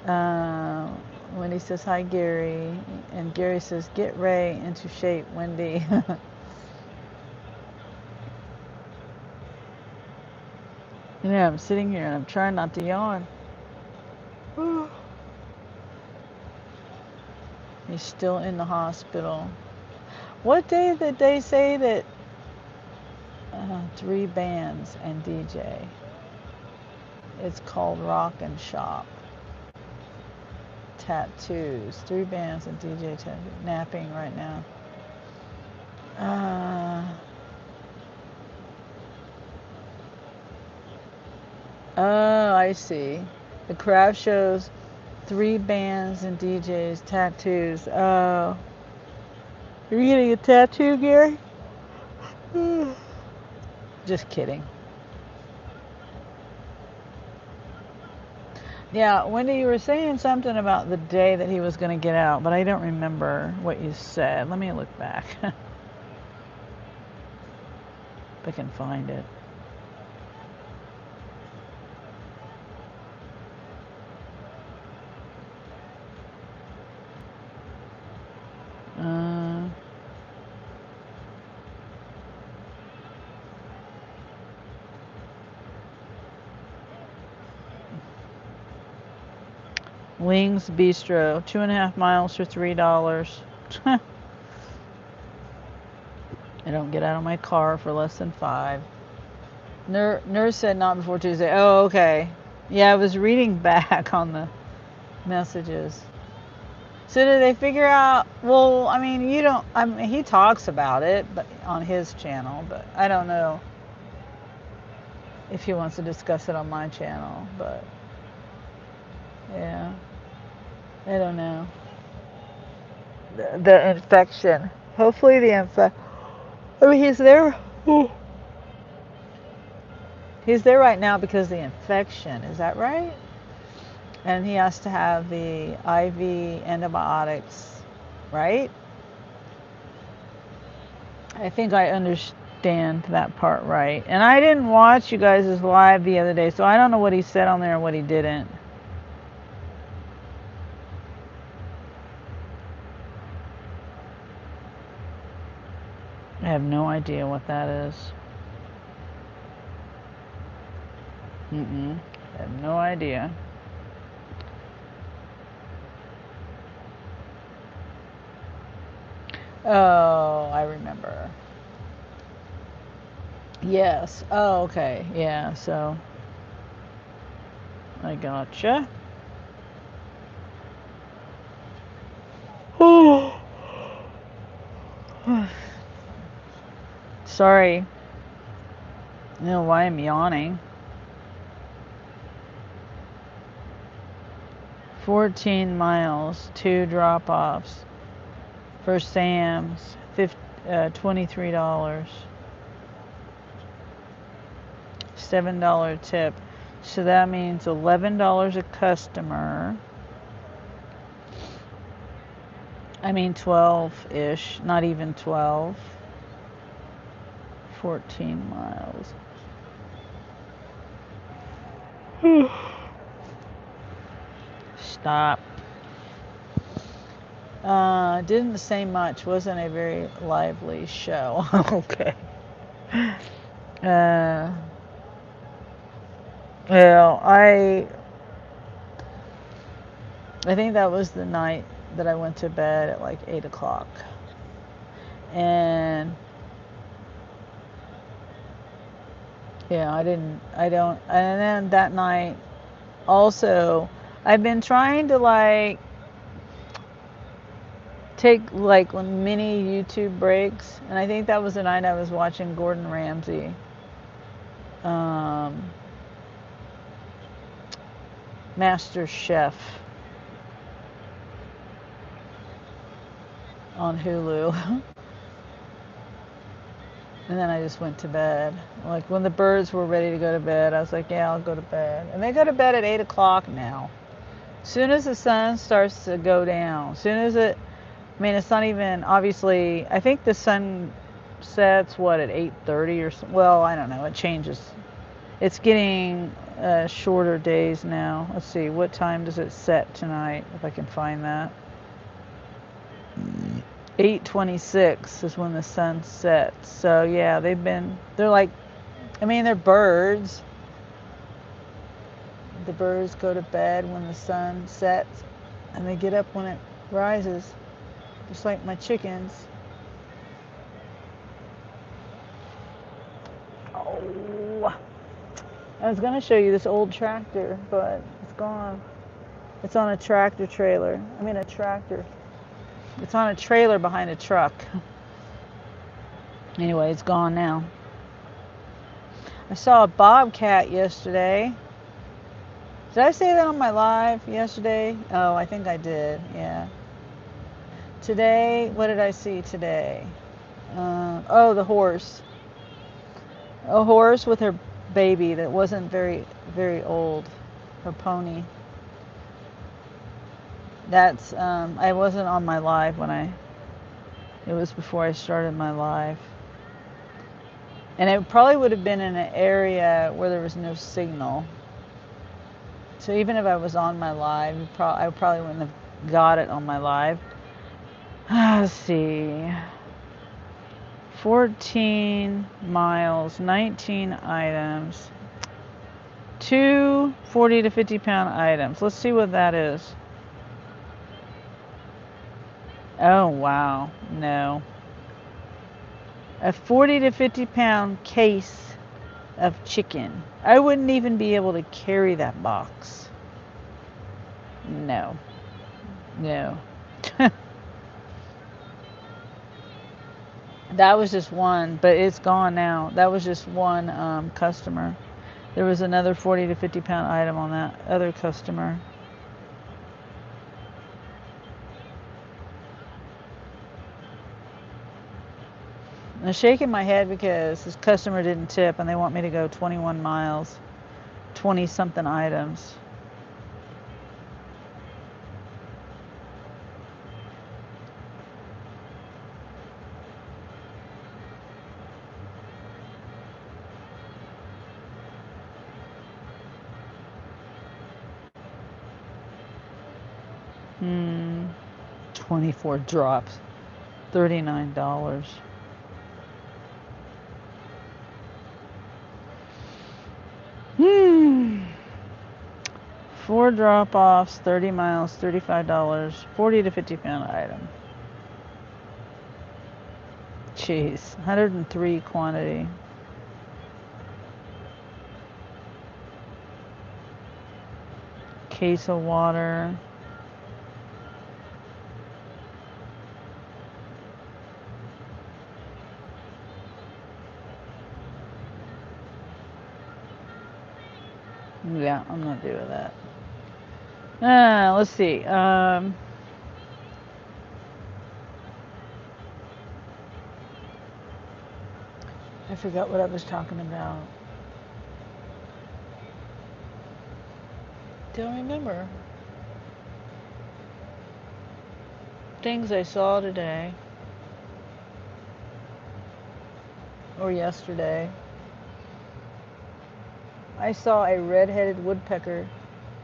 Wendy says, hi, Gary. And Gary says, get Ray into shape, Wendy. I'm sitting here and I'm trying not to yawn. He's still in the hospital. What day did they say that 3 bands and DJ? It's called Rock and Shop. Tattoos. 3 bands and DJ napping right now. Oh, I see. The craft shows 3 bands and DJs, tattoos. Oh. Are you getting a tattoo, Gary? Just kidding. Yeah, Wendy, you were saying something about the day that he was going to get out, but I don't remember what you said. Let me look back. if I can find it. Wings Bistro, 2.5 miles for $3. I don't get out of my car for less than $5. Nurse said not before Tuesday. Oh, okay. Yeah, I was reading back on the messages. So did they figure out? Well, I mean, you don't. I mean, he talks about it, but on his channel. But I don't know if he wants to discuss it on my channel. But yeah, I don't know. The infection. Hopefully the infection. I mean, he's there. He's there right now because of the infection. Is that right? And he has to have the IV antibiotics, right? I think I understand that part right. And I didn't watch you guys' live the other day, so I don't know what he said on there and what he didn't. I have no idea what that is. I have no idea. Oh, I remember. Yes. Oh, okay. Yeah, so I gotcha. Sorry. I don't know why I'm yawning. 14 miles, 2 drop-offs. For Sam's, $23. $7 tip. So that means $11 a customer. I mean 12-ish, not even 12. 14 miles. Stop. Didn't say much. Wasn't a very lively show. Okay. Well, I think that was the night that I went to bed at like 8 o'clock. And yeah, and then that night also, I've been trying to like take like mini YouTube breaks, and I think that was the night I was watching Gordon Ramsay. Master Chef on Hulu. And then I just went to bed. Like when the birds were ready to go to bed, I was like, yeah, I'll go to bed. And they go to bed at 8 o'clock now. As soon as the sun starts to go down, as soon as it, I mean, it's not even, obviously, I think the sun sets, what, at 8:30 or something? Well, I don't know. It changes. It's getting shorter days now. Let's see. What time does it set tonight, if I can find that? 8:26 is when the sun sets. So, yeah, they're like, I mean, they're birds. The birds go to bed when the sun sets, and they get up when it rises, just like my chickens. Oh, I was gonna show you this old tractor, but it's gone. It's on a tractor trailer. I mean, a tractor. It's on a trailer behind a truck. Anyway, it's gone now. I saw a bobcat yesterday. Did I say that on my live yesterday? Oh, I think I did. Yeah. Today, what did I see today? Oh, the horse. A horse with her baby that wasn't very, very old. Her pony. That's, I wasn't on my live it was before I started my live. And it probably would have been in an area where there was no signal. So even if I was on my live, I probably wouldn't have got it on my live. Let's see. 14 miles, 19 items. 2 40 to 50 pound items. Let's see what that is. Oh, wow. No. A 40 to 50 pound case of chicken. I wouldn't even be able to carry that box. No. No. That was just one, but it's gone now. That was just one customer. There was another 40 to 50 pound item on that other customer. I'm shaking my head because this customer didn't tip and they want me to go 21 miles, 20 something items. Hmm. 24 drops. $39. Hmm. 4 drop-offs, 30 miles, $35, 40 to 50 pound item. Jeez, 103 quantity. Case of water. Yeah, I'm not doing that. Let's see. I forgot what I was talking about. Don't remember. Things I saw today. Or yesterday. I saw a red-headed woodpecker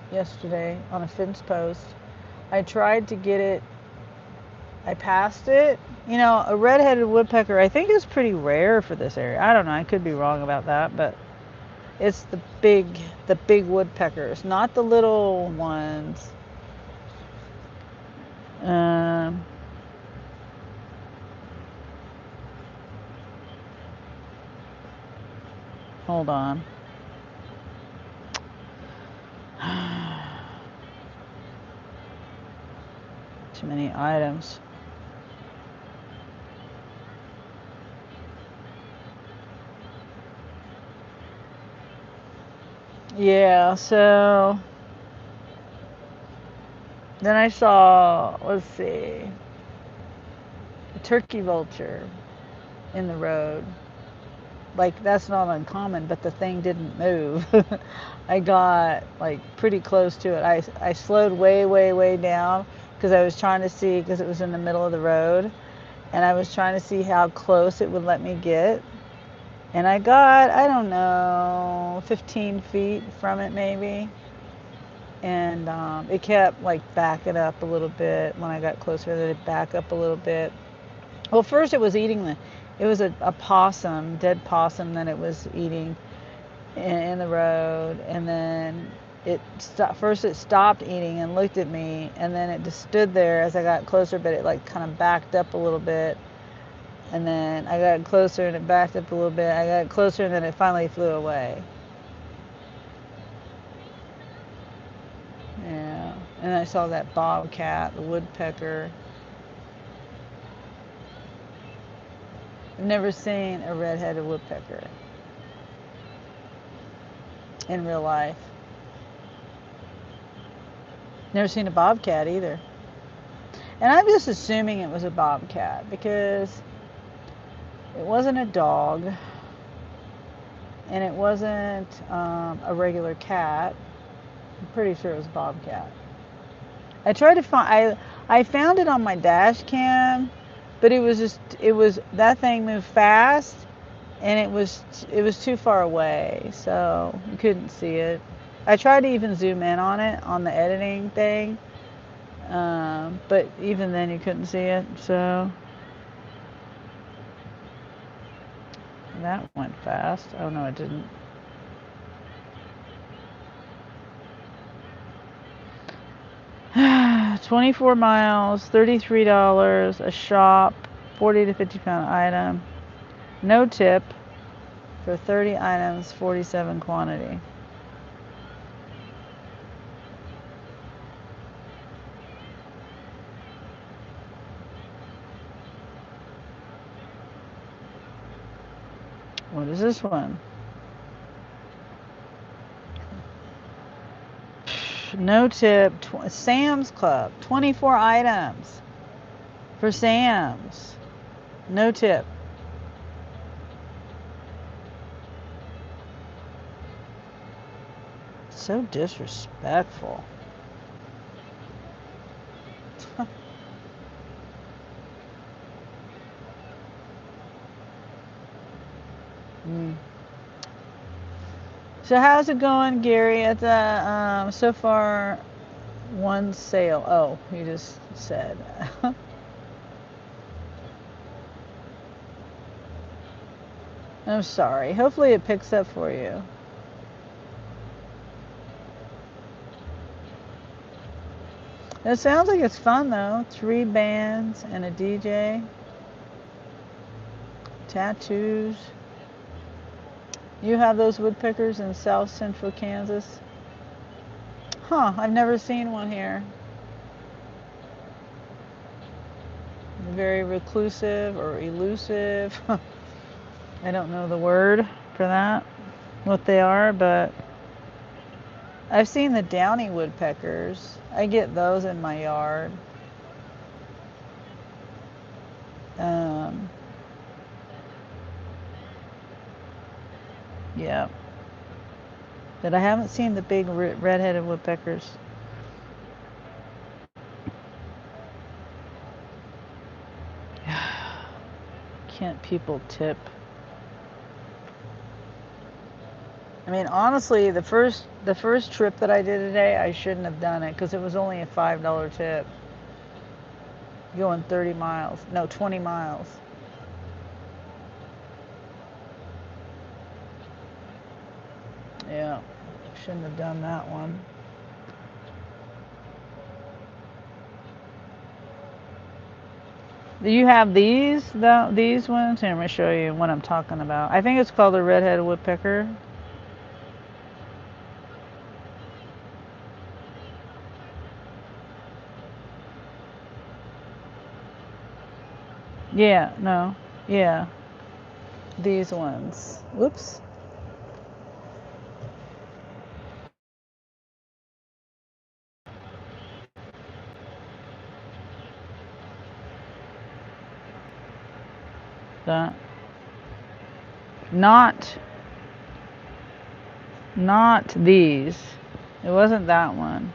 yesterday on a fence post. I tried to get it. I passed it. You know, a red-headed woodpecker I think is pretty rare for this area. I don't know. I could be wrong about that, but it's the big woodpeckers, not the little ones. Hold on. Too many items. Yeah, so then I saw, let's see, a turkey vulture in the road. Like, that's not uncommon, but the thing didn't move. I got like pretty close to it. I slowed way down because I was trying to see, because it was in the middle of the road, and I was trying to see how close it would let me get. And I got, I don't know, 15 feet from it maybe. And it kept like backing up a little bit. When I got closer, it back up a little bit. Well, first it was eating it was a possum, dead possum that it was eating in the road. And then first it stopped eating and looked at me. And then it just stood there as I got closer, but it like kind of backed up a little bit. And then I got closer and it backed up a little bit. I got closer and then it finally flew away. Yeah. And I saw that bobcat, the woodpecker. I've never seen a red-headed woodpecker in real life. Never seen a bobcat either. And I'm just assuming it was a bobcat because it wasn't a dog and it wasn't a regular cat. I'm pretty sure it was a bobcat. I tried to find, I found it on my dash cam, but it was that thing moved fast and it was too far away, so you couldn't see it. I tried to even zoom in on it on the editing thing, but even then you couldn't see it. So that went fast. Oh no, it didn't. $24 miles, $33, a shop, 40 to 50 pound item, no tip for 30 items, 47 quantity. What is this one? No tip, Sam's Club, 24 items for Sam's. No tip. So disrespectful. So how's it going, Gary? At the so far, one sale. Oh, you just said. I'm sorry. Hopefully it picks up for you. It sounds like it's fun though. 3 bands and a DJ. Tattoos. You have those woodpeckers in South Central Kansas? Huh, I've never seen one here. Very reclusive or elusive. I don't know the word for that, what they are, but I've seen the downy woodpeckers. I get those in my yard. Yeah. But I haven't seen the big red-headed woodpeckers. Can't people tip? I mean, honestly, the first trip that I did today, I shouldn't have done it because it was only a $5 tip. Going 30 miles. No, 20 miles. Yeah, shouldn't have done that one. Do you have these ones? Here, let me show you what I'm talking about. I think it's called a red-headed woodpecker. Yeah, no, yeah, these ones. Whoops. That. Not these. It wasn't that one.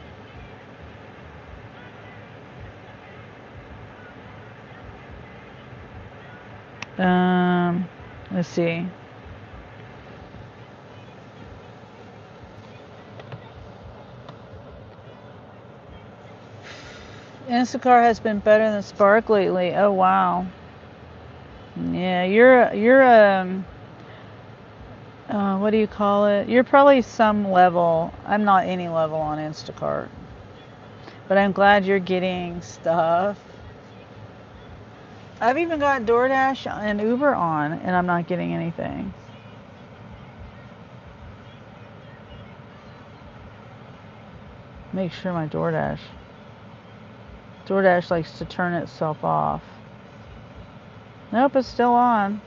Let's see. Instacart has been better than Spark lately. Oh wow. Yeah, you're what do you call it? You're probably some level. I'm not any level on Instacart. But I'm glad you're getting stuff. I've even got DoorDash and Uber on, and I'm not getting anything. Make sure my DoorDash likes to turn itself off. Nope, it's still on.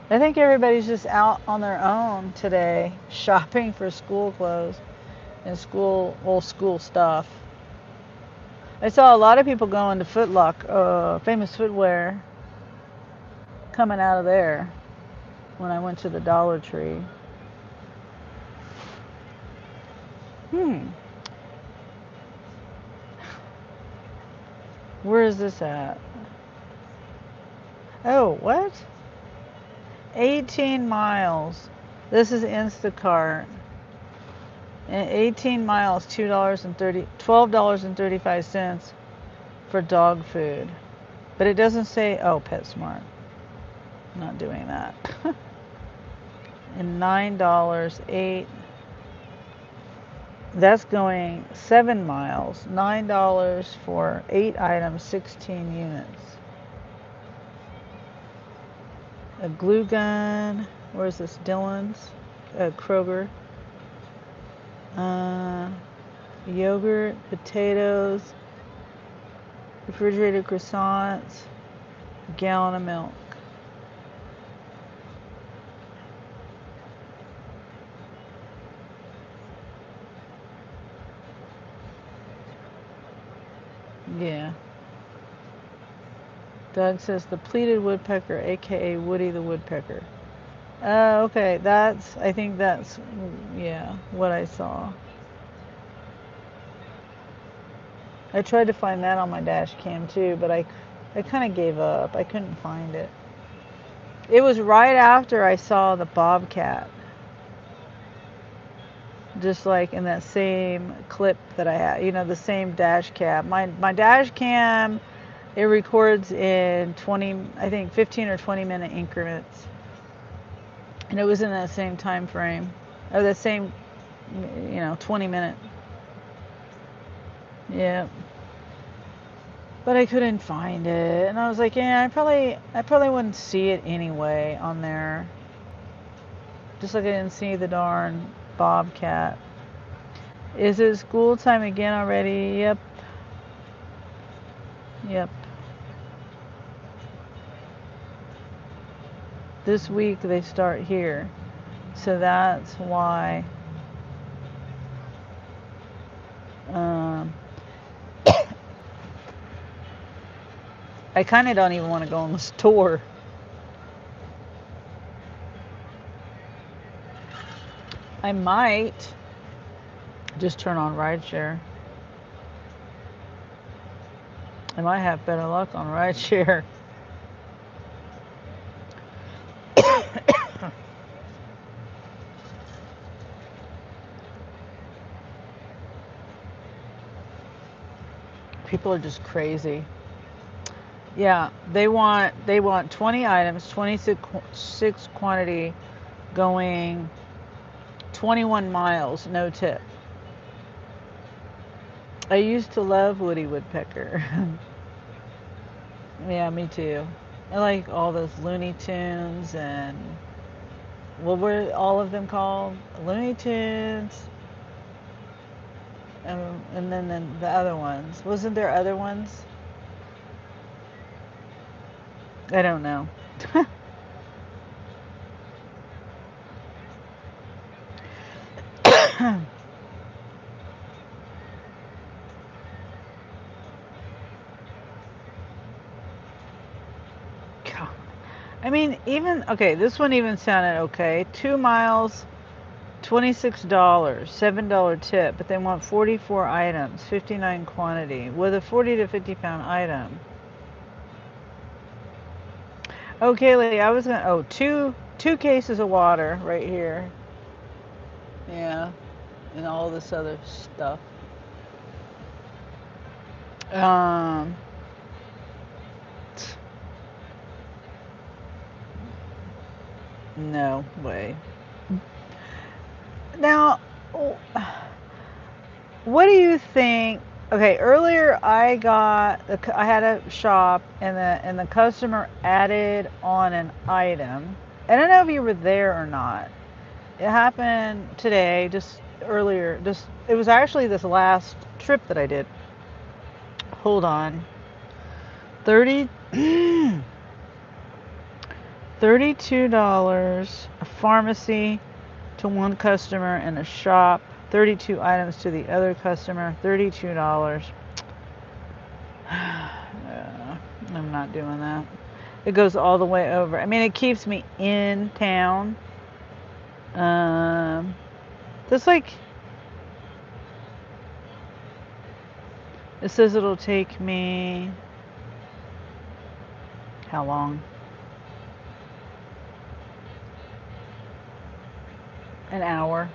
I think everybody's just out on their own today, shopping for school clothes and school stuff. I saw a lot of people going to Foot Locker, Famous Footwear, coming out of there when I went to the Dollar Tree. Where is this at? Oh, what? 18 miles. This is Instacart. And 18 miles, $12.35 for dog food. But it doesn't say, oh, PetSmart. I'm not doing that. And $9, 8. That's going 7 miles. $9 for 8 items, 16 units. A glue gun. Where's this? Dillon's. Kroger. Yogurt, potatoes, refrigerated croissants, a gallon of milk. Yeah. Doug says the pleated woodpecker, aka Woody the woodpecker. Okay, I think that's, yeah, what I saw. I tried to find that on my dash cam too, but I kind of gave up. I couldn't find it. It was right after I saw the bobcat. Just like in that same clip that I had, the same dash cam. My dash cam, it records in 15 or 20 minute increments. And it was in that same time frame, or the same, 20 minute. Yeah. But I couldn't find it, and I was like, yeah, I probably wouldn't see it anyway on there. Just like I didn't see the darn bobcat. Is it school time again already? Yep. This week they start here, so that's why. I kind of don't even want to go in the store. I might just turn on rideshare. I might have better luck on rideshare. People are just crazy. Yeah, they want 20 items, 26 quantity, going 21 miles, no tip. I used to love Woody Woodpecker. Yeah, me too. I like all those Looney Tunes and what were all of them called? Looney Tunes. And then the other ones. Wasn't there other ones? I don't know. I mean, okay, this one even sounded okay. 2 miles, $26, $7 tip, but they want 44 items, 59 quantity, with a 40 to 50 pound item. Oh, Kaylee, I was gonna, two cases of water right here. Yeah, and all this other stuff. No way. Now, what do you think? Okay, earlier I had a shop and the customer added on an item. I don't know if you were there or not. It happened today, just earlier. It was actually this last trip that I did. Hold on. $32 a pharmacy to one customer and a shop, 32 items to the other customer, $32. I'm not doing that. It goes all the way over. I mean, it keeps me in town. Just like it says it'll take me How long? An hour.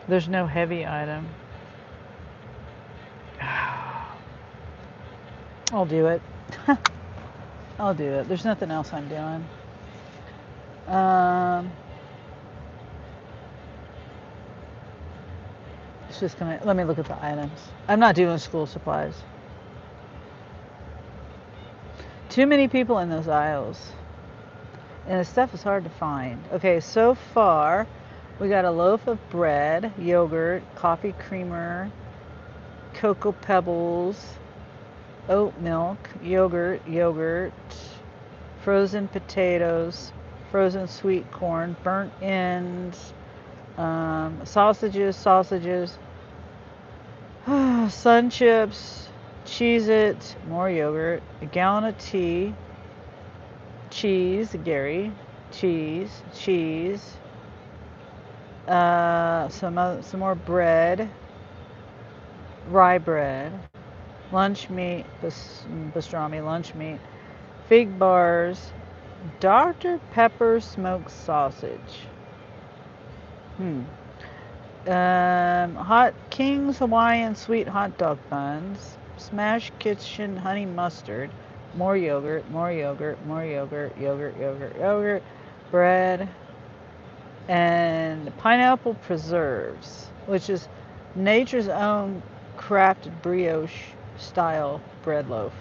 There's no heavy item. I'll do it. I'll do it. There's nothing else I'm doing. It's just gonna, let me look at the items. I'm not doing school supplies. Too many people in those aisles. And the stuff is hard to find. Okay, so far we got a loaf of bread, yogurt, coffee creamer, cocoa pebbles, oat milk, yogurt, frozen potatoes, frozen sweet corn, burnt ends, sausages, sun chips, Cheez-It, more yogurt, a gallon of tea, cheese, Gary, cheese, some more bread, rye bread, lunch meat, pastrami, lunch meat, fig bars, Dr. Pepper smoked sausage. Hot King's Hawaiian sweet hot dog buns, Smash Kitchen honey mustard, more yogurt, bread, and pineapple preserves, which is nature's own crafted brioche style bread loaf.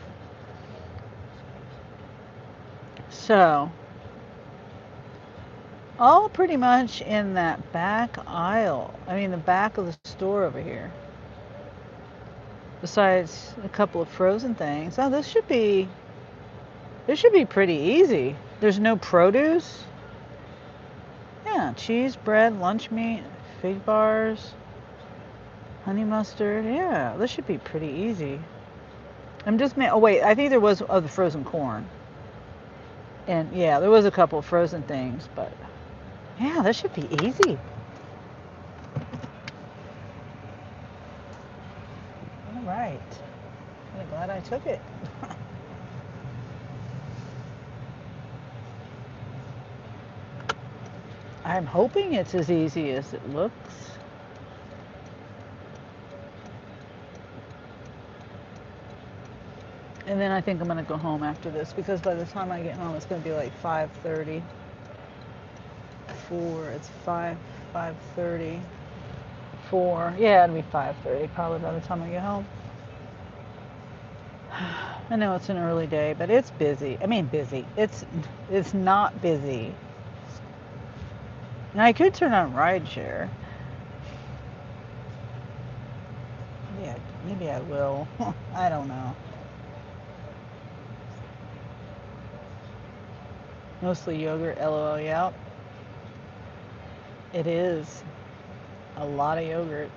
So, all pretty much in that back aisle. I mean, the back of the store over here. Besides a couple of frozen things. Oh, this should be pretty easy. There's no produce. Yeah, cheese, bread, lunch meat, fig bars, honey mustard. Yeah, this should be pretty easy. I'm just, oh wait, I think there was the frozen corn. And yeah, there was a couple of frozen things, but yeah, this should be easy. All right. I'm glad I took it. I'm hoping it's as easy as it looks. And then I think I'm going to go home after this because by the time I get home, it's going to be like 5:30. It's 5:30. 4. Yeah, it'll be 5:30 probably by the time I get home. I know it's an early day, but it's busy. I mean, busy. It's not busy. Now I could turn on rideshare. Yeah, maybe I will. I don't know. Mostly yogurt, LOL, yeah. It is a lot of yogurt.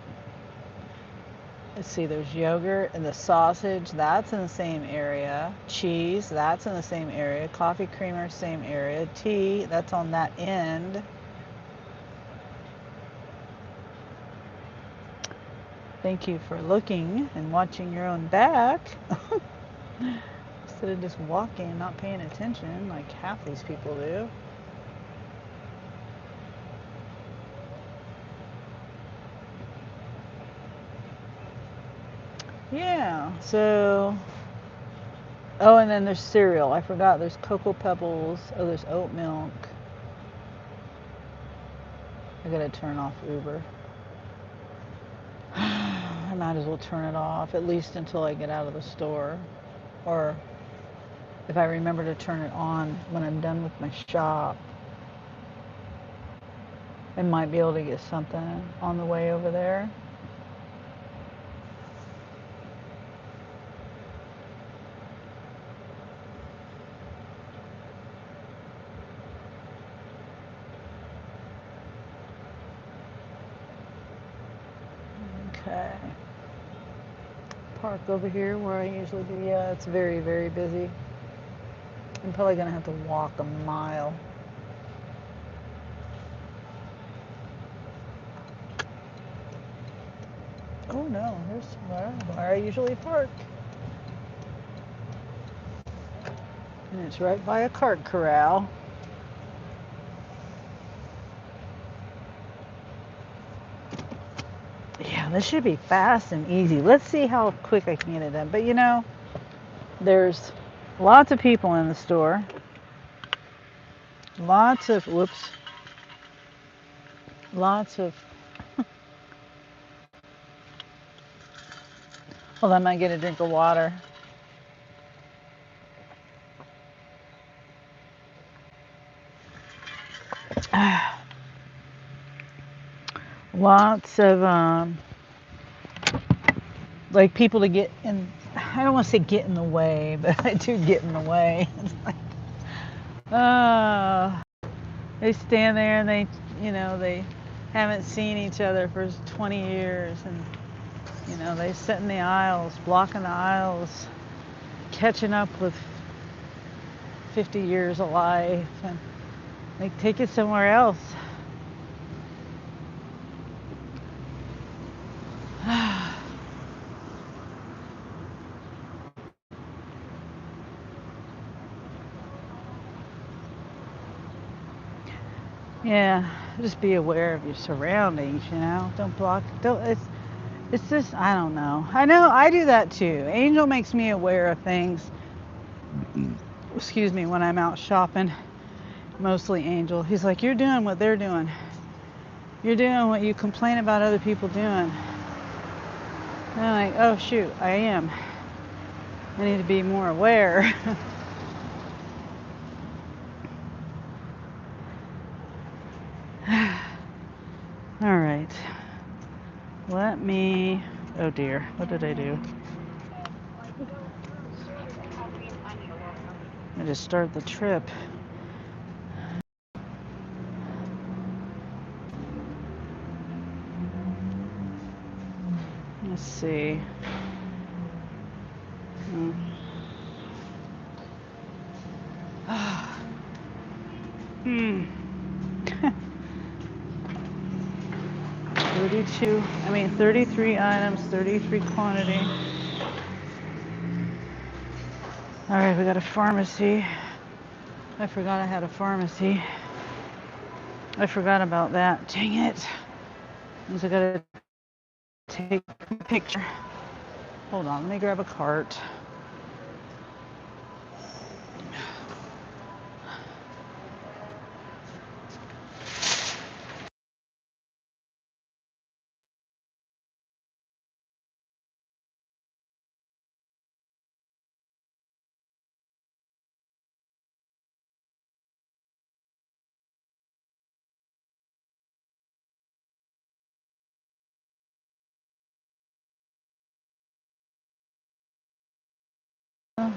Let's see, there's yogurt and the sausage, that's in the same area. Cheese, that's in the same area. Coffee creamer, same area. Tea, that's on that end. Thank you for looking and watching your own back. Instead of just walking and not paying attention like half these people do. Yeah, so, oh, and then there's cereal. I forgot there's Cocoa Pebbles. Oh, there's oat milk. I gotta turn off Uber. I might as well turn it off, at least until I get out of the store. Or if I remember to turn it on when I'm done with my shop. I might be able to get something on the way over there. Okay. Park over here where I usually do. Yeah, it's very, very busy. I'm probably gonna have to walk a mile. Oh no, here's where I usually park. And it's right by a cart corral. Yeah, this should be fast and easy. Let's see how quick I can get it done. But you know, there's lots of people in the store. Lots of, whoops. Lots of, hold on, I might get a drink of water. Lots of, like people to get in, I don't want to say get in the way, but I do get in the way. It's like, they stand there and they, you know, they haven't seen each other for 20 years and, you know, they sit in the aisles, blocking the aisles, catching up with 50 years of life, and they take it somewhere else. Yeah, just be aware of your surroundings, you know. Don't block, don't, it's just, I don't know. I know I do that too. Angel makes me aware of things, excuse me, when I'm out shopping, mostly Angel. He's like, you're doing what they're doing. You're doing what you complain about other people doing. And I'm like, oh shoot, I am. I need to be more aware. All right. Let me, oh dear, what did I do? I just start the trip. Let's see. Hmm. 33 items, 33 quantity. All right, we got a pharmacy. I forgot I had a pharmacy. I forgot about that. Dang it. Means I gotta take a picture. Hold on, let me grab a cart.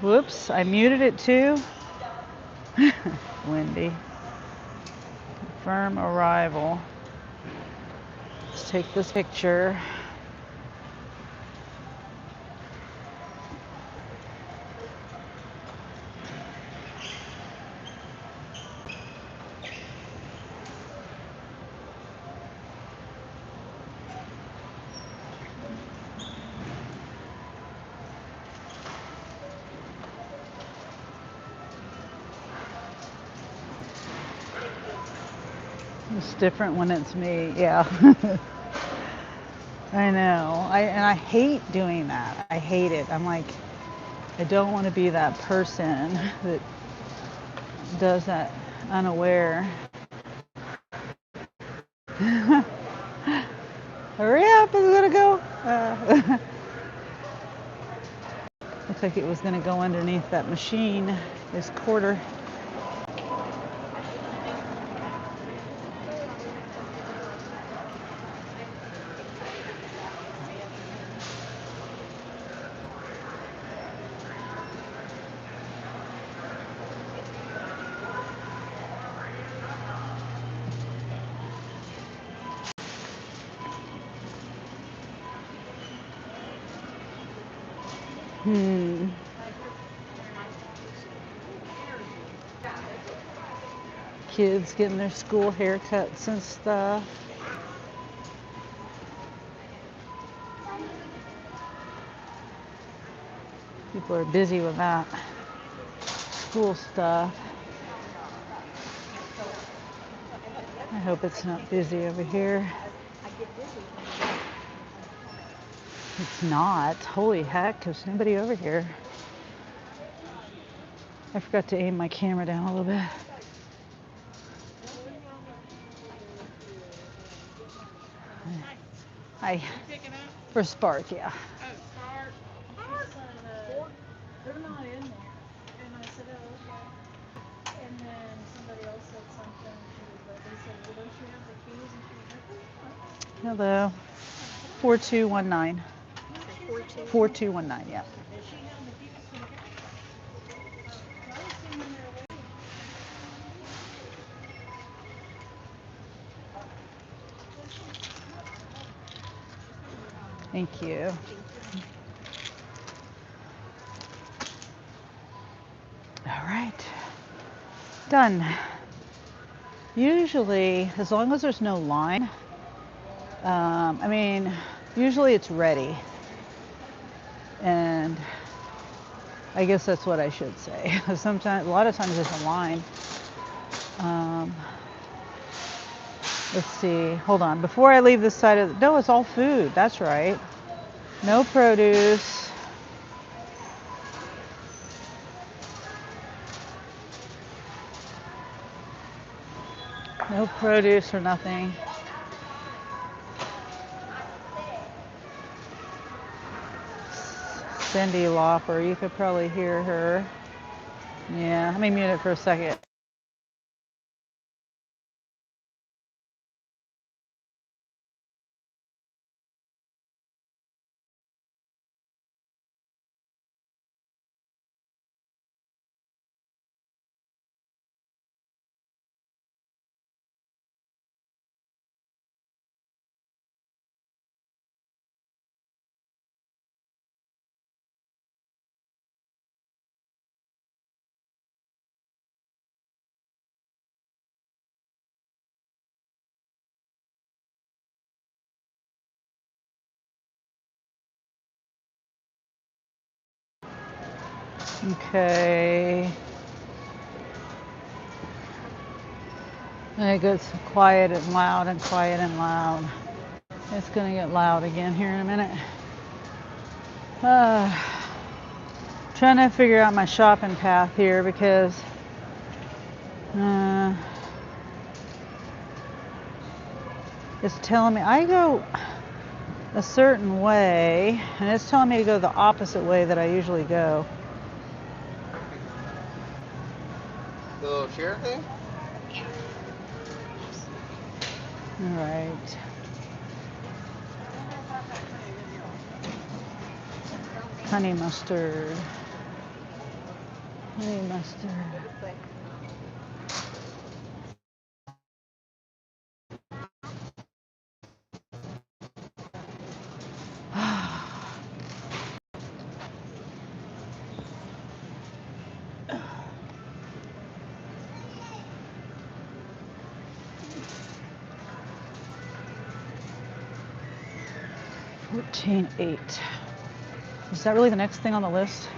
Whoops, I muted it too. Wendy. Confirm arrival. Let's take this picture. It's different when it's me, yeah. I know. I hate doing that. I hate it. I'm like, I don't want to be that person that does that unaware. Hurry up, is it gonna go? Looks like it was gonna go underneath that machine, this quarter. Kids getting their school haircuts and stuff. People are busy with that. school stuff. I hope it's not busy over here. It's not. Holy heck, there's nobody over here. I forgot to aim my camera down a little bit. Hi. For Spark, yeah. They're not in there. And I said, oh, okay. And then somebody else said something, but they said, well, don't you have the keys? And she was like, Hello. 4219. 4219, yeah. Thank you. All right. Done. Usually, as long as there's no line, usually it's ready. And I guess that's what I should say. Sometimes, a lot of times there's a line. Let's see. Hold on. Before I leave this side of the, no, it's all food. That's right. No produce. No produce or nothing. Cindy Lauper, you could probably hear her. Yeah, let me mute it for a second. Okay. It goes quiet and loud and quiet and loud. It's gonna get loud again here in a minute. Trying to figure out my shopping path here because it's telling me I go a certain way and it's telling me to go the opposite way that I usually go. The little chair thing? All right. Honey mustard. Honey mustard. $14.8. Is that really the next thing on the list?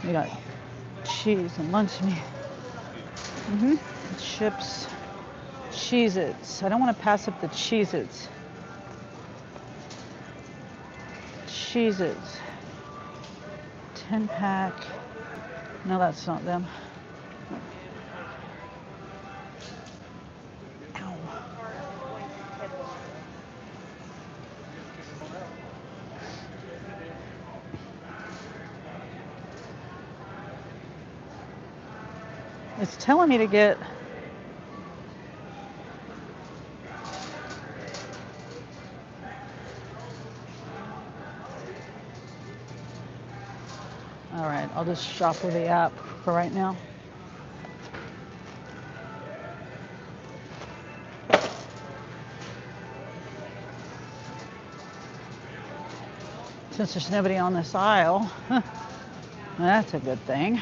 We got cheese and lunch meat. Chips. Cheez-Its. I don't want to pass up the Cheez-Its. Cheez-Its. 10 pack. No, that's not them. Ow. It's telling me to get all right, I'll just shop with the app for right now. Since there's nobody on this aisle, that's a good thing.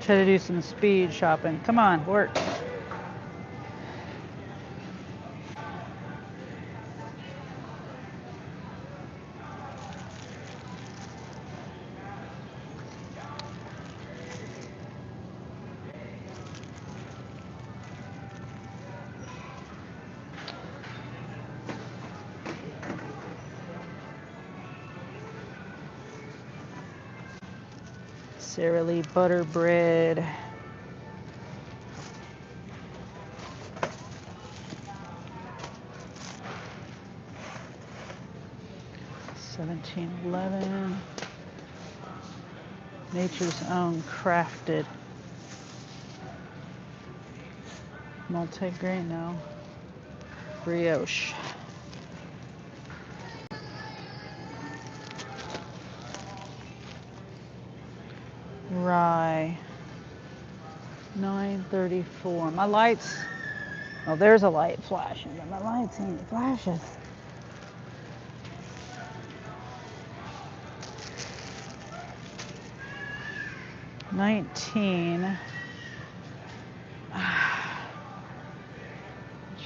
Try to do some speed shopping. Come on, work. Sara Lee butter bread. $17.11. Nature's Own crafted. Multi-grain now. Brioche. Rye. $9.34. My lights. Oh, there's a light flashing, but my lights ain't flashing. $19. I'm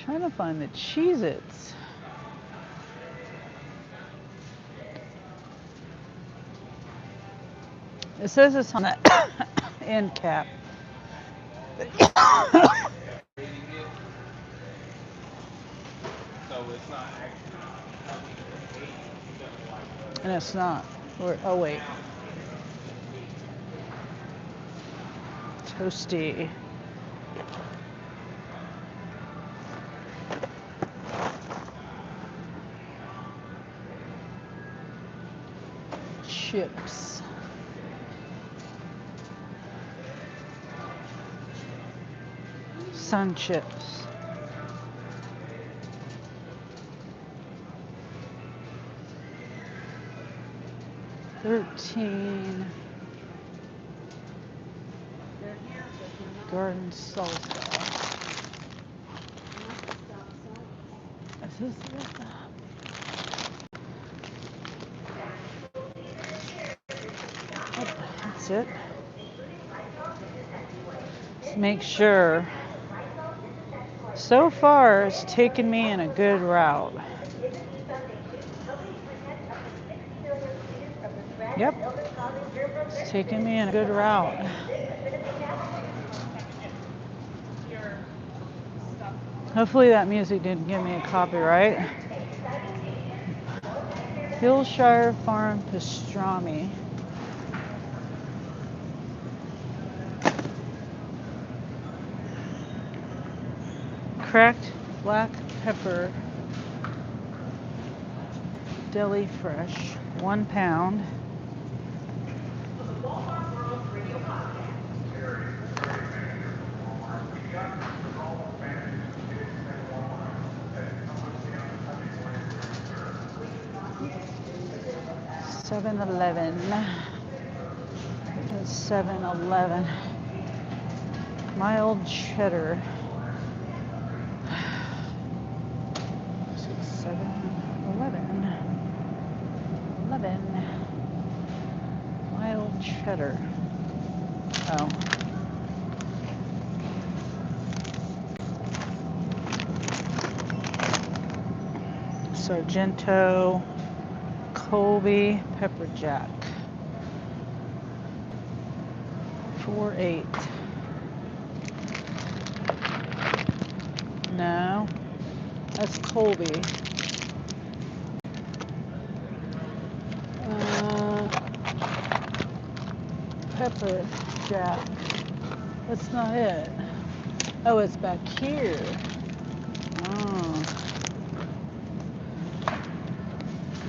trying to find the Cheez-Its. It says it's on the end cap. And it's not. Oh, wait. Toasty. Chips. Sun chips. $13. Garden salsa. Is this it? That's it. Let's make sure. So far, it's taken me in a good route. Yep. It's taken me in a good route. Hopefully that music didn't give me a copyright. Hillshire Farm pastrami. Cracked black pepper. Deli fresh. 1 pound. $7.11. 7-Eleven. My old cheddar. 7-Eleven. 11. My old cheddar. Oh. Sargento. Colby pepper jack. 4.8. No, that's Colby. Pepper jack. That's not it. Oh, it's back here. Oh.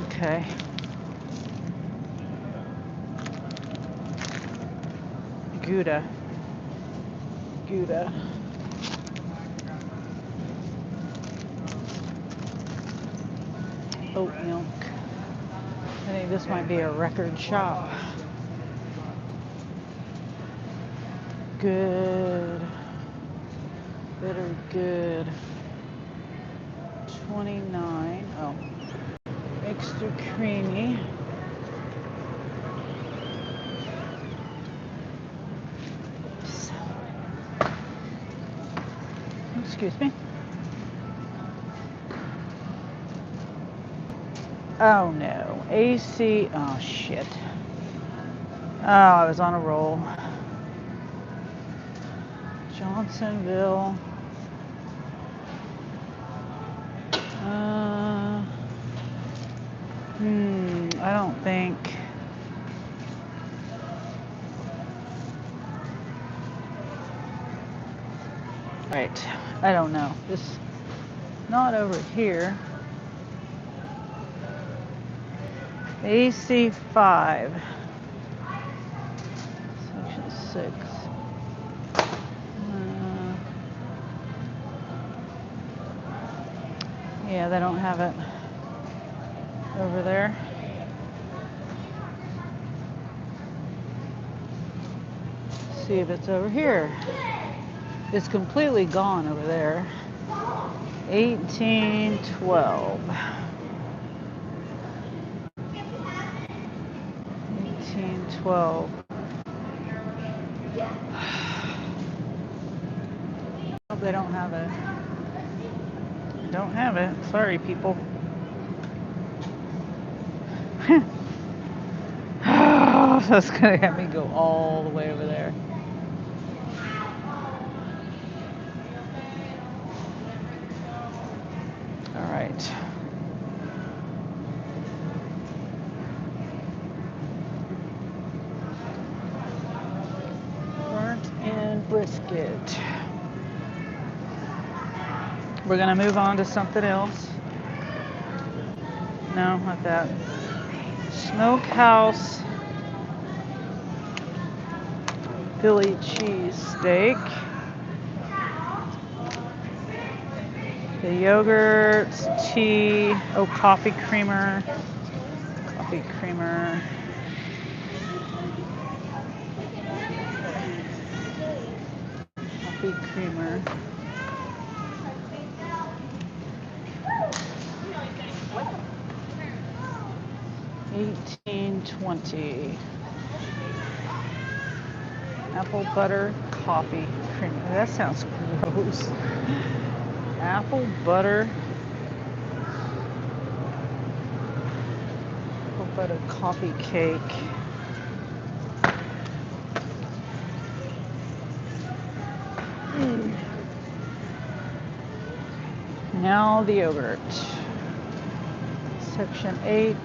Okay. Gouda. Gouda. Oat milk. I think this might be a record shop. Good. Bitter good. 29. Oh. Extra creamy. Excuse me. Oh no, AC, oh shit. Oh, I was on a roll. Johnsonville. I don't think. Right, I don't know. This, not over here. AC5. Section 6. Yeah, they don't have it over there. See if it's over here. It's completely gone over there. 1812. 1812. Oh, they don't have it. Don't have it. Sorry, people. Oh, that's gonna have me go all the way over there. All right. Burnt and brisket. We're gonna move on to something else. No, not that. Smokehouse Philly cheese steak. The yogurt, tea, oh, coffee creamer. Coffee creamer. Coffee creamer. $18.20. Apple butter coffee creamer. That sounds gross. Apple butter. Apple butter coffee cake. Now the yogurt. Section 8.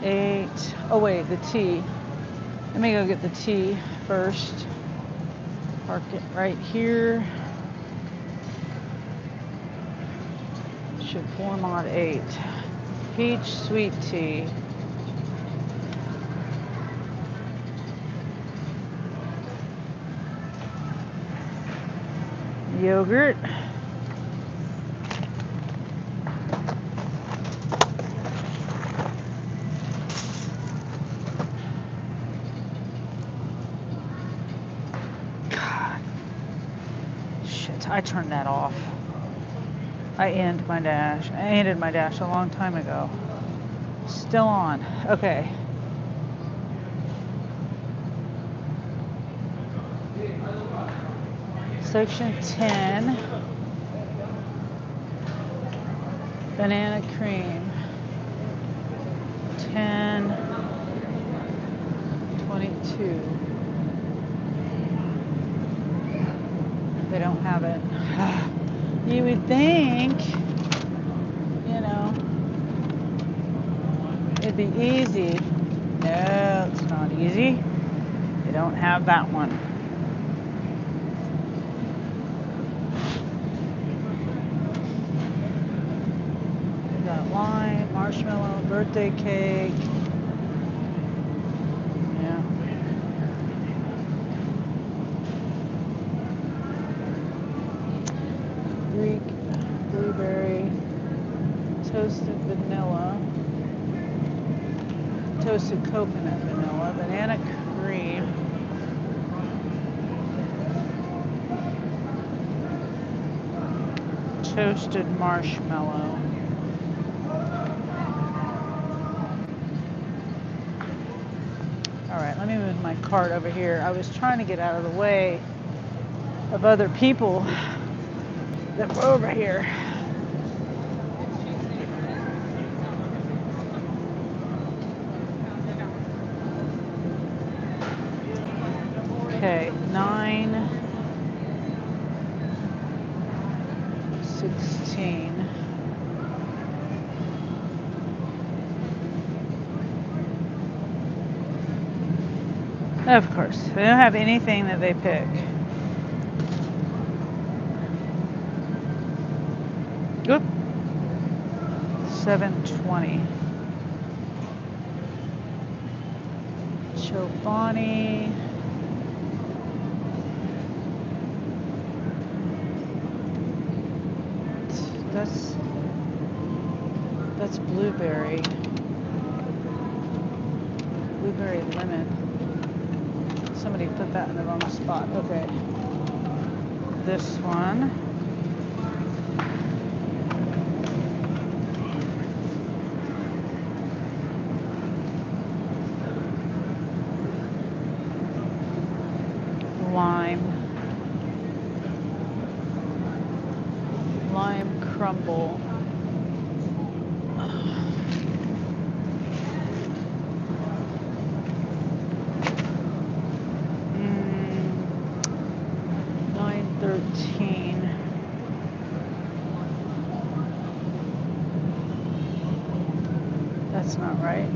Oh wait, the tea. Let me go get the tea first. Park it right here. Should form on 8. Peach sweet tea. Yogurt. God. Shit, I turned that off. I ended my dash a long time ago. Still on. Okay. Section 10. Banana cream. 10.22. They don't have it. You would think, you know, it'd be easy. No, it's not easy. They don't have that one. We got lime, marshmallow, birthday cake. Yeah. Greek blueberry, toasted vanilla, toasted coconut vanilla, banana cream, toasted marshmallow. All right, let me move my cart over here. I was trying to get out of the way of other people Then we're over here. Okay, 9:16. Of course, they don't have anything that they pick. Oop. 7:20. Chobani. That's blueberry. Blueberry lemon. Somebody put that in the wrong spot. Okay. This one. Lime crumble. 9:13. That's not right.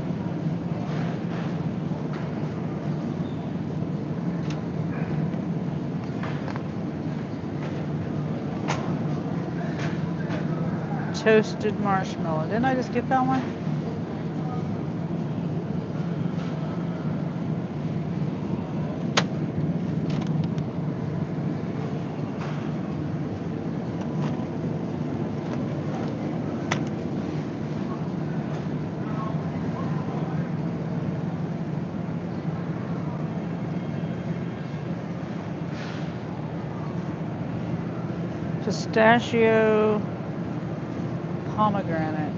Toasted marshmallow. Didn't I just get that one? Pistachio pomegranate.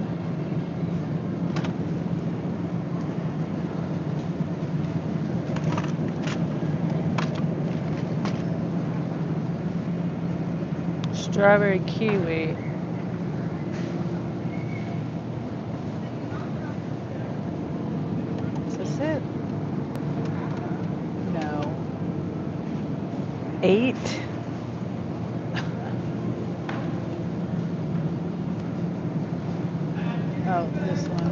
Strawberry kiwi. Is this it? No. 8. Oh, this one.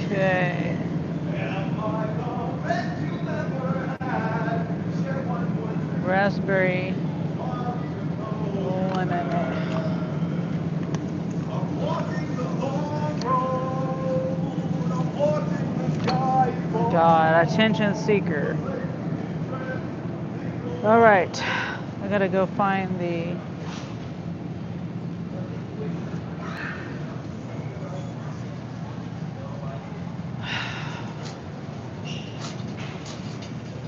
Okay. Raspberry lemonade. God, attention seeker. All right, I gotta go find the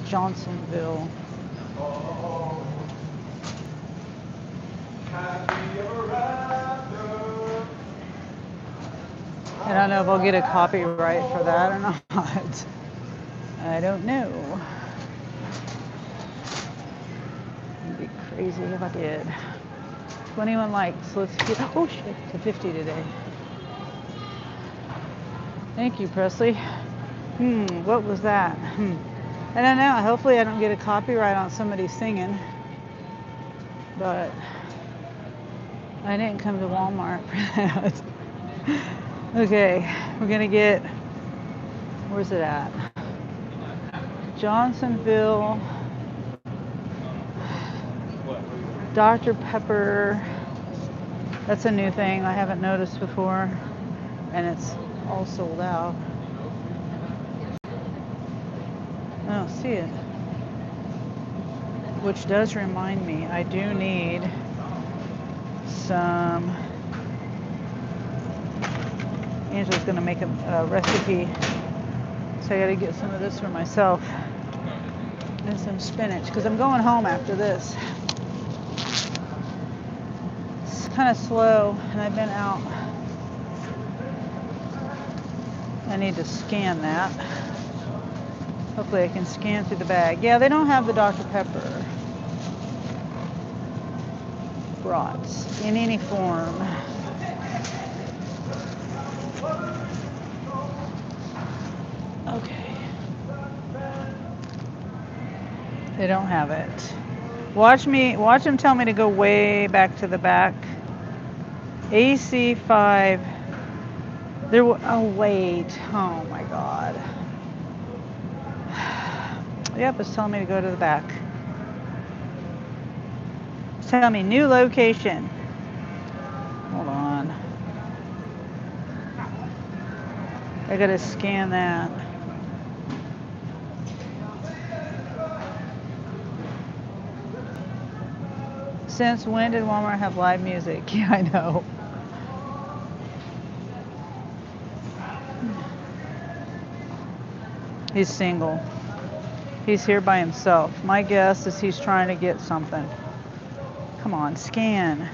Johnsonville. I don't know if I'll get a copyright for that or not. I don't know. It'd be crazy if I did. 21 likes. Let's get, oh shit, to 50 today. Thank you, Presley. What was that? I don't know. Hopefully I don't get a copyright on somebody singing. But I didn't come to Walmart for that. Okay, we're gonna get, where's it at? Johnsonville, Dr. Pepper. That's a new thing I haven't noticed before, and it's all sold out. I don't see it. Which does remind me, I do need some. Angela's gonna make a recipe, so I gotta get some of this for myself. and some spinach because I'm going home after this. It's kind of slow and I've been out. I need to scan that. Hopefully I can scan through the bag. Yeah, they don't have the Dr. Pepper brats in any form. Okay. They don't have it. Watch them tell me to go way back to the back. AC5. Oh wait. Oh my God. Yep, it's telling me to go to the back. It's telling me new location. Hold on. I gotta scan that. Since when did Walmart have live music? Yeah, I know. He's single. He's here by himself. My guess is he's trying to get something. Come on, scan.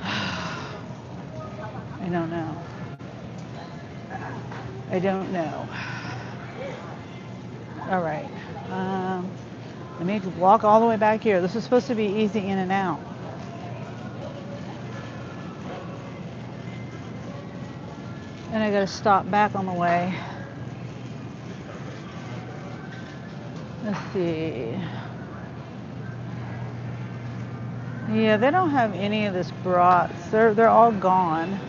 I don't know. I don't know. All right. I need to walk all the way back here. This is supposed to be easy in and out. And I gotta stop back on the way. Let's see. Yeah, they don't have any of this brats. They're all gone.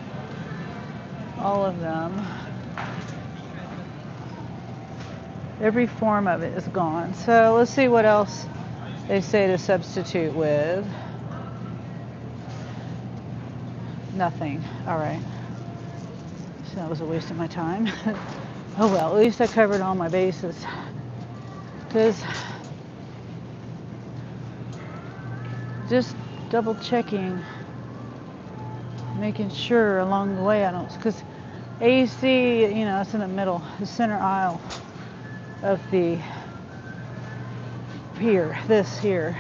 All of them. Every form of it is gone. So let's see what else they say to substitute with. Nothing. All right. So that was a waste of my time. Oh well, at least I covered all my bases. Because just double checking, making sure along the way I don't, because AC, you know, it's in the middle, the center aisle of the this here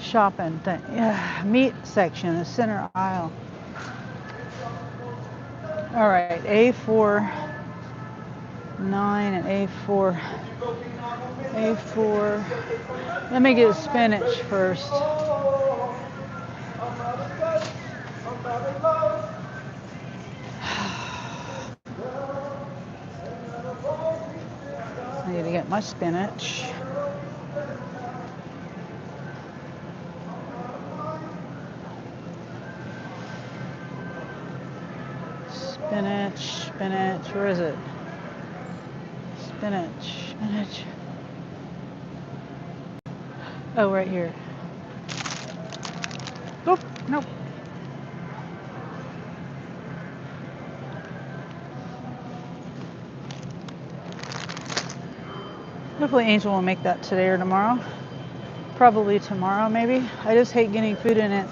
shopping thing, meat section, the center aisle. All right, A4 9 and A4. Let me get spinach first. I need to get my spinach. Spinach, where is it? Spinach. Oh, right here. Oop, nope. Hopefully Angel will make that today or tomorrow. Probably tomorrow, maybe. I just hate getting food in it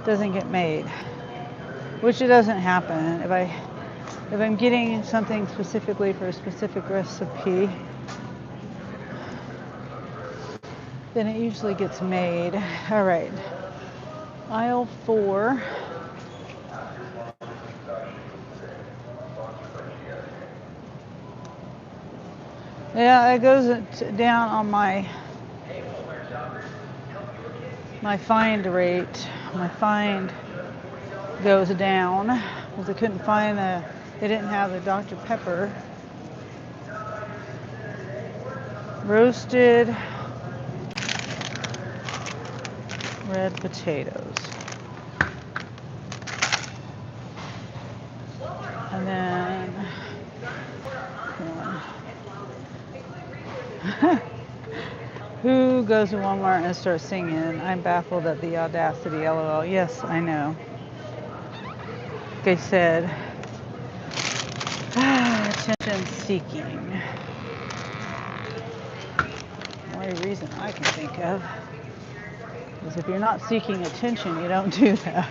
doesn't get made, which it doesn't happen. If I'm getting something specifically for a specific recipe, then it usually gets made. All right, aisle 4. Yeah, it goes down on my find rate. My find goes down because I couldn't find they didn't have the Dr. Pepper. Roasted red potatoes. And then who goes to Walmart and starts singing? I'm baffled at the audacity, LOL. Yes, I know. Like I said, attention seeking. The only reason I can think of is if you're not seeking attention, you don't do that.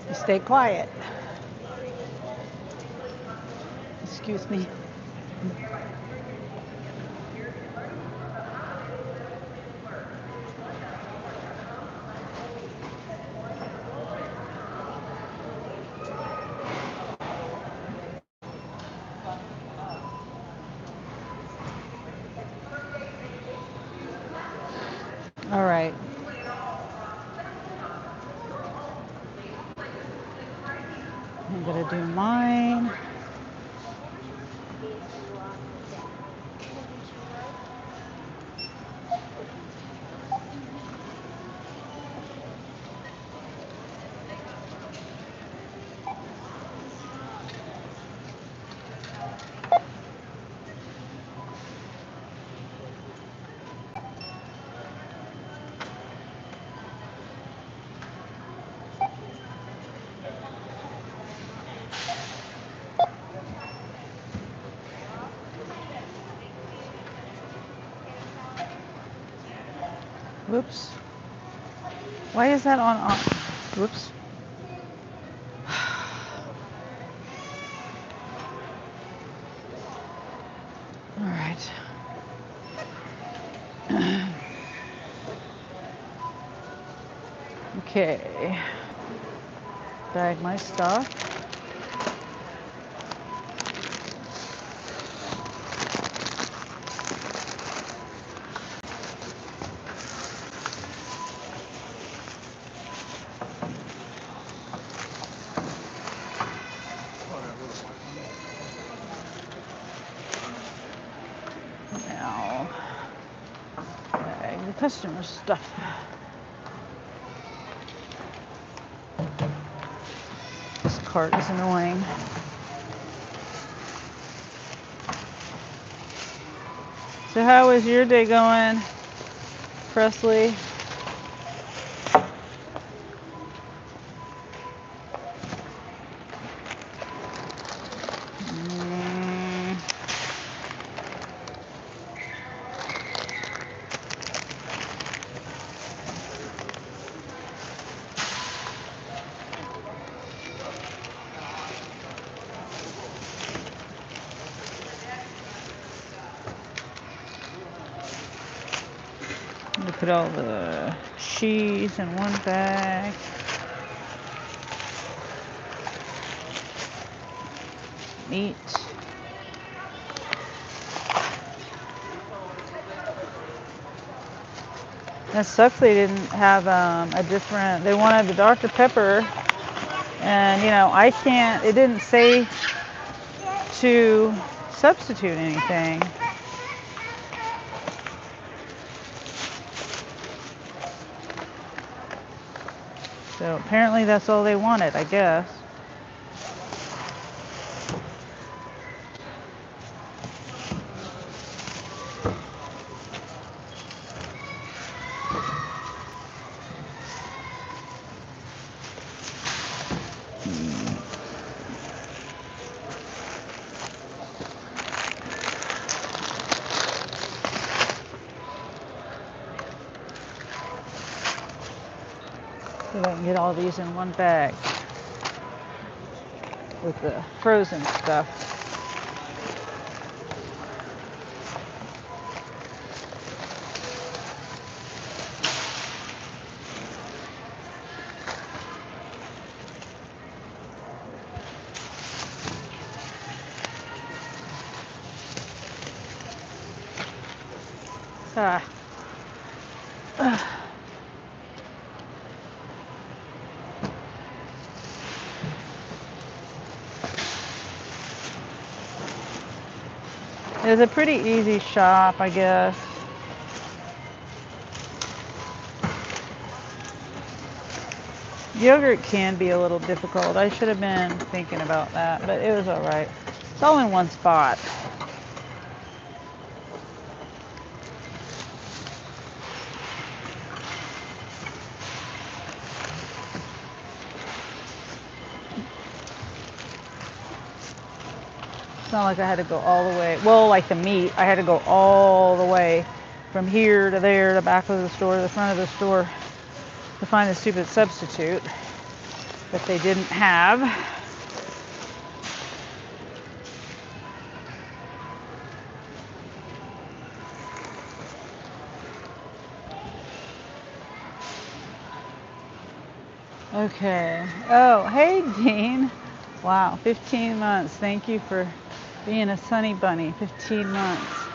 You stay quiet. Excuse me. All right. I'm gonna do mine. Whoops. Why is that on? Whoops. All right. Okay. Bag my stuff. Now, bag the customer stuff. This cart is annoying. So how was your day going, Presley? I'm gonna put all the cheese in one bag. Meat. That sucks they didn't have a different, they wanted the Dr. Pepper, and you know, I can't, it didn't say to substitute anything. So apparently that's all they wanted, I guess. So I can get all these in one bag with the frozen stuff. Ah. It was a pretty easy shop, I guess. Yogurt can be a little difficult. I should have been thinking about that, but it was all right. It's all in one spot. It's not like I had to go all the way. Well, like the meat, I had to go all the way from here to there, to the back of the store, to the front of the store to find a stupid substitute that they didn't have. Okay. Oh, hey, Dean. Wow, 15 months. Thank you for being a sunny bunny. 15 months.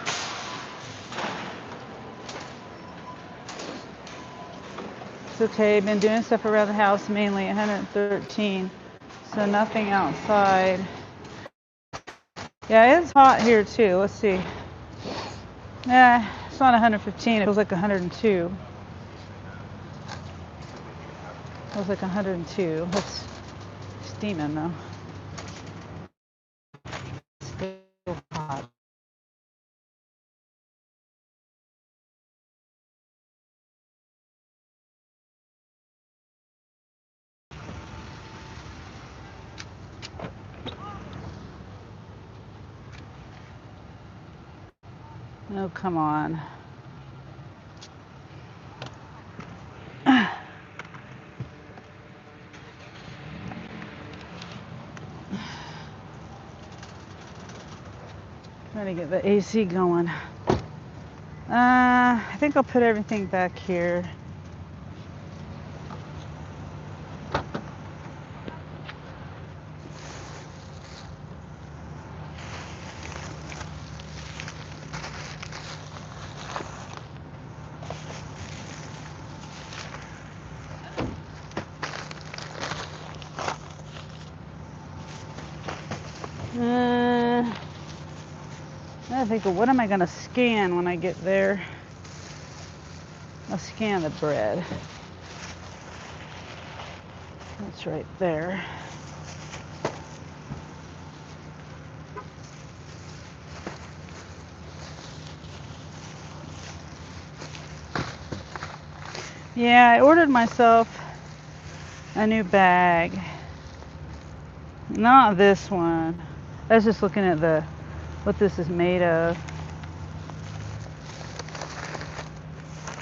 It's okay. Been doing stuff around the house, mainly 113. So nothing outside. Yeah, it's hot here too. Let's see. Yeah, it's not 115. It feels like 102. It feels like 102. It's steaming though. Still hot. Oh, come on. Trying to get the AC going. I think I'll put everything back here. I think, what am I going to scan when I get there? I'll scan the bread. That's right there. Yeah, I ordered myself a new bag. Not this one. I was just looking at what this is made of.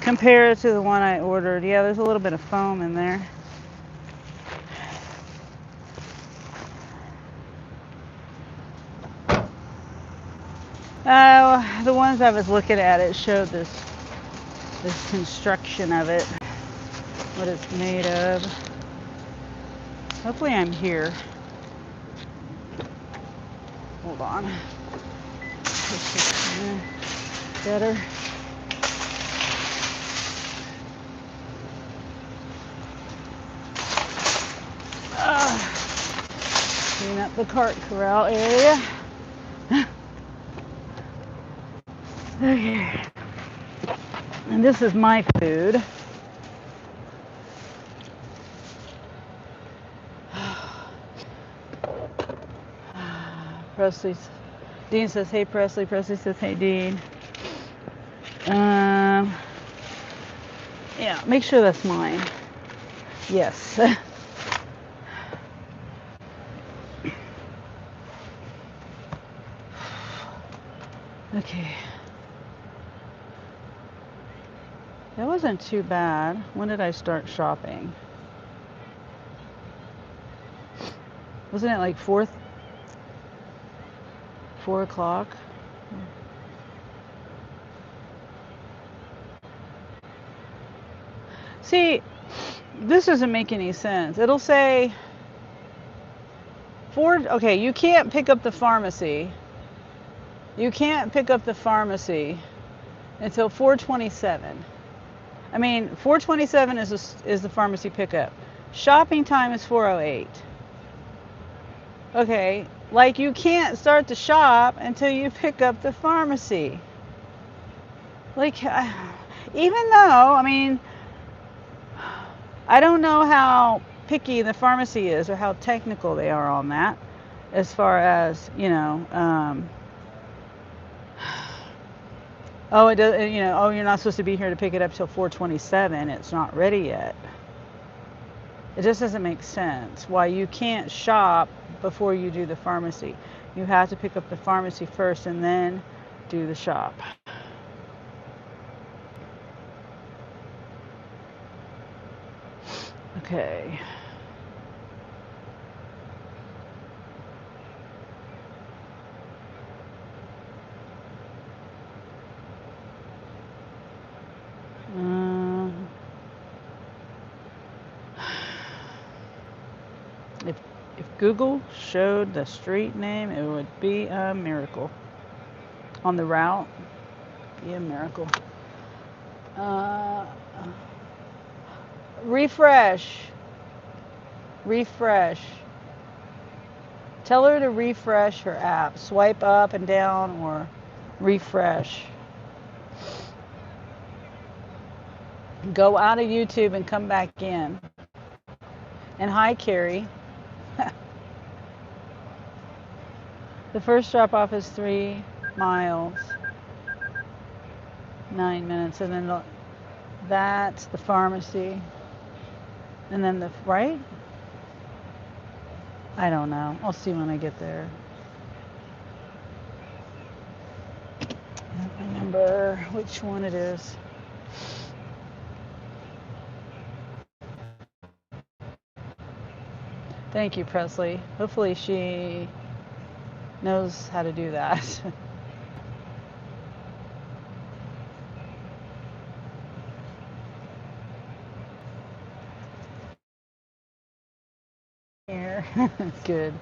Compare it to the one I ordered. Yeah, there's a little bit of foam in there. The ones I was looking at, it showed this construction of it, what it's made of. Hopefully I'm here. Hold on. Better. Clean up the cart corral area. Okay. And this is my food. Presley's. Dean says, hey Presley. Presley says, hey Dean. Yeah, make sure that's mine. Yes. Okay. That wasn't too bad. When did I start shopping? Wasn't it like 4 o'clock? See, this doesn't make any sense. It'll say okay, you can't pick up the pharmacy. You can't pick up the pharmacy until 4:27. I mean, 4:27 is the pharmacy pickup. Shopping time is 4:08. Okay, like you can't start to shop until you pick up the pharmacy. Like, even though, I mean, I don't know how picky the pharmacy is or how technical they are on that, as far as, oh, it does, oh, you're not supposed to be here to pick it up till 4:27. It's not ready yet. It just doesn't make sense why you can't shop before you do the pharmacy. You have to pick up the pharmacy first and then do the shop. Okay. If Google showed the street name, it would be a miracle. On the route, be a miracle. Refresh. Refresh. Tell her to refresh her app. Swipe up and down or refresh. Go out of YouTube and come back in. And hi, Carrie. The first drop off is 3 miles, 9 minutes, and then that's the pharmacy. And then the right? I don't know. I'll see when I get there. I don't remember which one it is. Thank you, Presley. Hopefully she knows how to do that. Here. Good.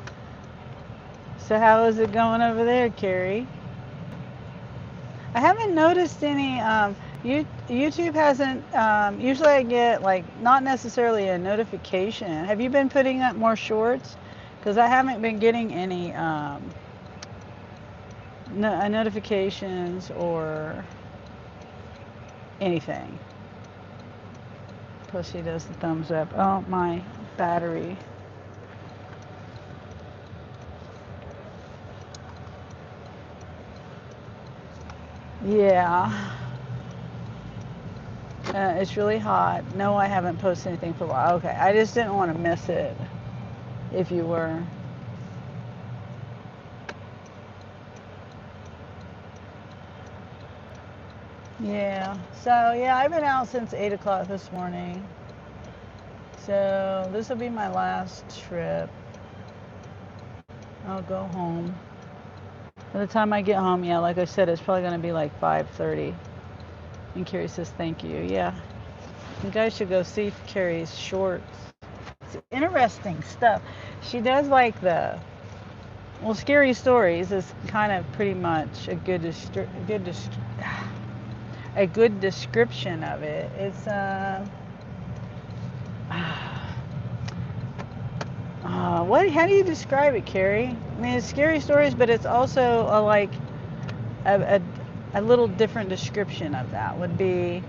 So how is it going over there, Carrie? I haven't noticed any, YouTube hasn't, usually I get like not necessarily a notification. Have you been putting up more shorts? Because I haven't been getting any notifications or anything. Plus she does the thumbs up. Oh, my battery. Yeah. It's really hot. No, I haven't posted anything for a while. Okay, I just didn't want to miss it if you were. Yeah. So, yeah, I've been out since 8 o'clock this morning. So, this will be my last trip. I'll go home. By the time I get home, yeah, like I said, it's probably going to be like 5:30. And Carrie says, thank you. Yeah. You guys should go see Carrie's shorts. It's interesting stuff. She does like well, Scary Stories is kind of pretty much a good description of it. It's, how do you describe it, Carrie? I mean, it's Scary Stories, but it's also a little different description of that would be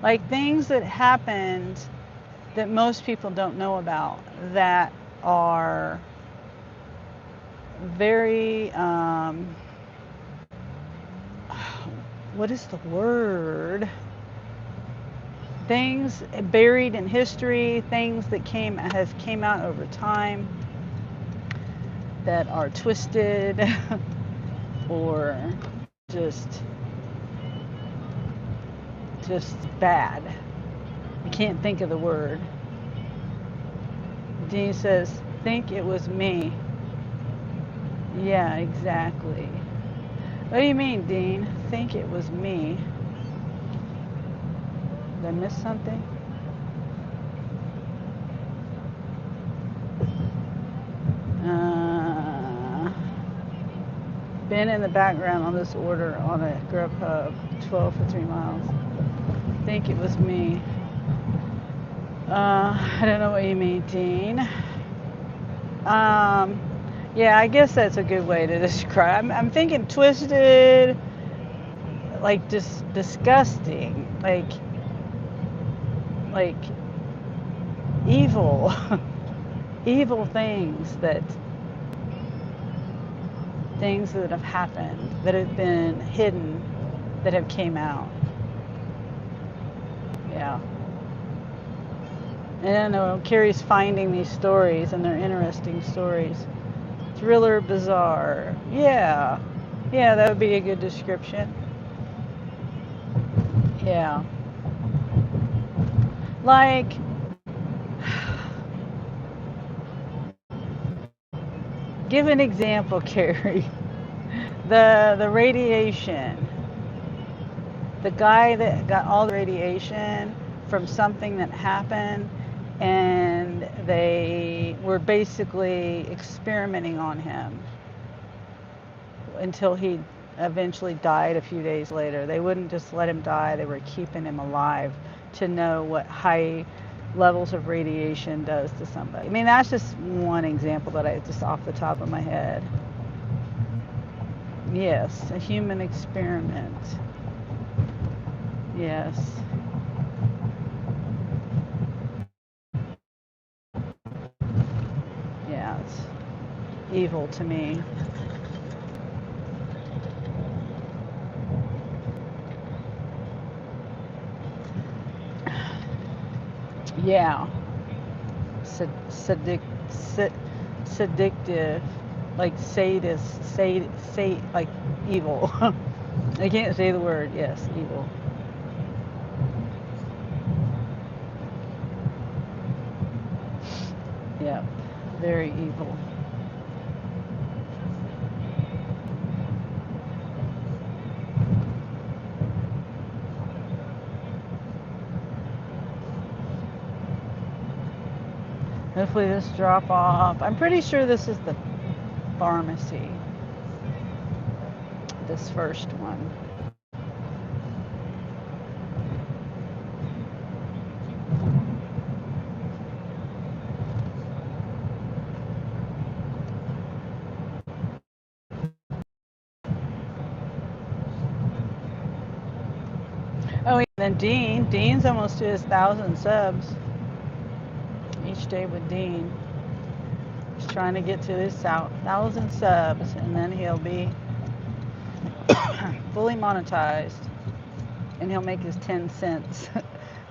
like things that happened that most people don't know about that are very, what is the word? Things buried in history, things that came out over time that are twisted or just bad. I can't think of the word. Dean says, think it was me. Yeah, exactly. What do you mean, Dean? Think it was me. Did I miss something? Been in the background on this order on a Grubhub, 12 for 3 miles. Think it was me. I don't know what you mean, Dean. Yeah, I guess that's a good way to describe. I'm thinking twisted, like just disgusting, like evil, evil things that have happened, that have been hidden, that have came out. Yeah. I don't know, Carrie's finding these stories, and they're interesting stories. Thriller, bizarre. Yeah. Yeah, that would be a good description. Yeah. Like, give an example, Carrie. The radiation. The guy that got all the radiation from something that happened, and they were basically experimenting on him until he eventually died a few days later. They wouldn't just let him die, they were keeping him alive to know what high levels of radiation does to somebody. I mean, that's just one example that I just off the top of my head. Yes, a human experiment. Yes. Yeah, it's evil to me. Yeah. Sadic, Seductive, like sadist, like evil. I can't say the word. Yes, evil. Yeah, very evil. Hopefully this drop off. I'm pretty sure this is the pharmacy. This first one. Oh, and then Dean's almost to his 1,000 subs. Each day with Dean. He's trying to get to his 1,000 subs, and then he'll be fully monetized, and he'll make his 10 cents.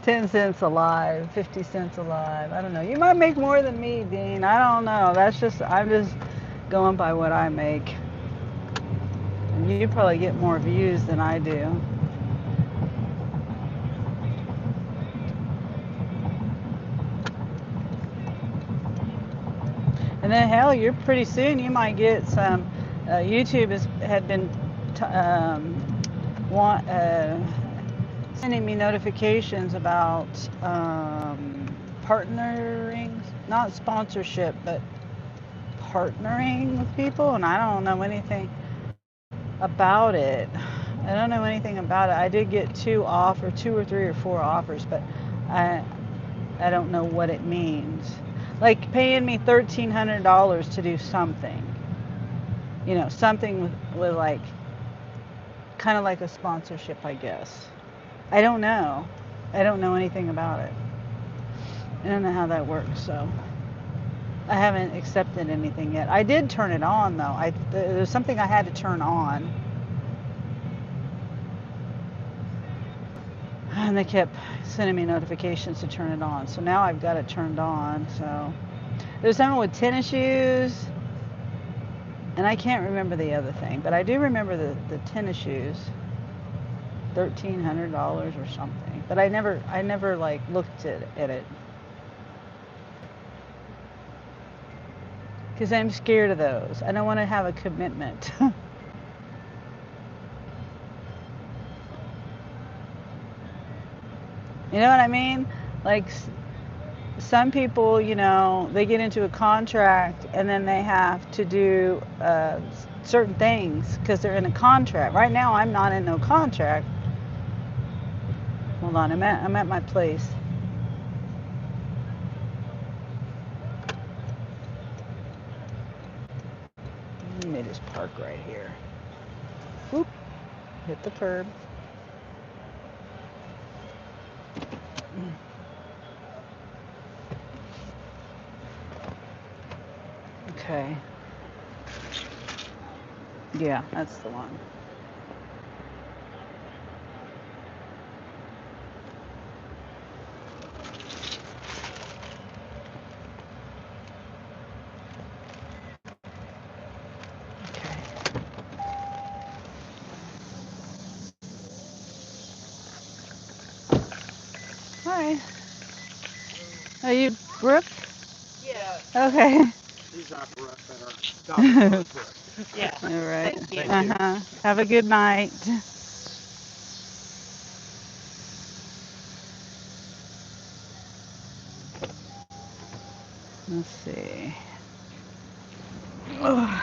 10 cents alive, 50 cents alive. I don't know. You might make more than me, Dean. I don't know. I'm just going by what I make. And you probably get more views than I do. And then hell, you're pretty soon you might get some. YouTube had been sending me notifications about partnering, not sponsorship, but partnering with people, and I don't know anything about it. I don't know anything about it. I did get two or three or four offers, but I don't know what it means. Like paying me $1,300 to do something. You know, something with like kind of like a sponsorship, I guess. I don't know. I don't know anything about it. I don't know how that works, so I haven't accepted anything yet. I did turn it on though. There's something I had to turn on. And they kept sending me notifications to turn it on. So now I've got it turned on. So there's something with tennis shoes. And I can't remember the other thing, but I do remember the tennis shoes. $1,300 or something. But I never like looked at it. Because I'm scared of those. I don't want to have a commitment. You know what I mean? Like some people, you know, they get into a contract and then they have to do certain things because they're in a contract. Right now, I'm not in no contract. Hold on, I'm at my place. Let me just park right here. Whoop, hit the curb. Okay. Yeah, that's the one. Hi. Are you Brooke? Yeah. Okay. These are for us that are not Yeah. All right. Thank you. Uh-huh. Have a good night. Let's see. Ugh.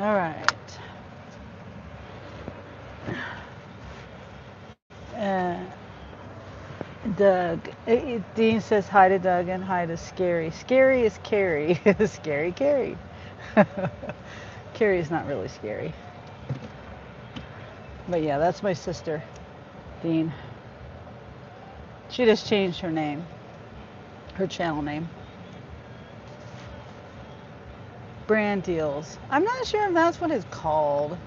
All right. Uh, Doug. Dean says hi to Doug and hi to Scary. Scary is Carrie. Scary Carrie. Carrie is not really scary. But yeah, that's my sister, Dean. She just changed her name, her channel name. Brand deals. I'm not sure if that's what it's called.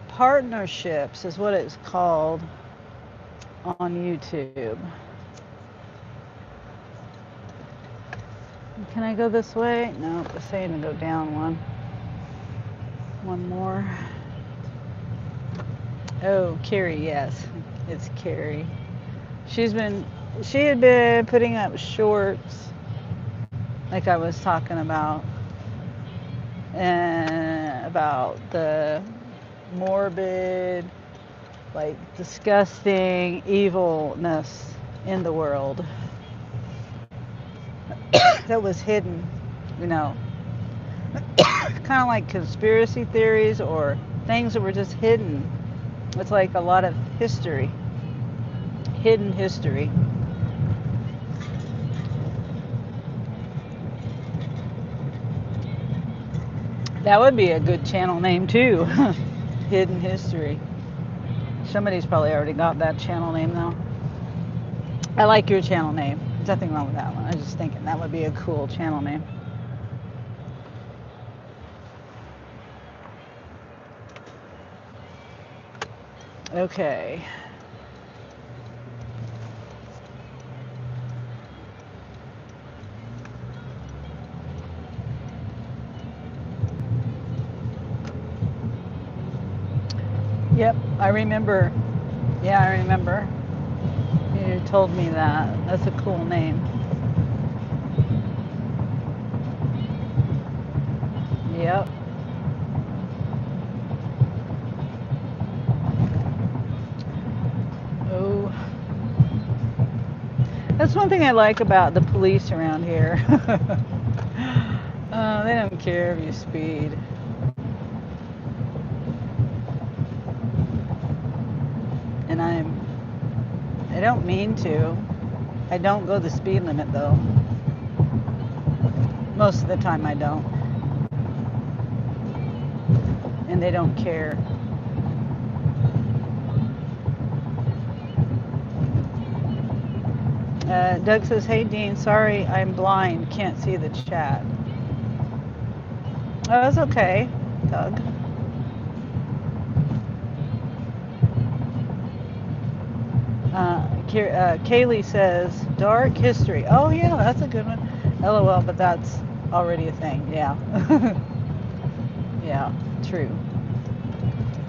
Partnerships is what it's called on YouTube. Can I go this way? No, it's saying to go down one. One more. Oh, Carrie, yes. It's Carrie. She had been putting up shorts like I was talking about, and about the morbid, like disgusting evilness in the world that was hidden, you know, kind of like conspiracy theories or things that were just hidden. It's like a lot of history, hidden history. That would be a good channel name too. Hidden history. Somebody's probably already got that channel name though. I like your channel name. There's nothing wrong with that one. I was just thinking that would be a cool channel name. Okay. Yep, I remember. Yeah, I remember. You told me that. That's a cool name. Yep. Oh. That's one thing I like about the police around here. They don't care if you speed. And I don't mean to. I don't go the speed limit though. Most of the time I don't. And they don't care. Doug says, hey Dean, sorry I'm blind, can't see the chat. Oh, that's okay, Doug. Kaylee says, dark history. Oh yeah, that's a good one. LOL, but that's already a thing, yeah. Yeah, true.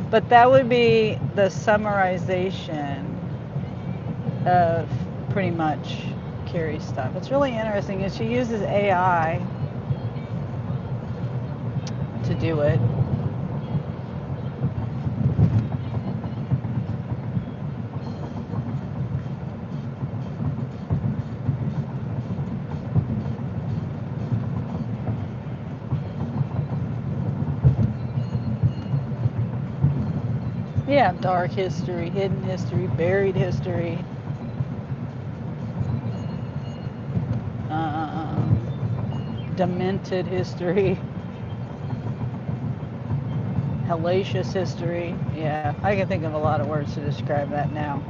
But that would be the summarization of pretty much Carrie's stuff. It's really interesting, and she uses AI to do it. Yeah, dark history, hidden history, buried history. Demented history. Hellacious history. Yeah, I can think of a lot of words to describe that now.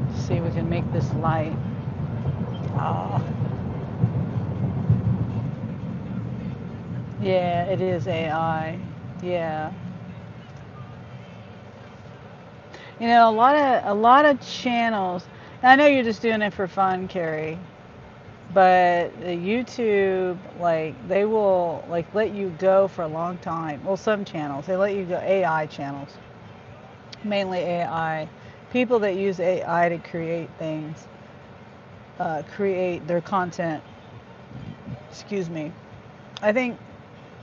Let's see if we can make this light. Oh. Yeah, it is AI. Yeah. You know, a lot of channels. I know you're just doing it for fun, Carrie, but the YouTube, like, they will like let you go for a long time. Well, some channels they let you go. AI channels, mainly AI. People that use AI to create things, create their content. Excuse me. I think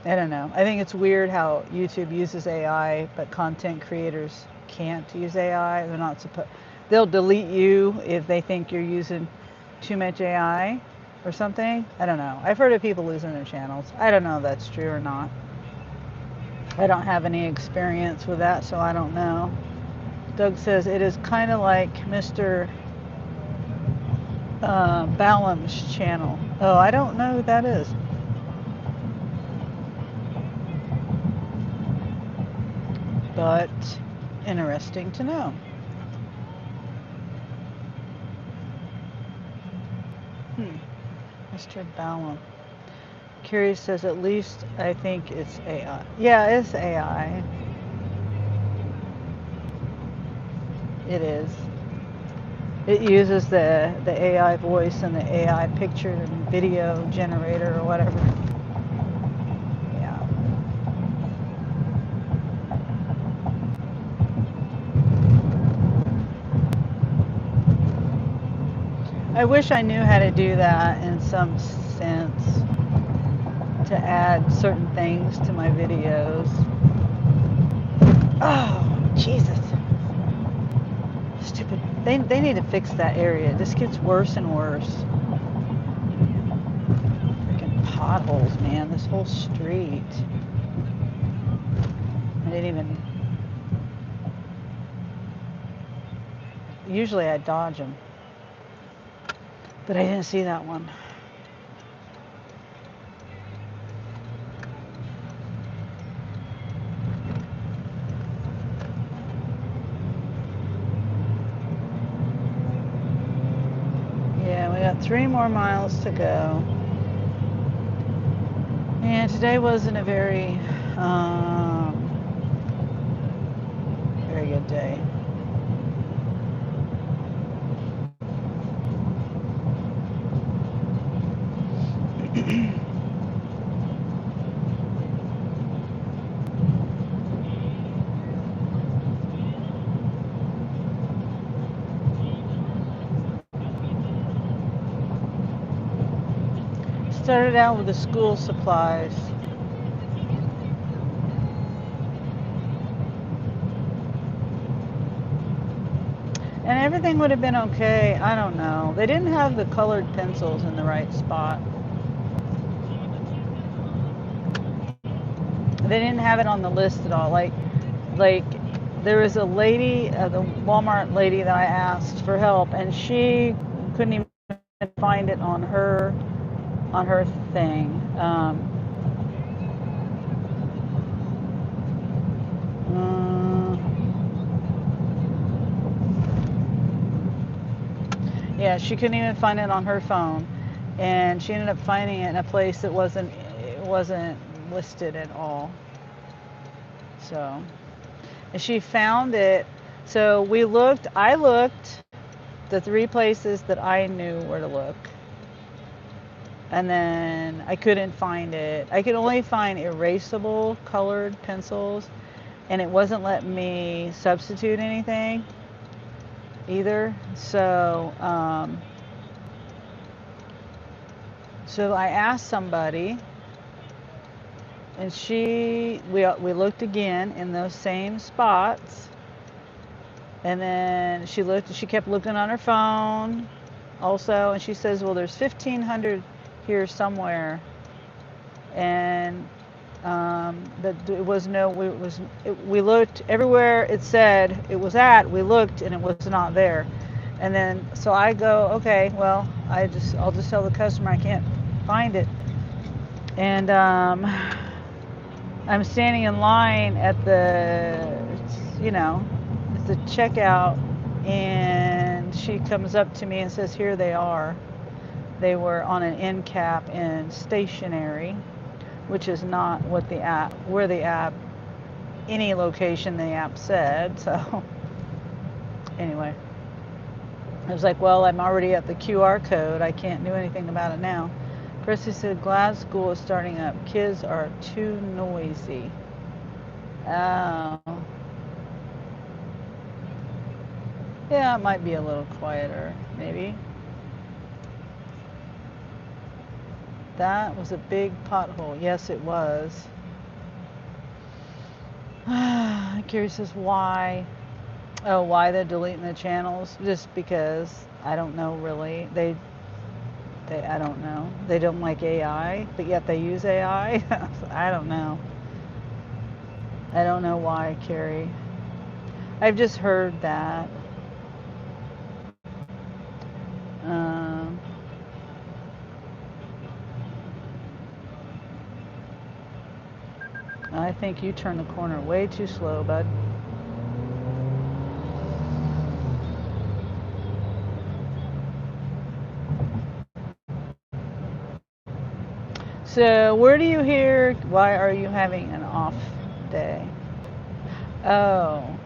I don't know. I think it's weird how YouTube uses AI, but content creators can't use AI. They're not supposed. They'll delete you if they think you're using too much AI or something. I don't know. I've heard of people losing their channels. I don't know if that's true or not. I don't have any experience with that, so I don't know. Doug says it is kind of like Mr. Ballum's channel. Oh, I don't know who that is. But interesting to know. Mr. Ballum. Curious says at least I think it's AI. Yeah, it's AI. It is. It uses the AI voice and the AI picture and video generator or whatever. Yeah. I wish I knew how to do that in some sense to add certain things to my videos. Oh, Jesus. Stupid. They need to fix that area. This gets worse and worse. Freaking potholes, man. This whole street. I didn't even... Usually I dodge them. But I didn't see that one. Yeah, we got 3 more miles to go. And today wasn't a very good day. Started out with the school supplies. And everything would have been okay. I don't know. They didn't have the colored pencils in the right spot. They didn't have it on the list at all. Like there was a lady, the Walmart lady that I asked for help, and she couldn't even find it on her thing. Yeah, she couldn't even find it on her phone, and she ended up finding it in a place that wasn't listed at all. So, and she found it. So I looked the 3 places that I knew where to look, and then I couldn't find it. I could only find erasable colored pencils, and it wasn't letting me substitute anything either. So so I asked somebody, and we looked again in those same spots, and then she kept looking on her phone also, and she says, well, there's 1,500 here somewhere, and that it was we looked everywhere it said it was at, we looked, and it was not there. And then so I go, okay, well, I'll just tell the customer I can't find it. And I'm standing in line at the checkout, and she comes up to me and says, here they are. They were on an end cap in stationery, which is not what any location the app said. So anyway, I was like, well, I'm already at the QR code. I can't do anything about it now. Chrissy said, glad school is starting up. Kids are too noisy. Oh. Yeah, it might be a little quieter, maybe. That was a big pothole. Yes, it was. Carrie says, why? Oh, why they're deleting the channels? Just because. I don't know, really. I don't know. They don't like AI, but yet they use AI. I don't know. I don't know why, Carrie. I've just heard that. Um, I think you turned the corner way too slow, bud. So, where do you hear, why are you having an off day? Oh.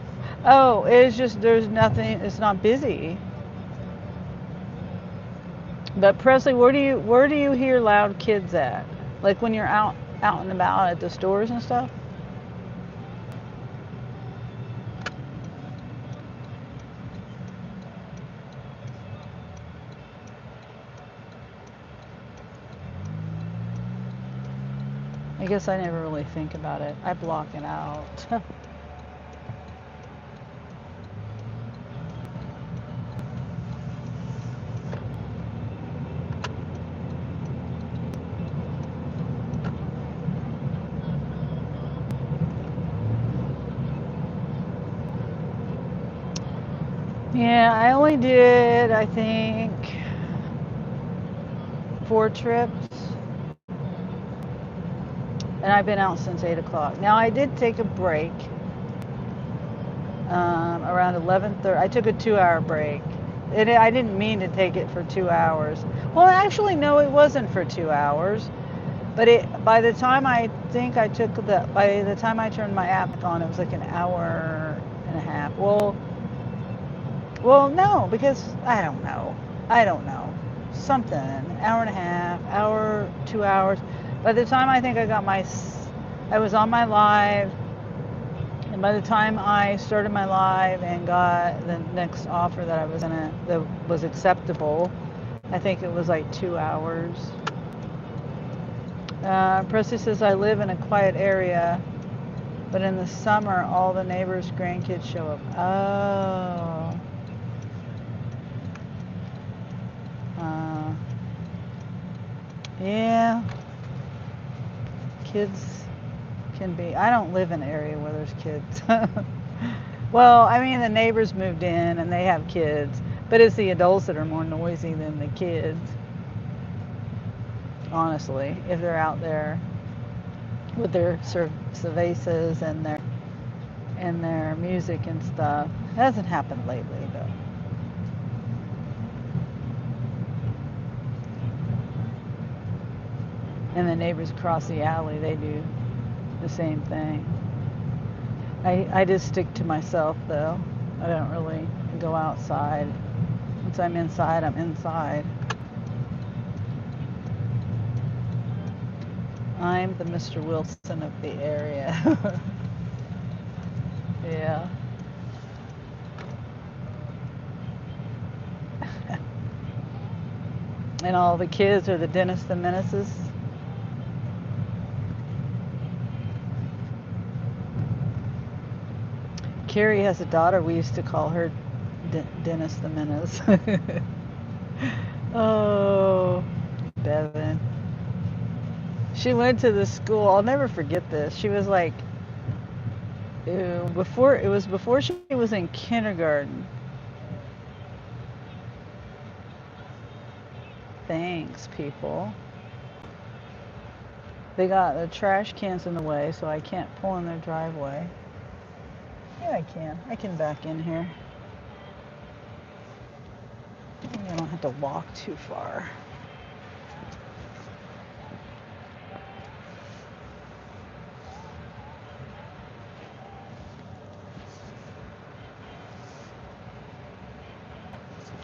Oh, it's just, there's nothing, it's not busy. But Presley, where do you hear loud kids at? Like when you're out and about at the stores and stuff? I guess I never really think about it. I block it out. Yeah, I only did, I think, 4 trips. And I've been out since 8 o'clock. Now, I did take a break around 11:30. I took a 2-hour break. I didn't mean to take it for 2 hours. Well, actually, no, it wasn't for 2 hours. But by the time I think I took by the time I turned my app on, it was like an hour and a half. Well, no, because I don't know. Something, hour and a half, hour, 2 hours. By the time I think I was on my live, and by the time I started my live and got the next offer that was acceptable, I think it was like 2 hours. Presley says, I live in a quiet area, but in the summer, all the neighbors' grandkids show up. Oh. Yeah. Kids can be. I don't live in an area where there's kids. Well, I mean, the neighbors moved in and they have kids, but it's the adults that are more noisy than the kids. Honestly, if they're out there with their cervezas and their music and stuff. It hasn't happened lately, though. And the neighbors across the alley, they do the same thing. I just stick to myself, though. I don't really go outside. Once I'm inside, I'm inside. I'm the Mr. Wilson of the area. Yeah. And all the kids are the Dennis the Menaces. Carrie has a daughter. We used to call her Dennis the Menace. Oh, Bevan. She went to the school. I'll never forget this. She was like, before she was in kindergarten. Thanks, people. They got the trash cans in the way, so I can't pull in their driveway. Yeah, I can. I can back in here. Maybe I don't have to walk too far.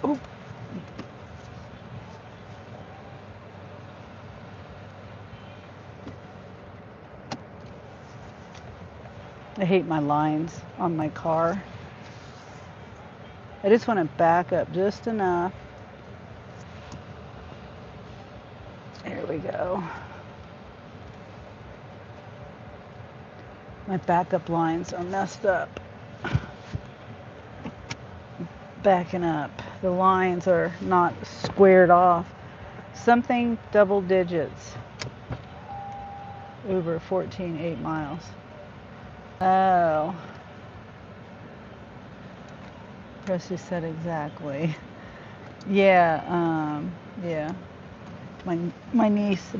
Oh. I hate my lines on my car. I just want to back up just enough. There we go. My backup lines are messed up. Backing up. The lines are not squared off Something double digits. Uber 14, 8 miles. Oh. Rusty said exactly. Yeah. My niece,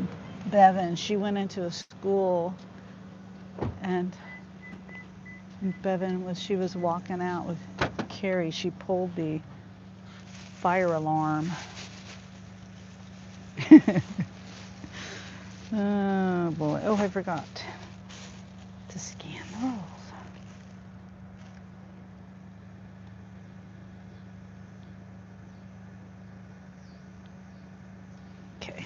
Bevan, she went into a school and she was walking out with Carrie. She pulled the fire alarm. Oh boy. Oh, I forgot to scan those. Okay.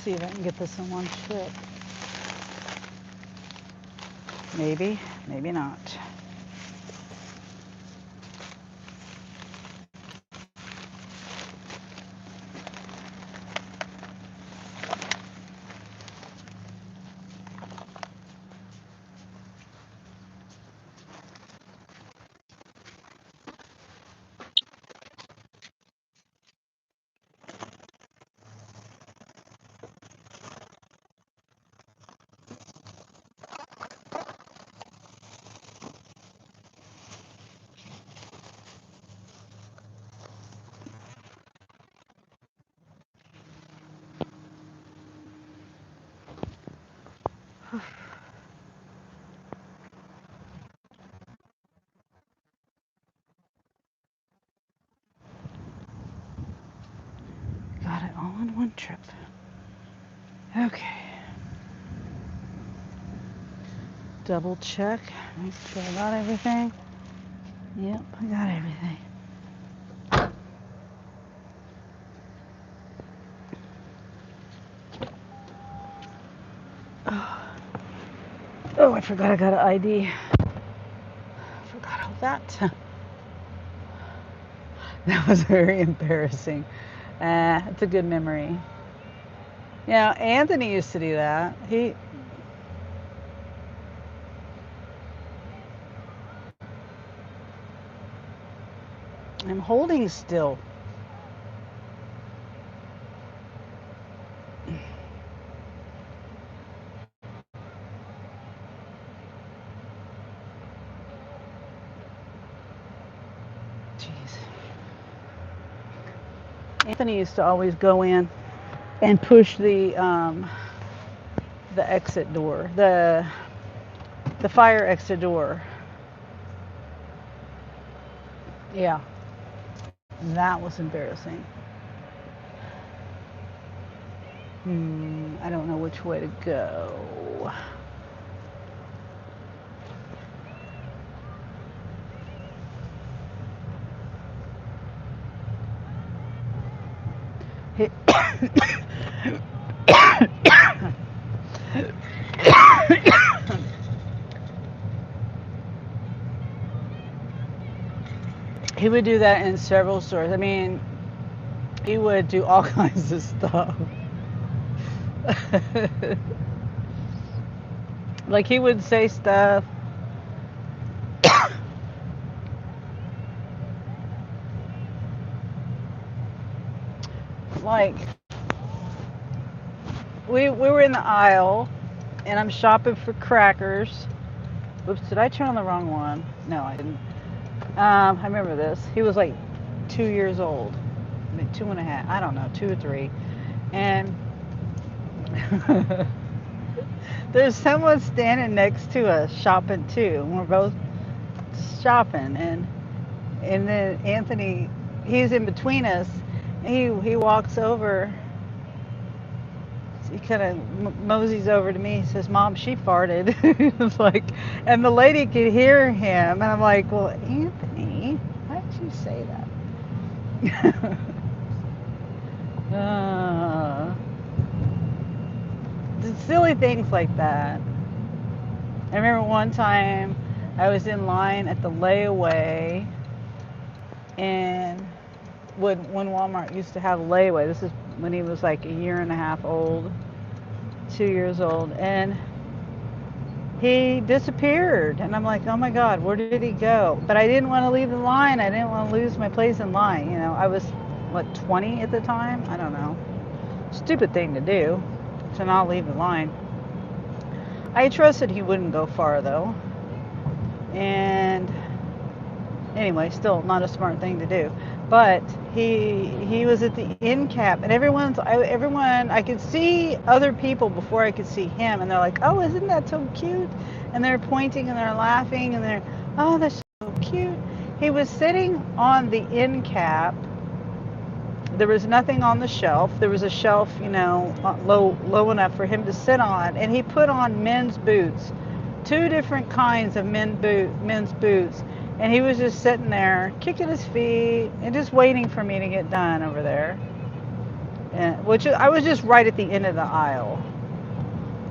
See if I can get this in one trip. Maybe, maybe not. Got it all in one trip. Okay. Double check. Make sure I got everything. Yep, I got everything. Oh, I forgot I got an ID. Forgot all that. That was very embarrassing. It's a good memory. Yeah, Anthony used to do that. I'm holding still. Jeez. Anthony used to always go in and push the exit door, the fire exit door. Yeah, that was embarrassing. I don't know which way to go. He would do that in several stores. I mean, he would do all kinds of stuff. Like he would say stuff. Like we were in the aisle and I'm shopping for crackers. Oops, did I turn on the wrong one? No, I didn't. I remember this. He was like 2 years old. I mean, 2.5. I don't know, 2 or 3. And there's someone standing next to us shopping too. And we're both shopping, and then Anthony, he's in between us. He walks over. He kind of moseys over to me. He says, "Mom, she farted." It's like, and the lady could hear him, and I'm like, "Well, Anthony, why did you say that?" Silly things like that. I remember one time I was in line at the layaway, and when Walmart used to have layaway, this is when he was like a year and a half old, 2 years old, and he disappeared. And I'm like, oh my God, where did he go? But I didn't want to leave the line. I didn't want to lose my place in line. I was, what, 20 at the time? I don't know. Stupid thing to do, to not leave the line. I trusted he wouldn't go far though. And anyway, still not a smart thing to do. But he was at the end cap, and everyone I could see other people before I could see him, and they're like, "Oh, isn't that so cute?" And they're pointing and they're laughing and they're, "Oh, that's so cute." He was sitting on the end cap. There was nothing on the shelf. There was a shelf, low enough for him to sit on, and he put on men's boots, two different kinds of men's boots, and he was just sitting there, kicking his feet, and just waiting for me to get done over there. And, which I was just right at the end of the aisle.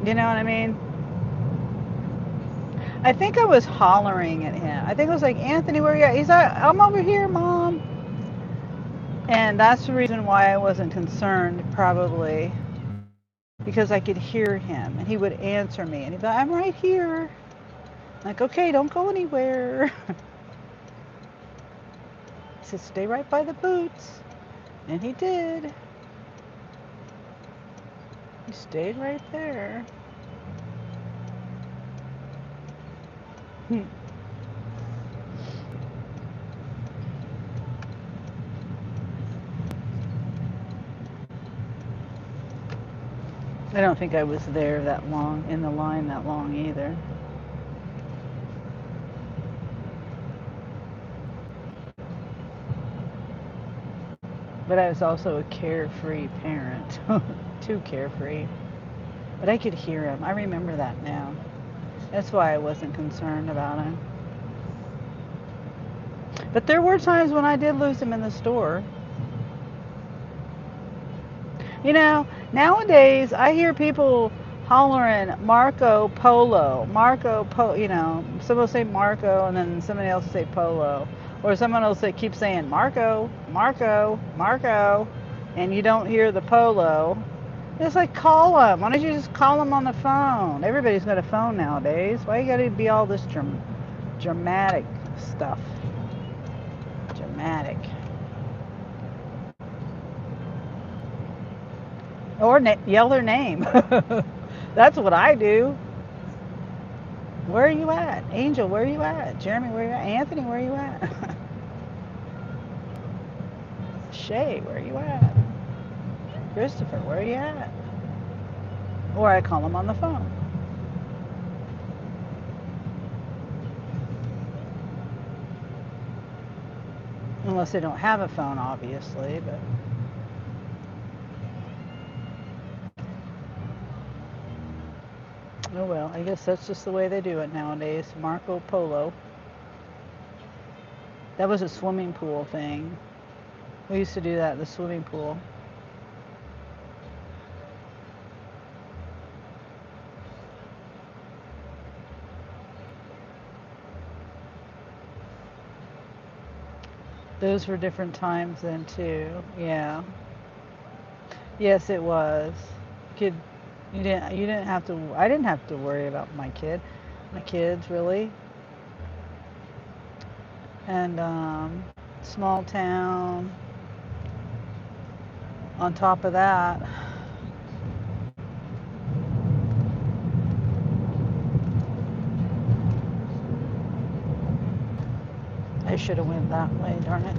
You know what I mean? I think I was hollering at him. I think I was like, "Anthony, where are you at?" He's like, "I'm over here, Mom." And that's the reason why I wasn't concerned, probably, because I could hear him, and he would answer me, and he'd be like, "I'm right here." Like, "Okay, don't go anywhere." He said, "Stay right by the boots." And he did. He stayed right there. I don't think I was there that long, in the line that long either. But I was also a carefree parent. Too carefree. But I could hear him. I remember that now. That's why I wasn't concerned about him. But there were times when I did lose him in the store. Nowadays I hear people hollering Marco Polo. Marco Polo, someone will say Marco and then somebody else will say Polo. Or someone will keep saying Marco, Marco, Marco, and you don't hear the Polo. It's like, call them. Why don't you just call them on the phone? Everybody's got a phone nowadays. Why you gotta be all this dramatic stuff? Dramatic. Or yell their name. That's what I do. Where are you at? Angel, where are you at? Jeremy, where are you at? Anthony, where are you at? Shay, where are you at? Christopher, where are you at? Or I call them on the phone. Unless they don't have a phone, obviously, but... Oh well, I guess that's just the way they do it nowadays. Marco Polo. That was a swimming pool thing. We used to do that at the swimming pool. Those were different times then too. Yeah. Yes, it was. Kid, you didn't have to. I didn't have to worry about my kids really. And small town. On top of that, I should have went that way. Darn it!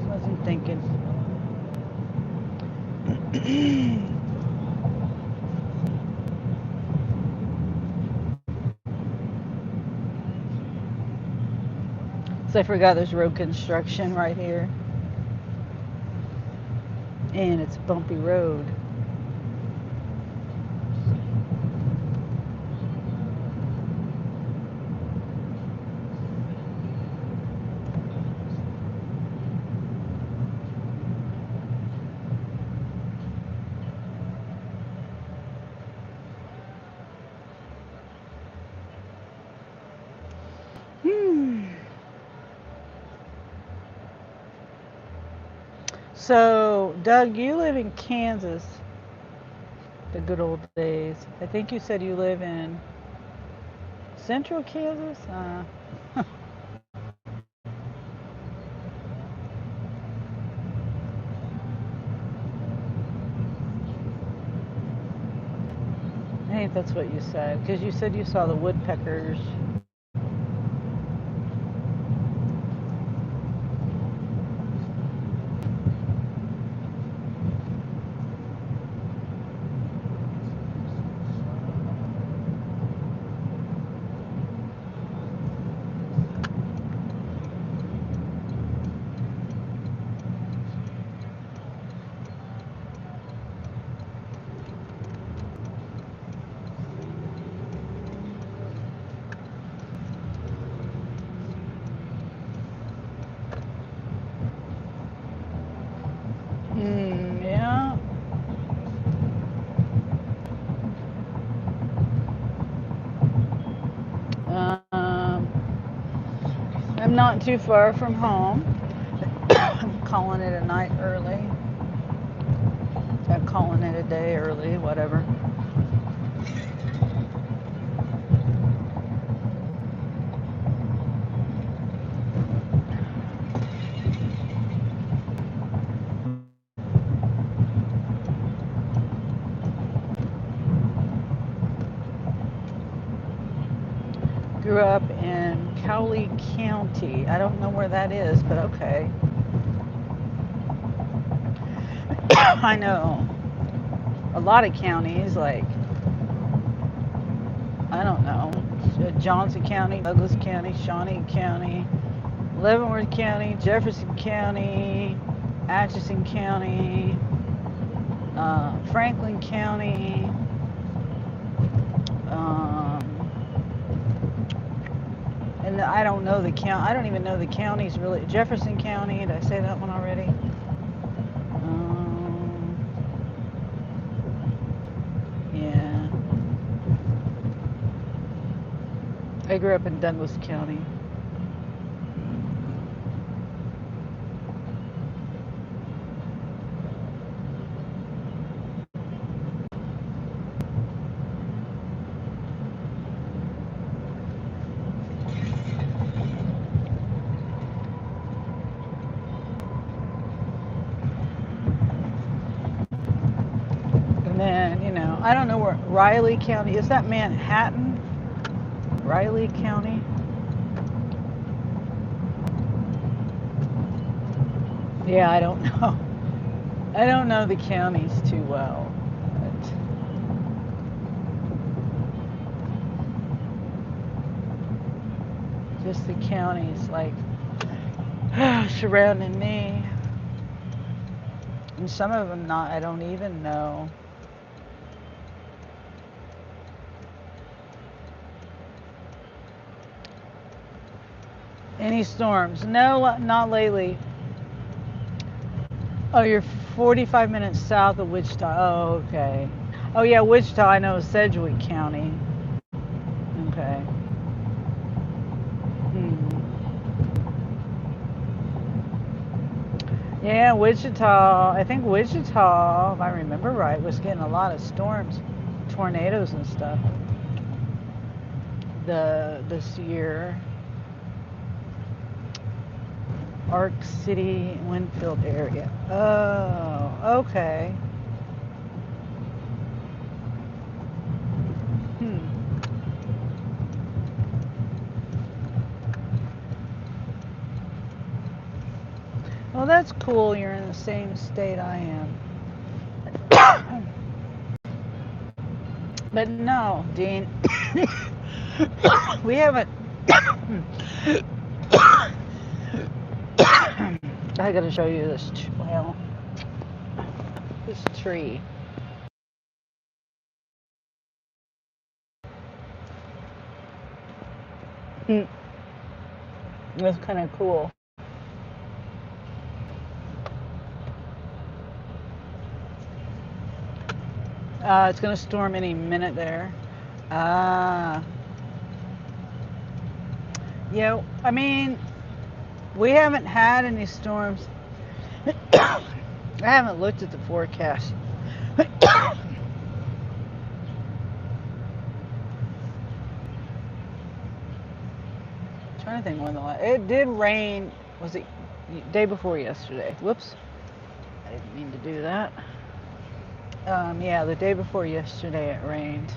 Wasn't thinking. So I forgot there's road construction right here. And it's a bumpy road. Hmm. So, Doug, you live in Kansas, the good old days. I think you said you live in central Kansas? I think that's what you said, because you said you saw the woodpeckers. Yeah. I'm not too far from home. I'm calling it a night early. I'm calling it a day early, whatever. Grew up in Cowley County. I don't know where that is, but okay. I know a lot of counties, like, I don't know, Johnson County, Douglas County, Shawnee County, Leavenworth County, Jefferson County, Atchison County, Franklin County, and I don't know the count. I don't even know the counties really. Jefferson County. Did I say that one already? Yeah. I grew up in Douglas County. And then, I don't know where Riley County is. That Manhattan? Riley County? Yeah, I don't know. I don't know the counties too well. But just the counties, like, surrounding me. And some of them I don't even know. Any storms? No, not lately. Oh, you're 45 minutes south of Wichita. Oh, okay. Oh, yeah, Wichita, I know, Sedgwick County. Okay. Yeah, Wichita. I think Wichita, if I remember right, was getting a lot of storms, tornadoes and stuff. This year. Arc City, Winfield area. Oh, okay. Well, that's cool. You're in the same state I am. But no, Dean, we haven't. I gotta show you this. This tree. That's kind of cool. It's gonna storm any minute there. Yeah, I mean, we haven't had any storms. I haven't looked at the forecast. Trying to think when the last. It did rain. Was it day before yesterday? Whoops. I didn't mean to do that. Yeah, the day before yesterday it rained.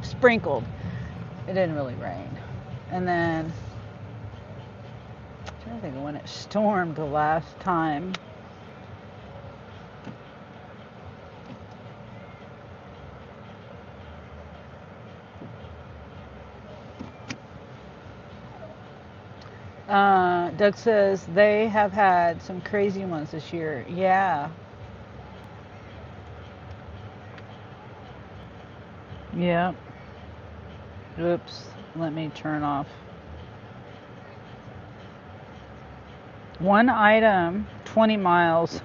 Sprinkled. It didn't really rain. And then, I'm trying to think of when it stormed the last time. Doug says they have had some crazy ones this year. Yeah. Yep. Oops. Let me turn off. One item, 20 miles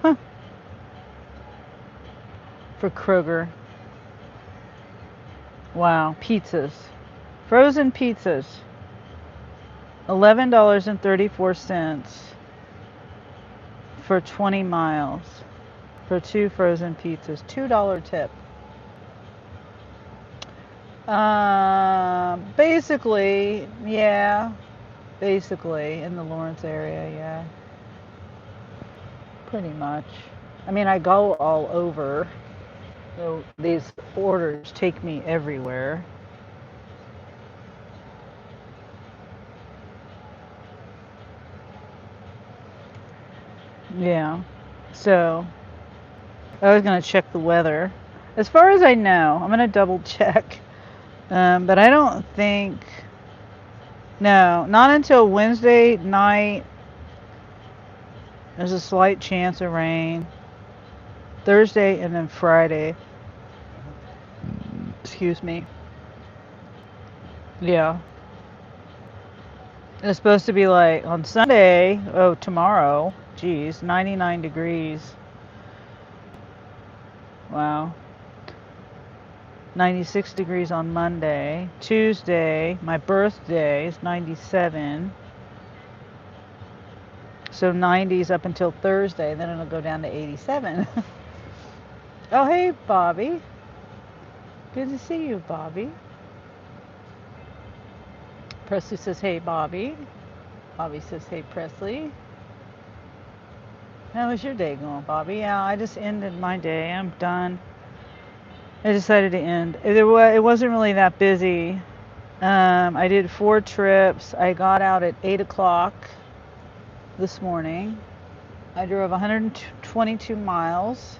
for Kroger. Wow. Pizzas. Frozen pizzas. $11.34 for 20 miles for 2 frozen pizzas. $2 tip. Basically, yeah. Basically, in the Lawrence area, yeah. Pretty much. I mean, I go all over. So these orders take me everywhere. Yeah. So, I was going to check the weather. As far as I know, I'm going to double check. But I don't think. No, not until Wednesday night. There's a slight chance of rain. Thursday and then Friday. Excuse me. Yeah. It's supposed to be like on Sunday. Oh, tomorrow. Geez, 99 degrees. Wow. 96 degrees on Monday. Tuesday, my birthday, is 97. So 90s up until Thursday. Then it'll go down to 87. Oh, hey, Bobby. Good to see you, Bobby. Presley says, hey, Bobby. Bobby says, hey, Presley. How was your day going, Bobby? Yeah, I just ended my day. I'm done. I decided to end. It wasn't really that busy. I did 4 trips. I got out at 8 o'clock this morning. I drove 122 miles.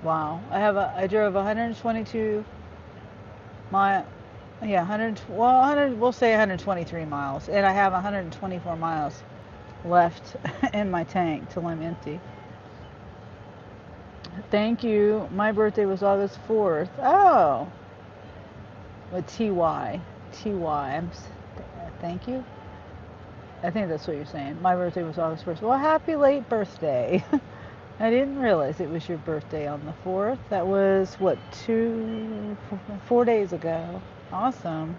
Wow. I drove 122 mile. Yeah, 100. We'll say 123 miles, and I have 124 miles left in my tank till I'm empty. Thank you. My birthday was August 4th. Oh, with TY. Thank you. I think that's what you're saying. My birthday was August 1st. Well, happy late birthday. I didn't realize it was your birthday on the 4th. That was, what, 4 days ago. Awesome.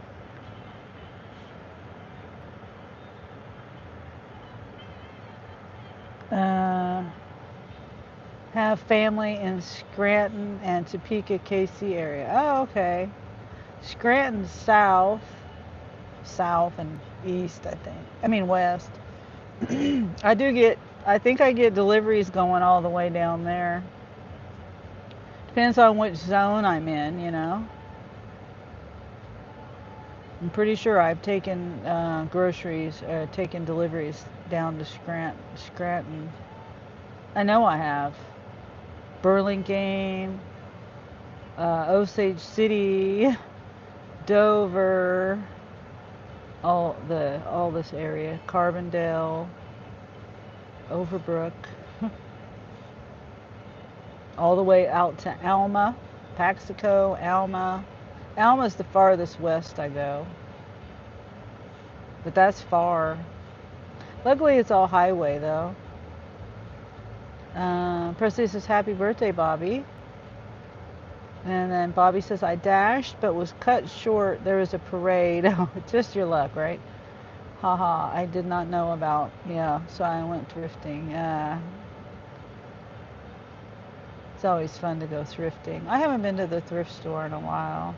Have family in Scranton and Topeka, KC area. Oh, okay. Scranton's south and east, I think. I mean, west. I think I get deliveries going all the way down there. Depends on which zone I'm in, you know. I'm pretty sure I've taken taken deliveries down to Scranton. I know I have. Burlingame, Osage City, Dover, all this area, Carbondale, Overbrook, all the way out to Alma, Paxico, Alma. Alma's the farthest west I go, but that's far. Luckily, it's all highway though. Presley says, happy birthday, Bobby. And then Bobby says, I dashed but was cut short. There was a parade. Oh, just your luck, right? Haha, I did not know about. Yeah, so I went thrifting. It's always fun to go thrifting. I haven't been to the thrift store in a while.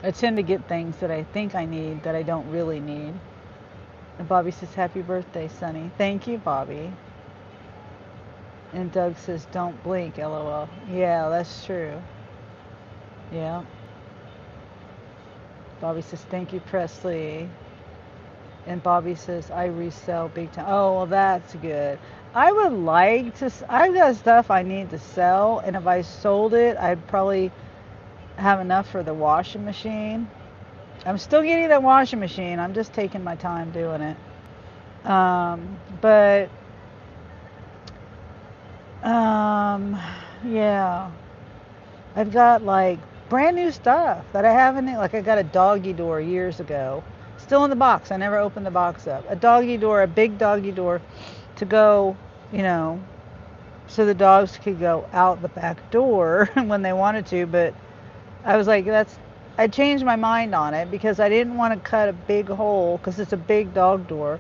I tend to get things that I think I need that I don't really need. And Bobby says, happy birthday, Sonny. Thank you, Bobby. And Doug says, don't blink, LOL. Yeah, that's true. Yeah. Bobby says, thank you, Presley. And Bobby says, I resell big time. Oh, well, that's good. I would like to, I've got stuff I need to sell, and if I sold it, I'd probably have enough for the washing machine. I'm still getting that washing machine. I'm just taking my time doing it. But, yeah. I've got like brand new stuff that I haven't, like I got a doggy door years ago. Still in the box. I never opened the box up. A doggy door, a big doggy door to go, you know, so the dogs could go out the back door when they wanted to. But I was like, I changed my mind on it because I didn't want to cut a big hole because it's a big dog door.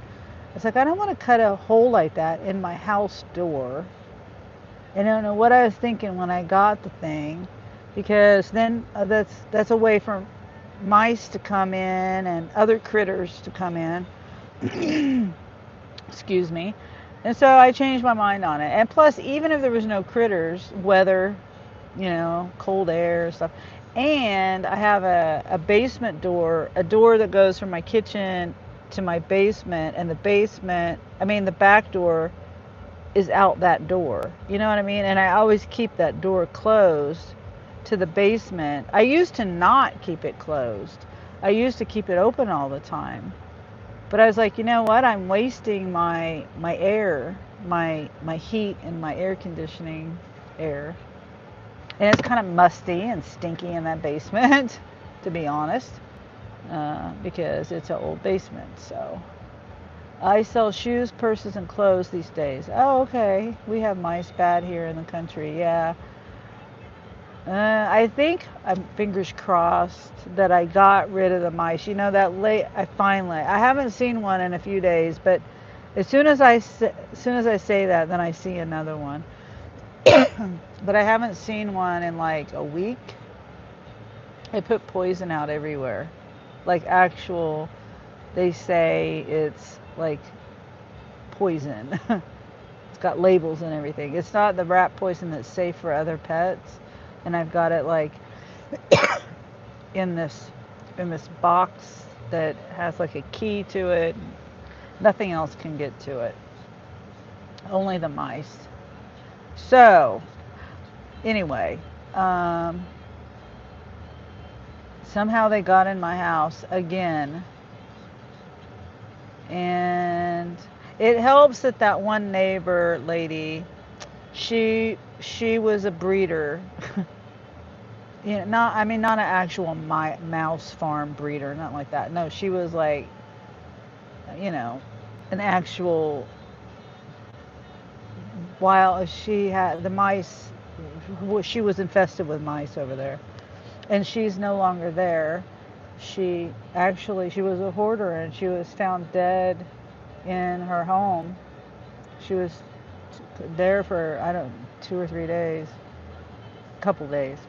It's like, I don't want to cut a hole like that in my house door. And I don't know what I was thinking when I got the thing, because then that's a way for mice to come in and other critters to come in. Excuse me. And so I changed my mind on it. And plus, even if there was no critters, weather, you know, cold air stuff. And I have a basement door, a door that goes from my kitchen to my basement, and the back door is out that door. You know what I mean? And I always keep that door closed to the basement. I used to not keep it closed. I used to keep it open all the time. But I was like, you know what? I'm wasting my air, my heat and my air conditioning air. And it's kind of musty and stinky in that basement, to be honest, because it's an old basement. So I sell shoes, purses, and clothes these days. Oh, okay. We have mice bad here in the country. Yeah. I think, I'm fingers crossed, that I got rid of the mice. You know, I haven't seen one in a few days, but as soon as I say that, then I see another one. But I haven't seen one in like a week. I put poison out everywhere. Like actual, they say it's like poison. It's got labels and everything. It's not the rat poison that's safe for other pets. And I've got it like in this box that has like a key to it. Nothing else can get to it. Only the mice. So anyway, somehow they got in my house again. And it helps that one neighbor lady, she was a breeder. You know, not an actual mouse farm breeder, not like that. No, she was like, you know, an actual she had the mice. She was infested with mice over there, and she's no longer there. She was a hoarder, and she was found dead in her home. She was there for 2 or 3 days, couple days.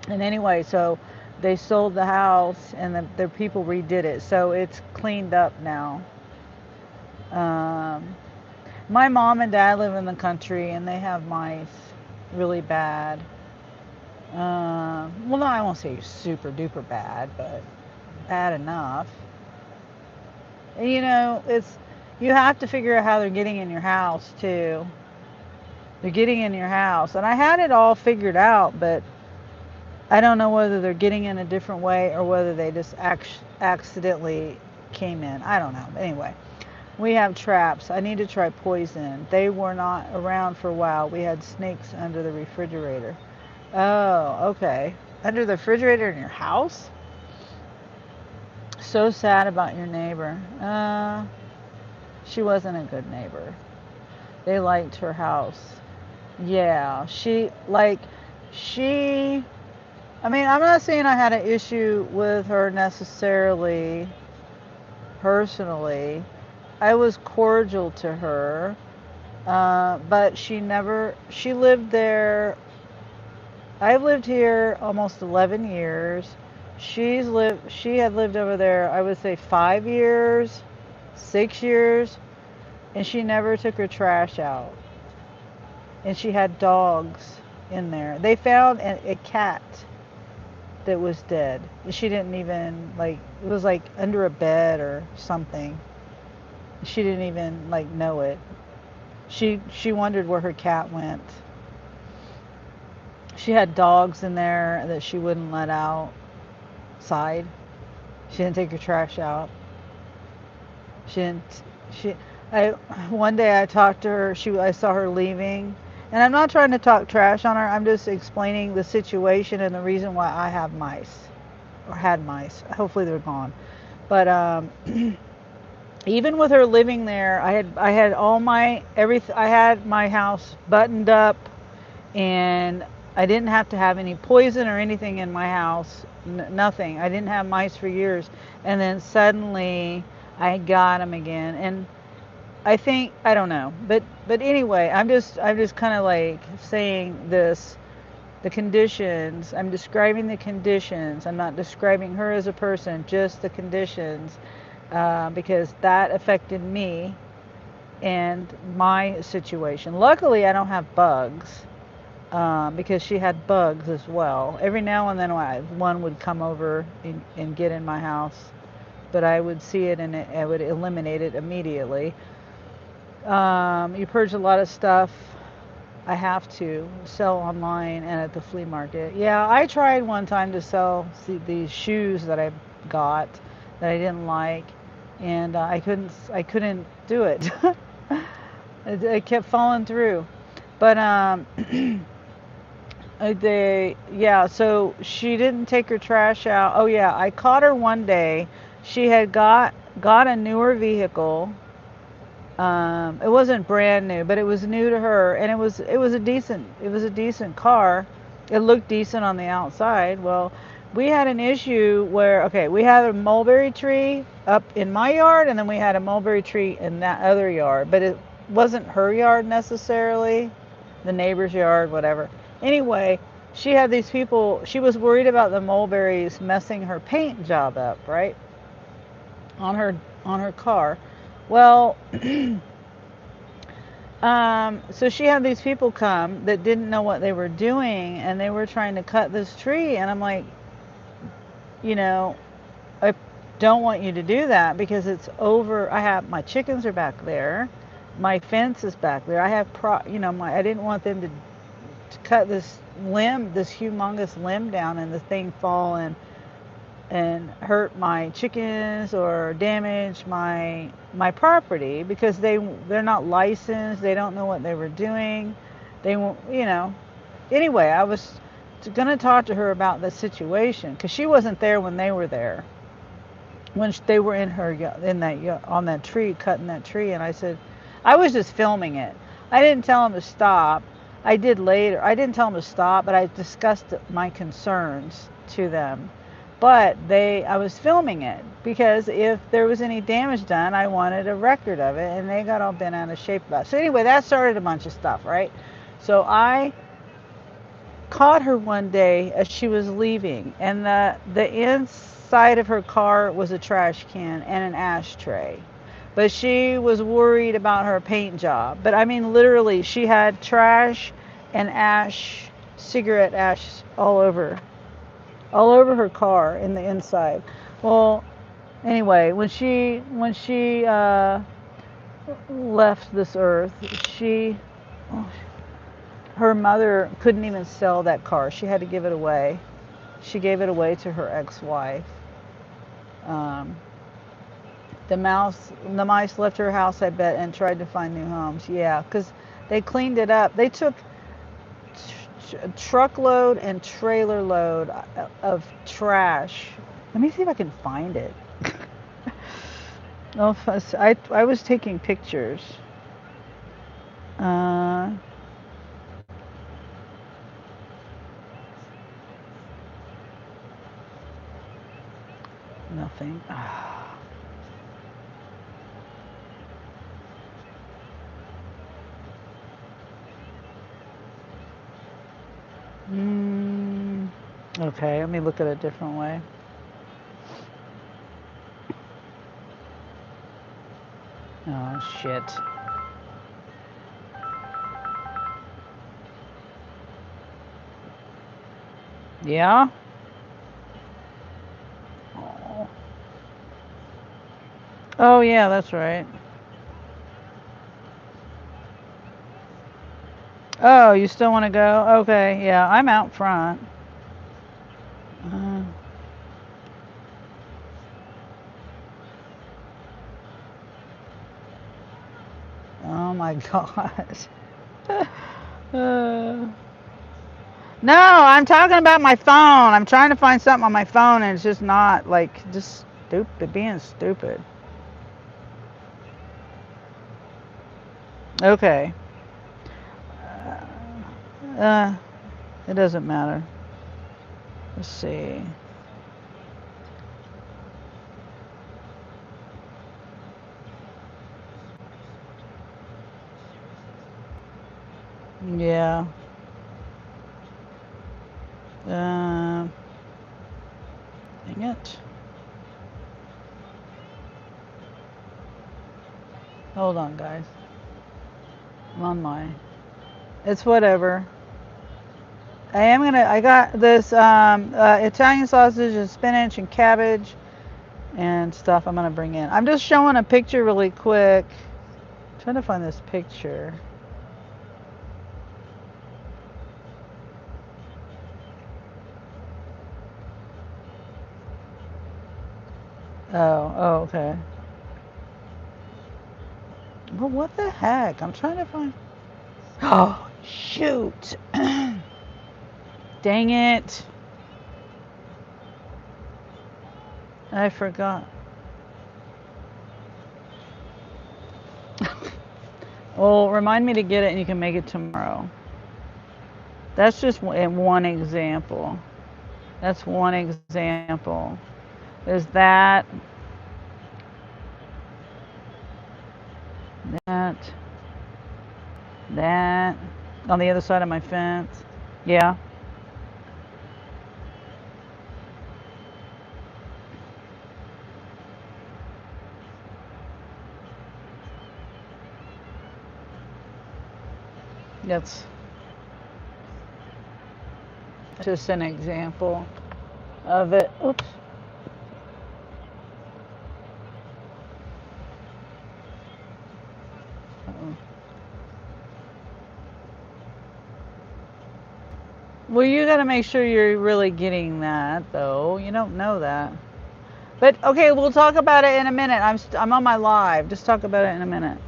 And anyway, so they sold the house, and the people redid it, so it's cleaned up now. My mom and dad live in the country, and they have mice really bad. Well, no, I won't say super duper bad, but bad enough. You know, you have to figure out how they're getting in your house too. They're getting in your house, and I had it all figured out, but I don't know whether they're getting in a different way or whether they just accidentally came in. I don't know. Anyway, we have traps. I need to try poison. They were not around for a while. We had snakes under the refrigerator. Oh, okay. Under the refrigerator in your house? So sad about your neighbor. She wasn't a good neighbor. They liked her house. Yeah, she, I mean, I'm not saying I had an issue with her necessarily personally. I was cordial to her, but she lived there. I've lived here almost 11 years. She had lived over there, I would say 5 years, 6 years, and she never took her trash out. And she had dogs in there. They found a cat that was dead. She didn't even like, it was like under a bed or something. She didn't even like know it. She wondered where her cat went. She had dogs in there that she wouldn't let outside. She didn't take her trash out. She didn't. She. I one day I talked to her. I saw her leaving, and I'm not trying to talk trash on her. I'm just explaining the situation and the reason why I have mice, or had mice. Hopefully they're gone. But even with her living there, I had all my everything. I had my house buttoned up, and I didn't have to have any poison or anything in my house. Nothing. I didn't have mice for years, and then suddenly I got them again. And I think I don't know, but anyway, I'm just kind of like saying this. The conditions. I'm describing the conditions. I'm not describing her as a person, just the conditions, because that affected me and my situation. Luckily, I don't have bugs, because she had bugs as well. Every now and then, one would come over and get in my house, but I would see it and I would eliminate it immediately. You purge a lot of stuff. I have to sell online and at the flea market. Yeah, I tried one time to sell these shoes that I got that I didn't like, and I couldn't do it. It kept falling through. But so she didn't take her trash out. Oh yeah, I caught her one day. She had got a newer vehicle. It wasn't brand new, but it was new to her, and it was a decent car. It looked decent on the outside. Well, we had an issue where, okay, we had a mulberry tree up in my yard, and then we had a mulberry tree in that other yard, but it wasn't her yard necessarily, the neighbor's yard, whatever. Anyway, she had these people. She was worried about the mulberries messing her paint job up, right, on her car. Well, so she had these people come that didn't know what they were doing, and they were trying to cut this tree. And I'm like, you know, I don't want you to do that because it's over. My chickens are back there, my fence is back there. I have I didn't want them to cut this humongous limb down, and the thing fall and hurt my chickens or damage my property, because they're not licensed. They don't know what they were doing. They won't, Anyway, I was going to talk to her about the situation, because she wasn't there when they were there, when they were on that tree, cutting that tree. And I said, I was just filming it. I didn't tell them to stop. I did later. I didn't tell them to stop, but I discussed my concerns to them. But I was filming it because if there was any damage done, I wanted a record of it, and they got all bent out of shape about it. So anyway, that started a bunch of stuff, right? So I caught her one day as she was leaving, and the inside of her car was a trash can and an ashtray. But she was worried about her paint job. But I mean, literally, she had trash and cigarette ash all over her car in the inside. Well, anyway, when she left this earth, her mother couldn't even sell that car. She had to give it away. She gave it away to her ex-wife. The mice left her house, I bet, and tried to find new homes. Yeah, because they cleaned it up. They took a truckload and trailer load of trash. Let me see if I can find it. Oh, I was taking pictures. Nothing. Okay, let me look at it a different way. Oh, shit. Yeah? Oh. Oh, yeah, that's right. Oh, you still want to go? Okay, yeah, I'm out front. Uh, oh my gosh. No, I'm talking about my phone. I'm trying to find something on my phone and it's just not like just stupid, being stupid. Okay. Uh, it doesn't matter. Let's see. Yeah. Dang it. Hold on, guys. I'm on my. It's whatever. I got this Italian sausage and spinach and cabbage and stuff I'm gonna bring in. I'm just showing a picture really quick. I'm trying to find this picture. Oh, okay. Well, what the heck? I'm trying to find. Oh, shoot. Dang it. I forgot. Well, remind me to get it and you can make it tomorrow. That's just one example. That's one example. There's that, that, that on the other side of my fence. Yeah. That's just an example of it. Oops. Uh-oh. Well, you got to make sure you're really getting that, though. You don't know that. But okay, we'll talk about it in a minute. I'm on my live. Just talk about it in a minute.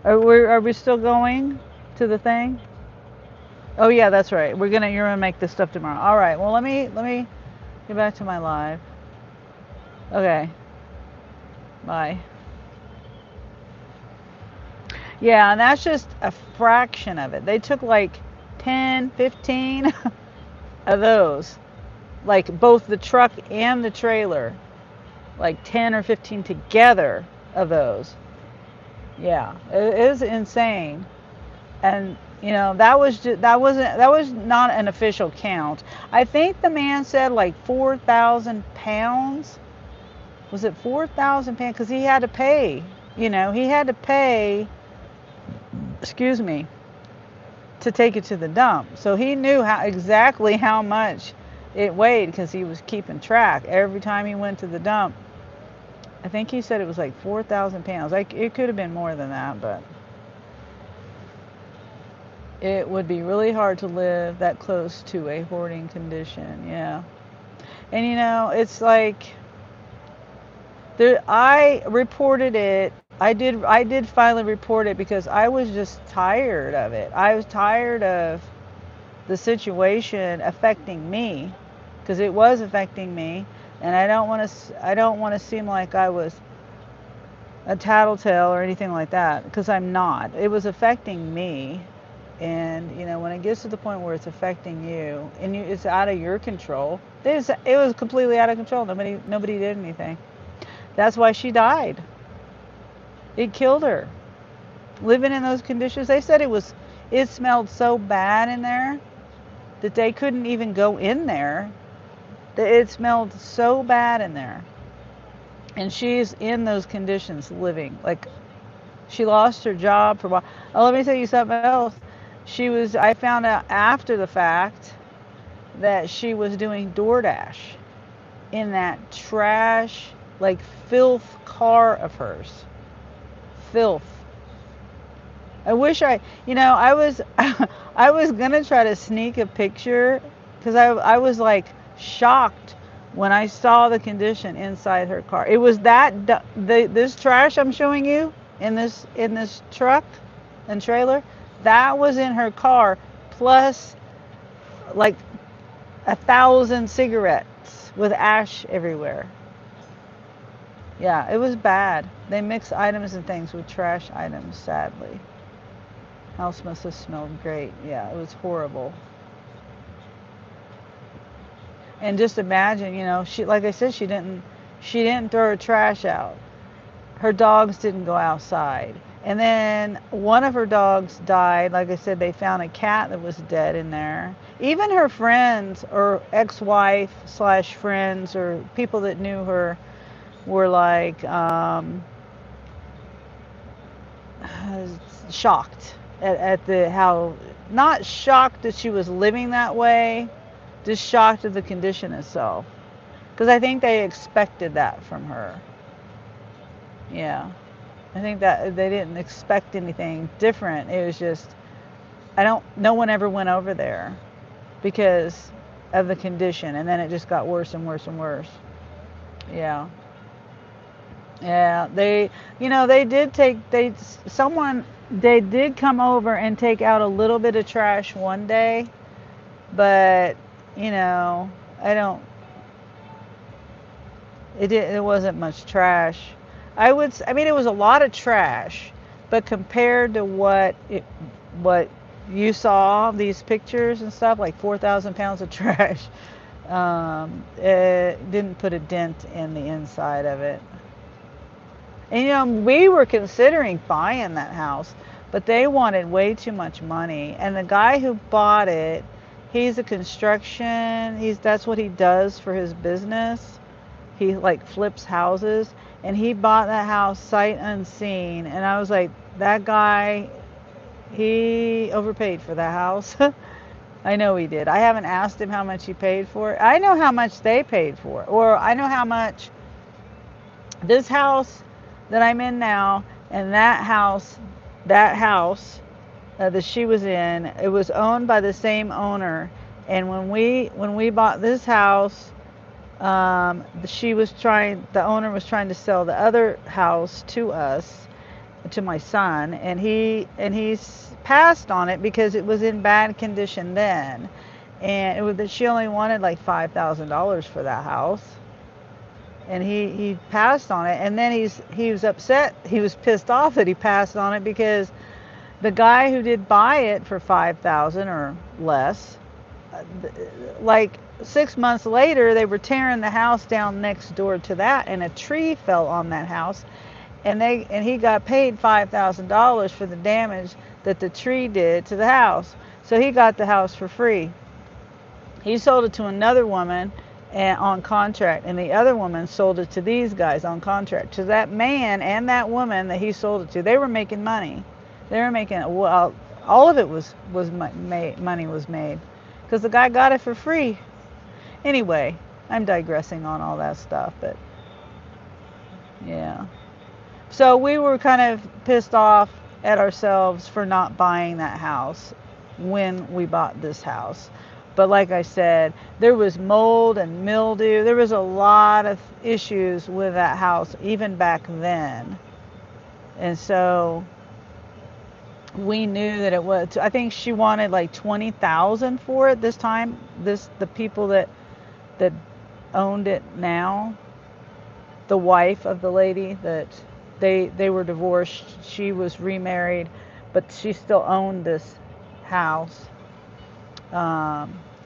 Are we still going to the thing? Oh yeah, that's right. You're gonna make this stuff tomorrow. All right. Well, let me get back to my live. Okay. Bye. Yeah, and that's just a fraction of it. They took like 10, 15 of those. Like both the truck and the trailer. Like 10 or 15 together of those. Yeah, it is insane. And that was not an official count. I think the man said like 4,000 pounds. Was it 4,000 pounds? Because he had to pay. He had to pay. Excuse me, to take it to the dump. So he knew exactly how much it weighed because he was keeping track every time he went to the dump. I think he said it was like 4,000 pounds. Like it could have been more than that, but it would be really hard to live that close to a hoarding condition. Yeah. And it's like I reported it. I did finally report it because I was just tired of it. I was tired of the situation affecting me because it was affecting me, and I don't want to seem like I was a tattletale or anything like that because I'm not. It was affecting me. And when it gets to the point where it's affecting you and it's out of your control, It was completely out of control. Nobody did anything. That's why she died. It killed her. Living in those conditions, they said it smelled so bad in there that they couldn't even go in there. It smelled so bad in there. And she's in those conditions living. Like, she lost her job for a while. Oh, let me tell you something else. I found out after the fact that she was doing DoorDash in that trash, like filth car of hers. Filth. I wish I was, I was gonna try to sneak a picture because I was like shocked when I saw the condition inside her car. It was this trash I'm showing you in this truck and trailer, that was in her car, plus like 1,000 cigarettes with ash everywhere. Yeah, it was bad. They mix items and things with trash items, sadly. House must have smelled great. Yeah, it was horrible. And just imagine, she, like I said, she didn't throw her trash out. Her dogs didn't go outside. And then one of her dogs died. Like I said, they found a cat that was dead in there. Even her friends or ex-wife / friends or people that knew her were like shocked at the how, not shocked that she was living that way, just shocked at the condition itself. Because I think they expected that from her. Yeah. I think that they didn't expect anything different. It was just, no one ever went over there because of the condition. And then it just got worse and worse and worse. Yeah. Yeah. They did come over and take out a little bit of trash one day, but, I don't, it wasn't much trash. I mean, it was a lot of trash, but compared to what you saw, these pictures and stuff, like 4,000 pounds of trash, it didn't put a dent in the inside of it. And we were considering buying that house, but they wanted way too much money. And the guy who bought it, he's a construction, that's what he does for his business. He like flips houses, and he bought that house sight unseen. And I was like, that guy, he overpaid for that house. I know he did. I haven't asked him how much he paid for it. I know how much they paid for it, or I know how much this house that I'm in now and that house that she was in, it was owned by the same owner. And when we bought this house, the owner was trying to sell the other house to us, to my son, and he's passed on it because it was in bad condition then, and she only wanted like $5,000 for that house, and he passed on it. And then he was upset, he was pissed off that he passed on it because the guy who did buy it for $5,000 or less, like 6 months later, they were tearing the house down next door to that, and a tree fell on that house, and he got paid $5,000 for the damage that the tree did to the house. So he got the house for free. He sold it to another woman on contract, and the other woman sold it to these guys on contract. To that man and that woman that he sold it to, they were making money. They were making, well, all of it was money was made because the guy got it for free. Anyway, I'm digressing on all that stuff, but yeah. So we were kind of pissed off at ourselves for not buying that house when we bought this house. But like I said, there was mold and mildew. There was a lot of issues with that house even back then. And so we knew that it was, I think she wanted like $20,000 for it this time. The people that owned it now, the wife of the lady that they were divorced, she was remarried, but she still owned this house.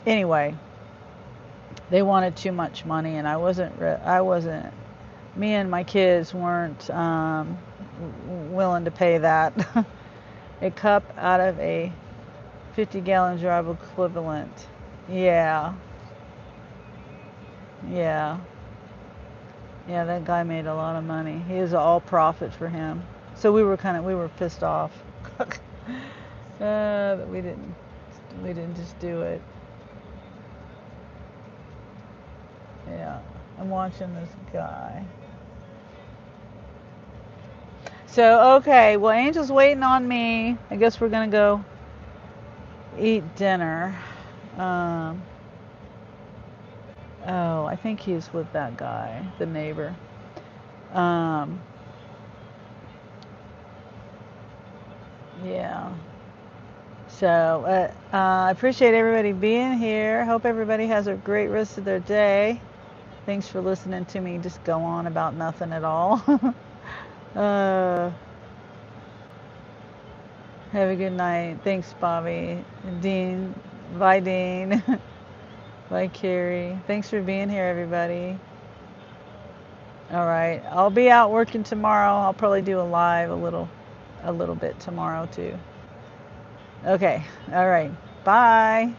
Anyway, they wanted too much money, and I wasn't. Me and my kids weren't willing to pay that. A cup out of a 50-gallon jar equivalent. Yeah. Yeah. Yeah, that guy made a lot of money. He was all profit for him. So we were pissed off. But we didn't just do it. Yeah. I'm watching this guy. So, okay, well, Angel's waiting on me. I guess we're going to go eat dinner. Oh, I think he's with that guy, the neighbor. Yeah. So, I appreciate everybody being here. Hope everybody has a great rest of their day. Thanks for listening to me just go on about nothing at all. Have a good night. Thanks, Bobby. Dean. Bye, Dean. Bye, Carrie. Thanks for being here, everybody. All right. I'll be out working tomorrow. I'll probably do a live a little bit tomorrow too. Okay. All right. Bye.